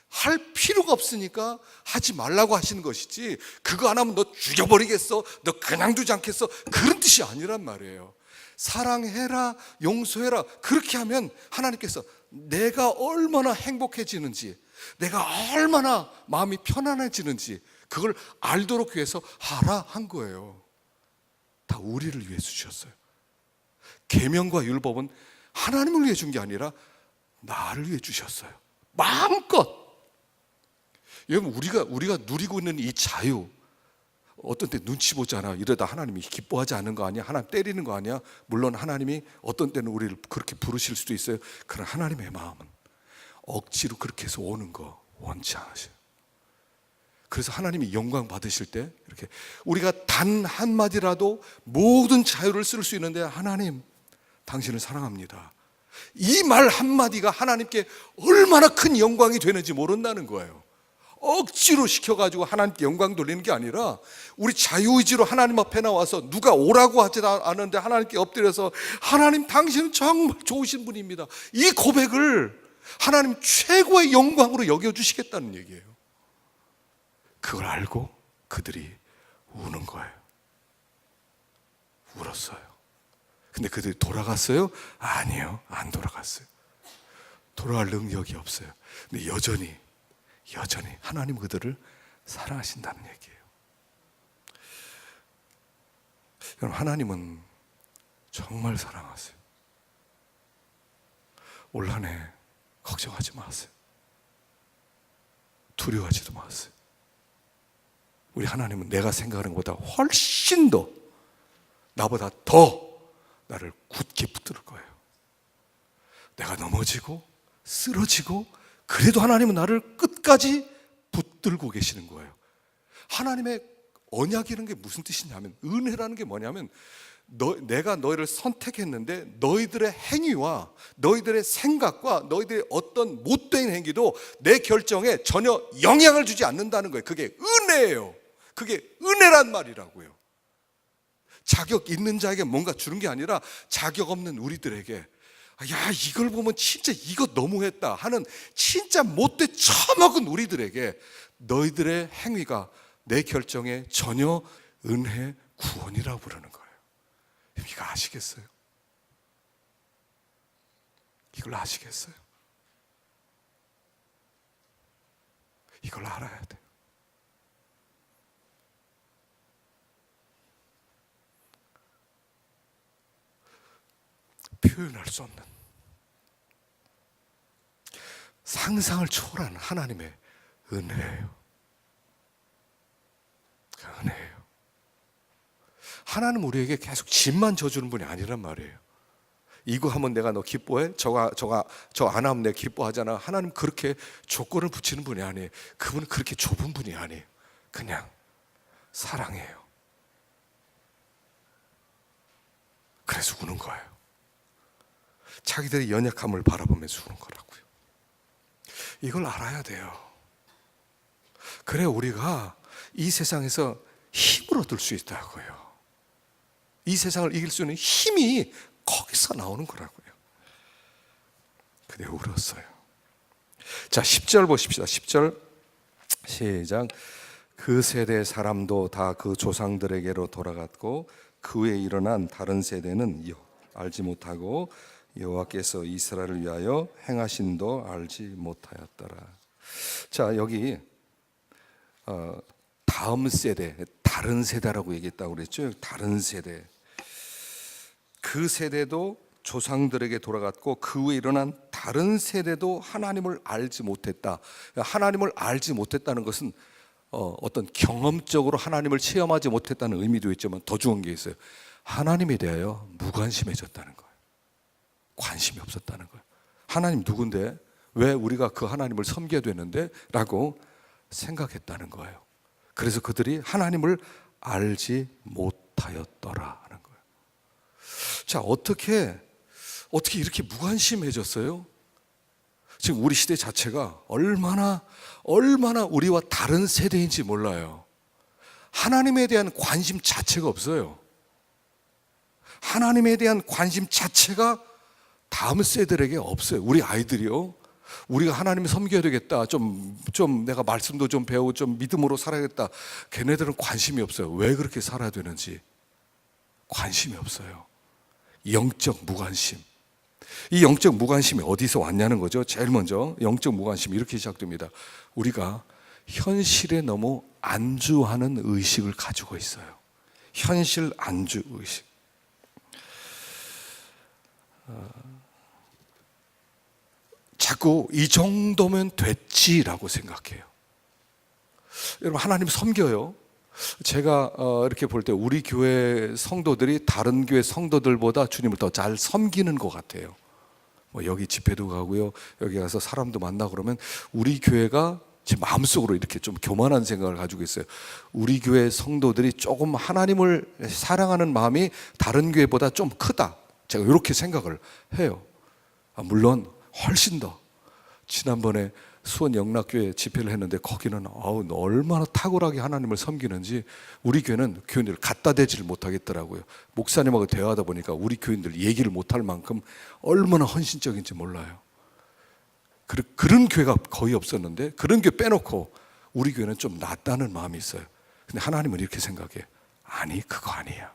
할 필요가 없으니까 하지 말라고 하시는 것이지, 그거 안 하면 너 죽여버리겠어, 너 그냥 두지 않겠어, 그런 뜻이 아니란 말이에요. 사랑해라, 용서해라, 그렇게 하면 하나님께서 내가 얼마나 행복해지는지, 내가 얼마나 마음이 편안해지는지 그걸 알도록 위해서 하라 한 거예요. 다 우리를 위해서 주셨어요. 계명과 율법은 하나님을 위해 준 게 아니라 나를 위해 주셨어요. 마음껏. 여러분, 우리가 누리고 있는 이 자유, 어떤 때 눈치 보잖아. 이러다 하나님이 기뻐하지 않는 거 아니야? 하나님 때리는 거 아니야? 물론 하나님이 어떤 때는 우리를 그렇게 부르실 수도 있어요. 그러나 하나님의 마음은 억지로 그렇게 해서 오는 거 원치 않으셔요. 그래서 하나님이 영광 받으실 때 이렇게 우리가 단 한마디라도 모든 자유를 쓸 수 있는데, 하나님 당신을 사랑합니다, 이 말 한마디가 하나님께 얼마나 큰 영광이 되는지 모른다는 거예요. 억지로 시켜가지고 하나님께 영광 돌리는 게 아니라, 우리 자유의지로 하나님 앞에 나와서 누가 오라고 하지 않은데 하나님께 엎드려서, 하나님 당신은 정말 좋으신 분입니다, 이 고백을 하나님 최고의 영광으로 여겨주시겠다는 얘기예요. 그걸 알고 그들이 우는 거예요. 울었어요. 근데 그들이 돌아갔어요? 아니요, 안 돌아갔어요. 돌아갈 능력이 없어요. 근데 여전히 하나님 그들을 사랑하신다는 얘기예요. 여러분, 하나님은 정말 사랑하세요. 올 한 해 걱정하지 마세요. 두려워하지도 마세요. 우리 하나님은 내가 생각하는 것보다 훨씬 더, 나보다 더 나를 굳게 붙들 거예요. 내가 넘어지고 쓰러지고 그래도 하나님은 나를 끝까지 붙들고 계시는 거예요. 하나님의 언약이라는 게 무슨 뜻이냐면, 은혜라는 게 뭐냐면, 내가 너희를 선택했는데 너희들의 행위와 너희들의 생각과 너희들의 어떤 못된 행위도 내 결정에 전혀 영향을 주지 않는다는 거예요. 그게 은혜예요. 그게 은혜란 말이라고요. 자격 있는 자에게 뭔가 주는 게 아니라, 자격 없는 우리들에게, 야, 이걸 보면 진짜 이거 너무했다 하는 진짜 못돼 처먹은 우리들에게 너희들의 행위가 내 결정에 전혀 은혜, 구원이라고 부르는 거예요. 이거 아시겠어요? 이걸 아시겠어요? 이걸 알아야 돼요. 표현할 수 없는, 상상을 초월하는 하나님의 은혜예요. 그 은혜예요. 하나님 우리에게 계속 짐만 져주는 분이 아니란 말이에요. 이거 하면 내가 너 기뻐해? 저 안 하면 내가 기뻐하잖아. 하나님 그렇게 조건을 붙이는 분이 아니에요. 그분은 그렇게 좁은 분이 아니에요. 그냥 사랑해요. 그래서 우는 거예요. 자기들의 연약함을 바라보면서 우는 거라고요. 이걸 알아야 돼요. 그래 우리가 이 세상에서 힘을 얻을 수 있다고요. 이 세상을 이길 수 있는 힘이 거기서 나오는 거라고요. 근데 울었어요. 자, 10절 보십시다. 10절 시작. 그 세대 사람도 다 그 조상들에게로 돌아갔고 그 후에 일어난 다른 세대는 알지 못하고 여호와께서 이스라엘을 위하여 행하신도 알지 못하였더라. 자, 여기 다음 세대, 다른 세대라고 얘기했다고 그랬죠. 다른 세대. 그 세대도 조상들에게 돌아갔고 그 후에 일어난 다른 세대도 하나님을 알지 못했다. 하나님을 알지 못했다는 것은 어떤 경험적으로 하나님을 체험하지 못했다는 의미도 있지만 더 좋은 게 있어요. 하나님에 대하여 무관심해졌다는 거예요. 관심이 없었다는 거예요. 하나님 누군데? 왜 우리가 그 하나님을 섬겨야 되는데? 라고 생각했다는 거예요. 그래서 그들이 하나님을 알지 못하였더라 하는 거예요. 자, 어떻게 이렇게 무관심해졌어요? 지금 우리 시대 자체가 얼마나 우리와 다른 세대인지 몰라요. 하나님에 대한 관심 자체가 없어요. 하나님에 대한 관심 자체가 다음 세대들에게 없어요. 우리 아이들이요. 우리가 하나님을 섬겨야 되겠다. 좀 내가 말씀도 좀 배우고 좀 믿음으로 살아야겠다. 걔네들은 관심이 없어요. 왜 그렇게 살아야 되는지 관심이 없어요. 영적 무관심. 이 영적 무관심이 어디서 왔냐는 거죠. 제일 먼저 영적 무관심이 이렇게 시작됩니다. 우리가 현실에 너무 안주하는 의식을 가지고 있어요. 현실 안주 의식. 자꾸 이 정도면 됐지라고 생각해요. 여러분 하나님 섬겨요. 제가 이렇게 볼 때 우리 교회 성도들이 다른 교회 성도들보다 주님을 더 잘 섬기는 것 같아요. 여기 집회도 가고요. 여기 가서 사람도 만나고 그러면 우리 교회가 제 마음속으로 이렇게 좀 교만한 생각을 가지고 있어요. 우리 교회 성도들이 조금 하나님을 사랑하는 마음이 다른 교회보다 좀 크다. 제가 이렇게 생각을 해요. 물론 훨씬 더 지난번에 수원 영락교회 집회를 했는데 거기는 얼마나 탁월하게 하나님을 섬기는지 우리 교회는 교인들을 갖다 대지를 못하겠더라고요. 목사님하고 대화하다 보니까 우리 교인들 얘기를 못할 만큼 얼마나 헌신적인지 몰라요. 그런 교회가 거의 없었는데 그런 교회 빼놓고 우리 교회는 좀 낫다는 마음이 있어요. 근데 하나님은 이렇게 생각해요. 아니 그거 아니야.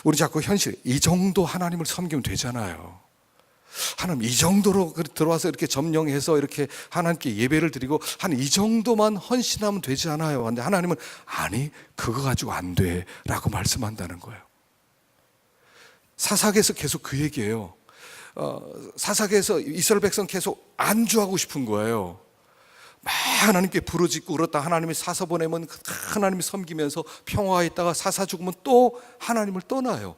우리 자꾸 현실 이 정도 하나님을 섬기면 되잖아요. 하나님 이 정도로 들어와서 이렇게 점령해서 이렇게 하나님께 예배를 드리고 한 이 정도만 헌신하면 되지 않아요. 근데 하나님은 아니 그거 가지고 안 돼 라고 말씀한다는 거예요. 사사기에서 계속 그 얘기예요. 사사기에서 이스라엘 백성 계속 안주하고 싶은 거예요. 막 하나님께 부르짖고 그렇다 하나님이 사사 보내면 하나님이 섬기면서 평화에 있다가 사사 죽으면 또 하나님을 떠나요.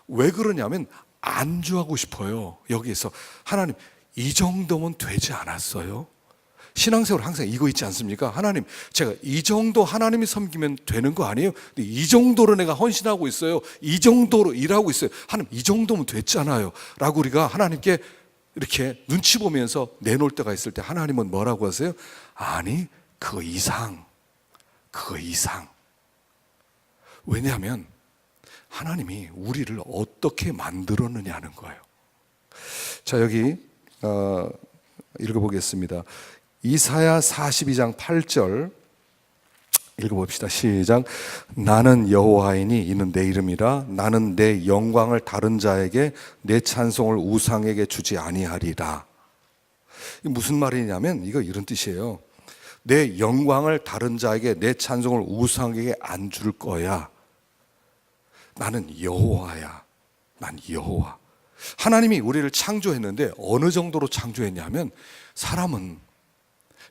왜 그러냐면 안주하고 싶어요. 여기에서 하나님 이 정도면 되지 않았어요? 신앙생활 항상 이거 있지 않습니까? 하나님 제가 이 정도 하나님이 섬기면 되는 거 아니에요? 근데 이 정도로 내가 헌신하고 있어요. 이 정도로 일하고 있어요. 하나님 이 정도면 됐잖아요 라고 우리가 하나님께 이렇게 눈치 보면서 내놓을 때가 있을 때 하나님은 뭐라고 하세요? 아니 그거 이상. 왜냐하면 하나님이 우리를 어떻게 만들었느냐는 거예요. 자, 여기 읽어보겠습니다. 이사야 42장 8절 읽어봅시다. 시작. 나는 여호와이니 이는 내 이름이라. 나는 내 영광을 다른 자에게 내 찬송을 우상에게 주지 아니하리라. 이게 무슨 말이냐면 이거 이런 뜻이에요. 내 영광을 다른 자에게 내 찬송을 우상에게 안 줄 거야. 나는 여호와야. 난 여호와. 하나님이 우리를 창조했는데 어느 정도로 창조했냐면 사람은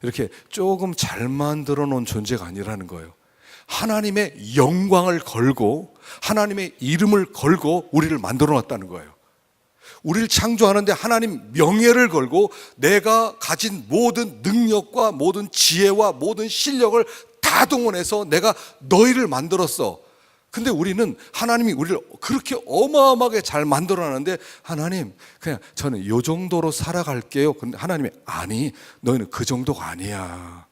이렇게 조금 잘 만들어 놓은 존재가 아니라는 거예요. 하나님의 영광을 걸고 하나님의 이름을 걸고 우리를 만들어 놨다는 거예요. 우리를 창조하는데 하나님 명예를 걸고 내가 가진 모든 능력과 모든 지혜와 모든 실력을 다 동원해서 내가 너희를 만들었어. 근데 우리는 하나님이 우리를 그렇게 어마어마하게 잘 만들어놨는데 하나님 그냥 저는 이 정도로 살아갈게요. 근데 하나님이 아니 너희는 그 정도가 아니야.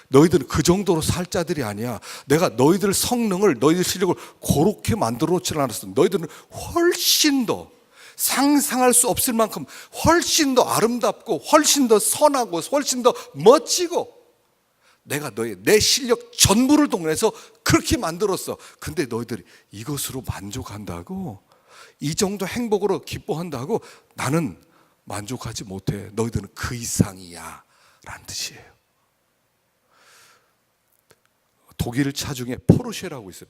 너희들은 그 정도로 살 자들이 아니야. 내가 너희들 성능을 너희들 실력을 그렇게 만들어 놓지 않았어. 너희들은 훨씬 더 상상할 수 없을 만큼 훨씬 더 아름답고 훨씬 더 선하고 훨씬 더 멋지고 내가 내 실력 전부를 동원해서 그렇게 만들었어. 근데 너희들이 이것으로 만족한다고 이 정도 행복으로 기뻐한다고 나는 만족하지 못해. 너희들은 그 이상이야 라는 뜻이에요. 독일 차 중에 포르쉐라고 있어요.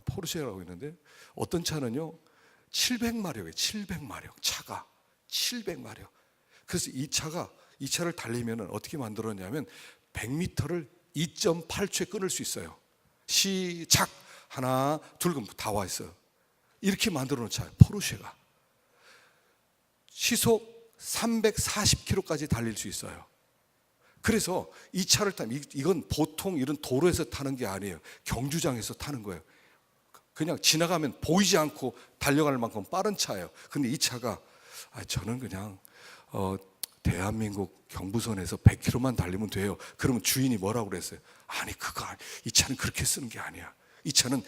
포르쉐라고 있는데 어떤 차는요 700마력이에요. 700마력 차가 700마력. 그래서 이 차를 달리면 어떻게 만들었냐면 100m를 2.8초에 끊을 수 있어요. 시작 하나 둘 그럼 다 와 있어요. 이렇게 만들어 놓은 차예요. 포르쉐가 시속 340km까지 달릴 수 있어요. 그래서 이 차를 타면 이건 보통 이런 도로에서 타는 게 아니에요. 경주장에서 타는 거예요. 그냥 지나가면 보이지 않고 달려갈 만큼 빠른 차예요. 근데 이 차가 저는 그냥 대한민국 경부선에서 100km만 달리면 돼요. 그러면 주인이 뭐라고 그랬어요? 아니 이 차는 그렇게 쓰는 게 아니야. 이 차는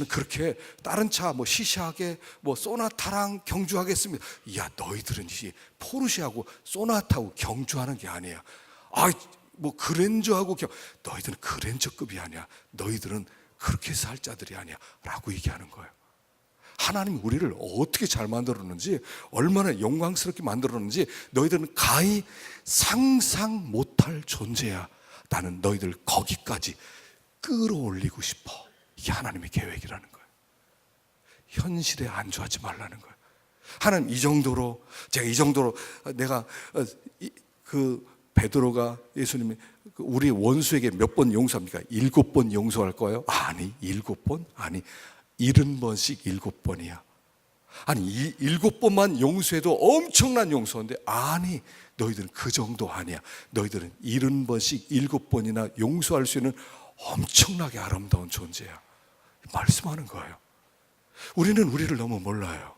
그렇게 다른 차 뭐 시시하게 뭐 소나타랑 경주하겠습니다. 야 너희들은 이 포르쉐하고 소나타하고 경주하는 게 아니야. 뭐 그랜저하고 너희들은 그랜저급이 아니야. 너희들은 그렇게 살 자들이 아니야 라고 얘기하는 거예요. 하나님이 우리를 어떻게 잘 만들었는지 얼마나 영광스럽게 만들었는지 너희들은 가히 상상 못할 존재야. 나는 너희들 거기까지 끌어올리고 싶어. 이게 하나님의 계획이라는 거예요. 현실에 안주하지 말라는 거예요. 하나님 내가 베드로가 예수님이 우리 원수에게 몇 번 용서합니까? 7번 용서할 거예요? 아니 7번? 아니 70번씩 7번이야. 아니 7번만 용서해도 엄청난 용서인데 아니 너희들은 그 정도 아니야. 너희들은 70번씩 7번이나 용서할 수 있는 엄청나게 아름다운 존재야. 말씀하는 거예요. 우리는 우리를 너무 몰라요.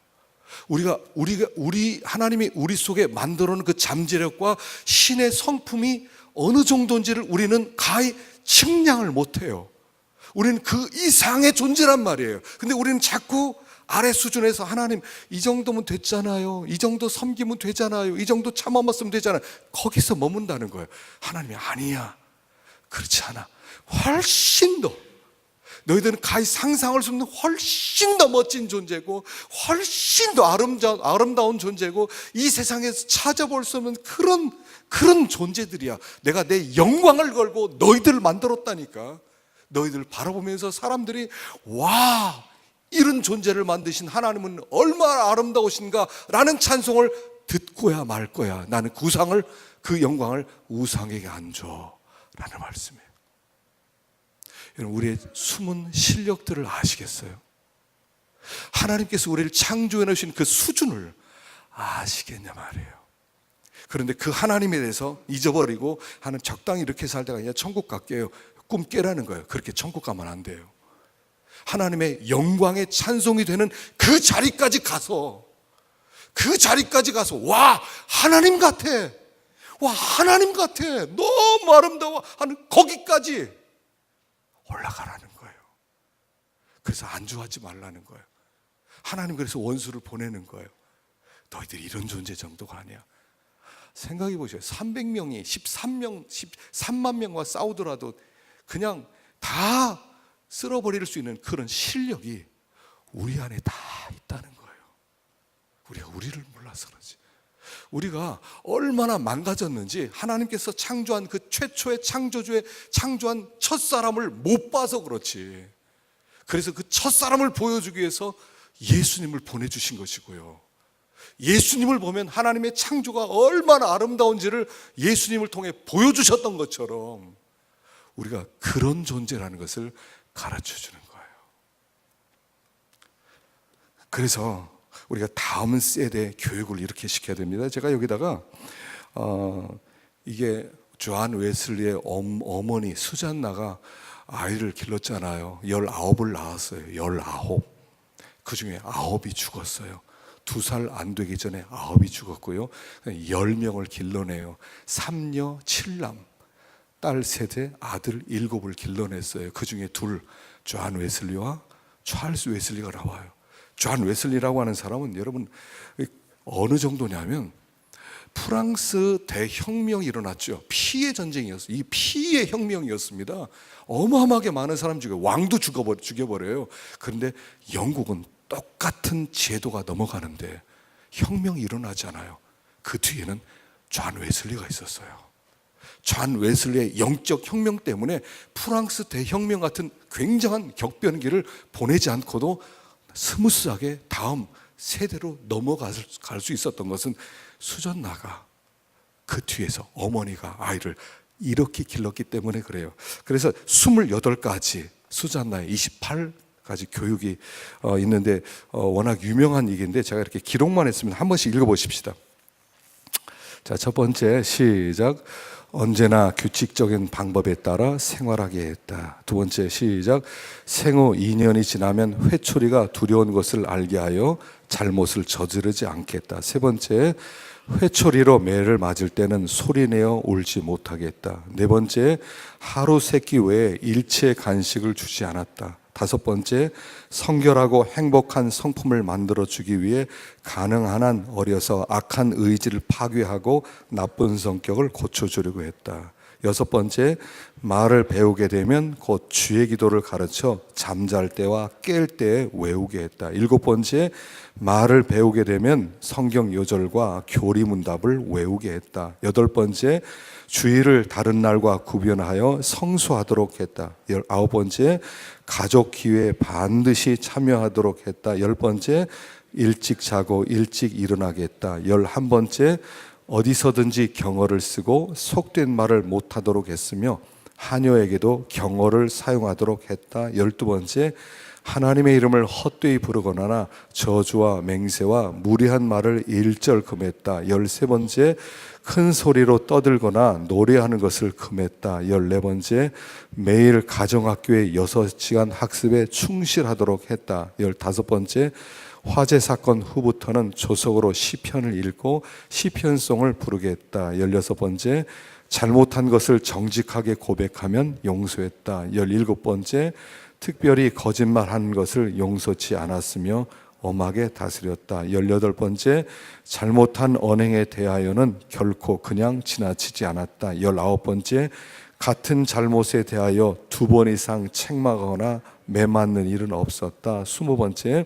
우리 하나님이 우리 속에 만들어 놓은 그 잠재력과 신의 성품이 어느 정도인지를 우리는 가히 측량을 못해요. 우리는 그 이상의 존재란 말이에요. 근데 우리는 자꾸 아래 수준에서 하나님 이 정도면 됐잖아요. 이 정도 섬기면 되잖아요. 이 정도 참아먹으면 되잖아요. 거기서 머문다는 거예요. 하나님이 아니야. 그렇지 않아. 훨씬 더 너희들은 가히 상상할 수 없는 훨씬 더 멋진 존재고 훨씬 더 아름다운 존재고 이 세상에서 찾아볼 수 없는 그런 존재들이야. 내가 내 영광을 걸고 너희들을 만들었다니까. 너희들을 바라보면서 사람들이 와 이런 존재를 만드신 하나님은 얼마나 아름다우신가 라는 찬송을 듣고야 말 거야. 나는 그 영광을 우상에게 안 줘 라는 말씀이에요. 여러분 우리의 숨은 실력들을 아시겠어요? 하나님께서 우리를 창조해 놓으신 그 수준을 아시겠냐 말이에요. 그런데 그 하나님에 대해서 잊어버리고 하나님 적당히 이렇게 살다가 그냥 천국 갈게요. 꿈 깨라는 거예요. 그렇게 천국 가면 안 돼요. 하나님의 영광의 찬송이 되는 그 자리까지 가서 와 하나님 같아. 와 하나님 같아. 너무 아름다워 하는 거기까지 올라가라는 거예요. 그래서 안주하지 말라는 거예요. 하나님 그래서 원수를 보내는 거예요. 너희들이 이런 존재 정도가 아니야. 생각해 보세요. 300명이 13만 명과 싸우더라도 그냥 다 쓸어버릴 수 있는 그런 실력이 우리 안에 다 있다는 거예요. 우리가 우리를 몰라서 그러지. 우리가 얼마나 망가졌는지 하나님께서 창조한 그 최초의 창조주의 창조한 첫사람을 못 봐서 그렇지. 그래서 그 첫사람을 보여주기 위해서 예수님을 보내주신 것이고요. 예수님을 보면 하나님의 창조가 얼마나 아름다운지를 예수님을 통해 보여주셨던 것처럼 우리가 그런 존재라는 것을 가르쳐 주는 거예요. 그래서 우리가 다음 세대 교육을 이렇게 시켜야 됩니다. 제가 여기다가 이게 존 웨슬리의 어머니 수잔나가 아이를 길렀잖아요. 19을 낳았어요. 19. 그 중에 9이 죽었어요. 2살 안 되기 전에 9이 죽었고요. 10명을 길러내요. 3녀 7남, 딸 세대, 아들 7을 길러냈어요. 그 중에 둘, 존 웨슬리와 찰스 웨슬리가 나와요. 존 웨슬리라고 하는 사람은 여러분 어느 정도냐면 프랑스 대혁명이 일어났죠. 피의 전쟁이었어요. 이 피의 혁명이었습니다. 어마어마하게 많은 사람 죽여, 왕도 죽여버려요. 그런데 영국은 똑같은 제도가 넘어가는데 혁명이 일어나지 않아요. 그 뒤에는 존 웨슬리가 있었어요. 존 웨슬리의 영적 혁명 때문에 프랑스 대혁명 같은 굉장한 격변기를 보내지 않고도 스무스하게 다음 세대로 넘어갈 수 있었던 것은 수잔나가 그 뒤에서 어머니가 아이를 이렇게 길렀기 때문에 그래요. 그래서 28가지 수잔나의 28가지 교육이 있는데 워낙 유명한 얘기인데 제가 이렇게 기록만 했습니다. 한 번씩 읽어보십시다. 자, 첫 번째 시작. 언제나 규칙적인 방법에 따라 생활하게 했다. 두 번째 시작. 생후 2년이 지나면 회초리가 두려운 것을 알게 하여 잘못을 저지르지 않겠다. 세 번째, 회초리로 매를 맞을 때는 소리내어 울지 못하겠다. 네 번째, 하루 세 끼 외에 일체 간식을 주지 않았다. 다섯 번째, 성결하고 행복한 성품을 만들어주기 위해 가능한 한 어려서 악한 의지를 파괴하고 나쁜 성격을 고쳐주려고 했다. 여섯 번째, 말을 배우게 되면 곧 주의 기도를 가르쳐 잠잘 때와 깰 때에 외우게 했다. 일곱 번째, 말을 배우게 되면 성경 요절과 교리 문답을 외우게 했다. 여덟 번째, 주일을 다른 날과 구별하여 성수하도록 했다. 19번째, 가족 기회에 반드시 참여하도록 했다. 10번째, 일찍 자고 일찍 일어나게 했다. 11번째, 어디서든지 경어를 쓰고 속된 말을 못하도록 했으며 하녀에게도 경어를 사용하도록 했다. 12번째, 하나님의 이름을 헛되이 부르거나 저주와 맹세와 무리한 말을 일절 금했다. 13번째, 큰 소리로 떠들거나 노래하는 것을 금했다. 14번째, 매일 가정학교의 6시간 학습에 충실하도록 했다. 15번째, 화재 사건 후부터는 조석으로 시편을 읽고 시편송을 부르게 했다. 16번째, 잘못한 것을 정직하게 고백하면 용서했다. 17번째, 특별히 거짓말한 것을 용서치 않았으며 엄하게 다스렸다. 18번째, 잘못한 언행에 대하여는 결코 그냥 지나치지 않았다. 19번째, 같은 잘못에 대하여 2번 이상 책망하거나 매맞는 일은 없었다. 20번째,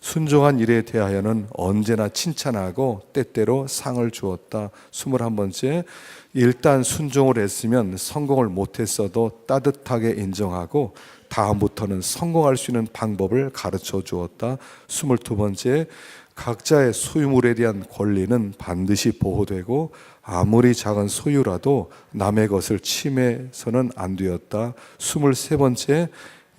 순종한 일에 대하여는 언제나 칭찬하고 때때로 상을 주었다. 21번째, 일단 순종을 했으면 성공을 못했어도 따뜻하게 인정하고 다음부터는 성공할 수 있는 방법을 가르쳐 주었다. 22번째, 각자의 소유물에 대한 권리는 반드시 보호되고 아무리 작은 소유라도 남의 것을 침해서는 안 되었다. 23번째,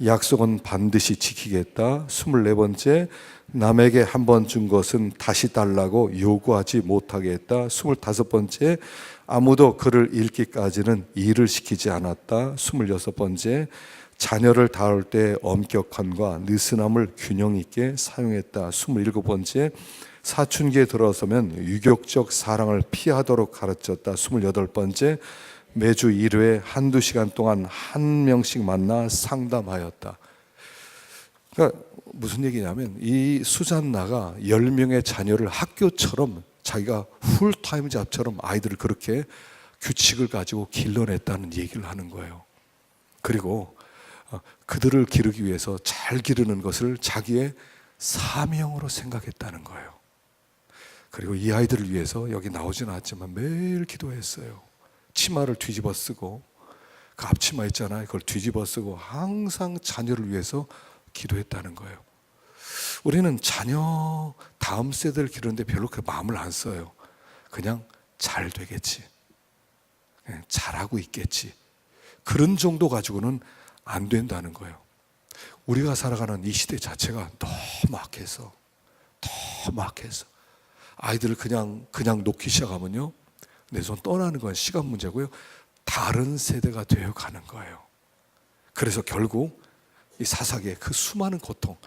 약속은 반드시 지키겠다. 24번째, 남에게 한 번 준 것은 다시 달라고 요구하지 못하게 했다. 25번째, 아무도 그를 잃기까지는 일을 시키지 않았다. 26번째, 자녀를 다룰 때 엄격함과 느슨함을 균형 있게 사용했다. 27번째, 사춘기에 들어서면 유격적 사랑을 피하도록 가르쳤다. 28번째, 매주 1회 한두 시간 동안 한 명씩 만나 상담하였다. 그러니까 무슨 얘기냐면 이 수잔나가 10명의 자녀를 학교처럼 자기가 풀타임 잡처럼 아이들을 그렇게 규칙을 가지고 길러냈다는 얘기를 하는 거예요. 그리고 그들을 기르기 위해서 잘 기르는 것을 자기의 사명으로 생각했다는 거예요. 그리고 이 아이들을 위해서 여기 나오지는 않았지만 매일 기도했어요. 치마를 뒤집어 쓰고, 그 앞치마 있잖아요, 그걸 뒤집어 쓰고 항상 자녀를 위해서 기도했다는 거예요. 우리는 자녀 다음 세대를 기르는데 별로 그 마음을 안 써요. 그냥 잘 되겠지, 그냥 잘하고 있겠지, 그런 정도 가지고는 안 된다는 거예요. 우리가 살아가는 이 시대 자체가 너무 악해서 아이들을 그냥 놓기 시작하면요, 내 손 떠나는 건 시간 문제고요, 다른 세대가 되어 가는 거예요. 그래서 결국 이 사사기의 그 수많은 고통,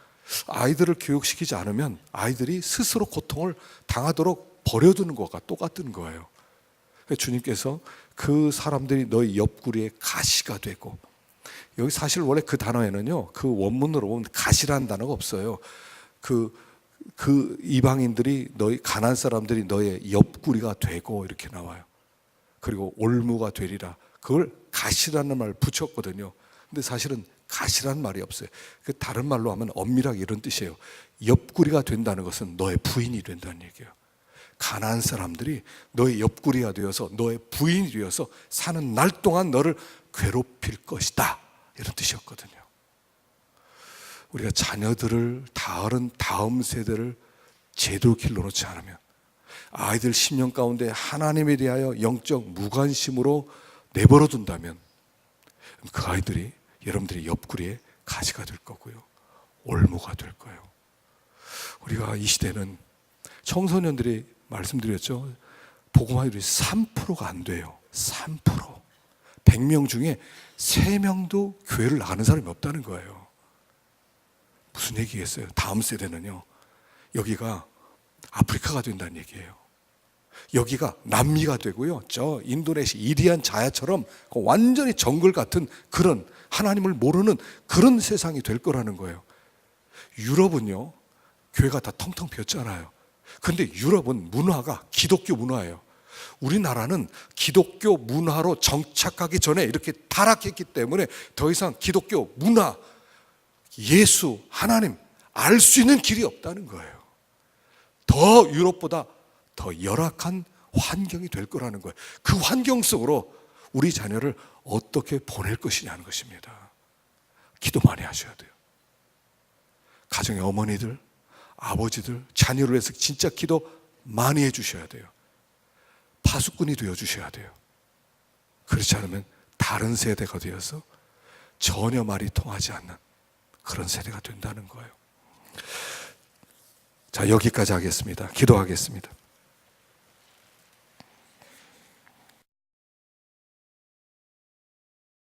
아이들을 교육시키지 않으면 아이들이 스스로 고통을 당하도록 버려두는 것과 똑같은 거예요. 주님께서 그 사람들이 너희 옆구리에 가시가 되고, 여기 사실 원래 그 단어에는요, 그 원문으로 보면 가시라는 단어가 없어요. 그 이방인들이 너희 가나안 사람들이 너의 옆구리가 되고 이렇게 나와요. 그리고 올무가 되리라, 그걸 가시라는 말을 붙였거든요. 근데 사실은 가시라는 말이 없어요. 그 다른 말로 하면 엄밀하게 이런 뜻이에요. 옆구리가 된다는 것은 너의 부인이 된다는 얘기예요. 가나안 사람들이 너의 옆구리가 되어서 너의 부인이 되어서 사는 날 동안 너를 괴롭힐 것이다, 이런 뜻이었거든요. 우리가 자녀들을 다음 세대를 제대로 길러놓지 않으면, 아이들 10년 가운데 하나님에 대하여 영적 무관심으로 내버려 둔다면 그 아이들이 여러분들의 옆구리에 가시가 될 거고요, 올무가 될 거예요. 우리가 이 시대는 청소년들이 말씀드렸죠, 복음화율이 3%가 안 돼요. 3%. 100명 중에 3명도 교회를 나가는 사람이 없다는 거예요. 무슨 얘기겠어요? 다음 세대는요, 여기가 아프리카가 된다는 얘기예요. 여기가 남미가 되고요, 저 인도네시아 이리안 자야처럼 완전히 정글 같은 그런 하나님을 모르는 그런 세상이 될 거라는 거예요. 유럽은요, 교회가 다 텅텅 비었잖아요. 근데 유럽은 문화가 기독교 문화예요. 우리나라는 기독교 문화로 정착하기 전에 이렇게 타락했기 때문에 더 이상 기독교 문화, 예수, 하나님 알 수 있는 길이 없다는 거예요. 더 유럽보다 더 열악한 환경이 될 거라는 거예요. 그 환경 속으로 우리 자녀를 어떻게 보낼 것이냐는 것입니다. 기도 많이 하셔야 돼요. 가정의 어머니들, 아버지들, 자녀를 위해서 진짜 기도 많이 해주셔야 돼요. 파수꾼이 되어주셔야 돼요. 그렇지 않으면 다른 세대가 되어서 전혀 말이 통하지 않는 그런 세대가 된다는 거예요. 자, 여기까지 하겠습니다. 기도하겠습니다.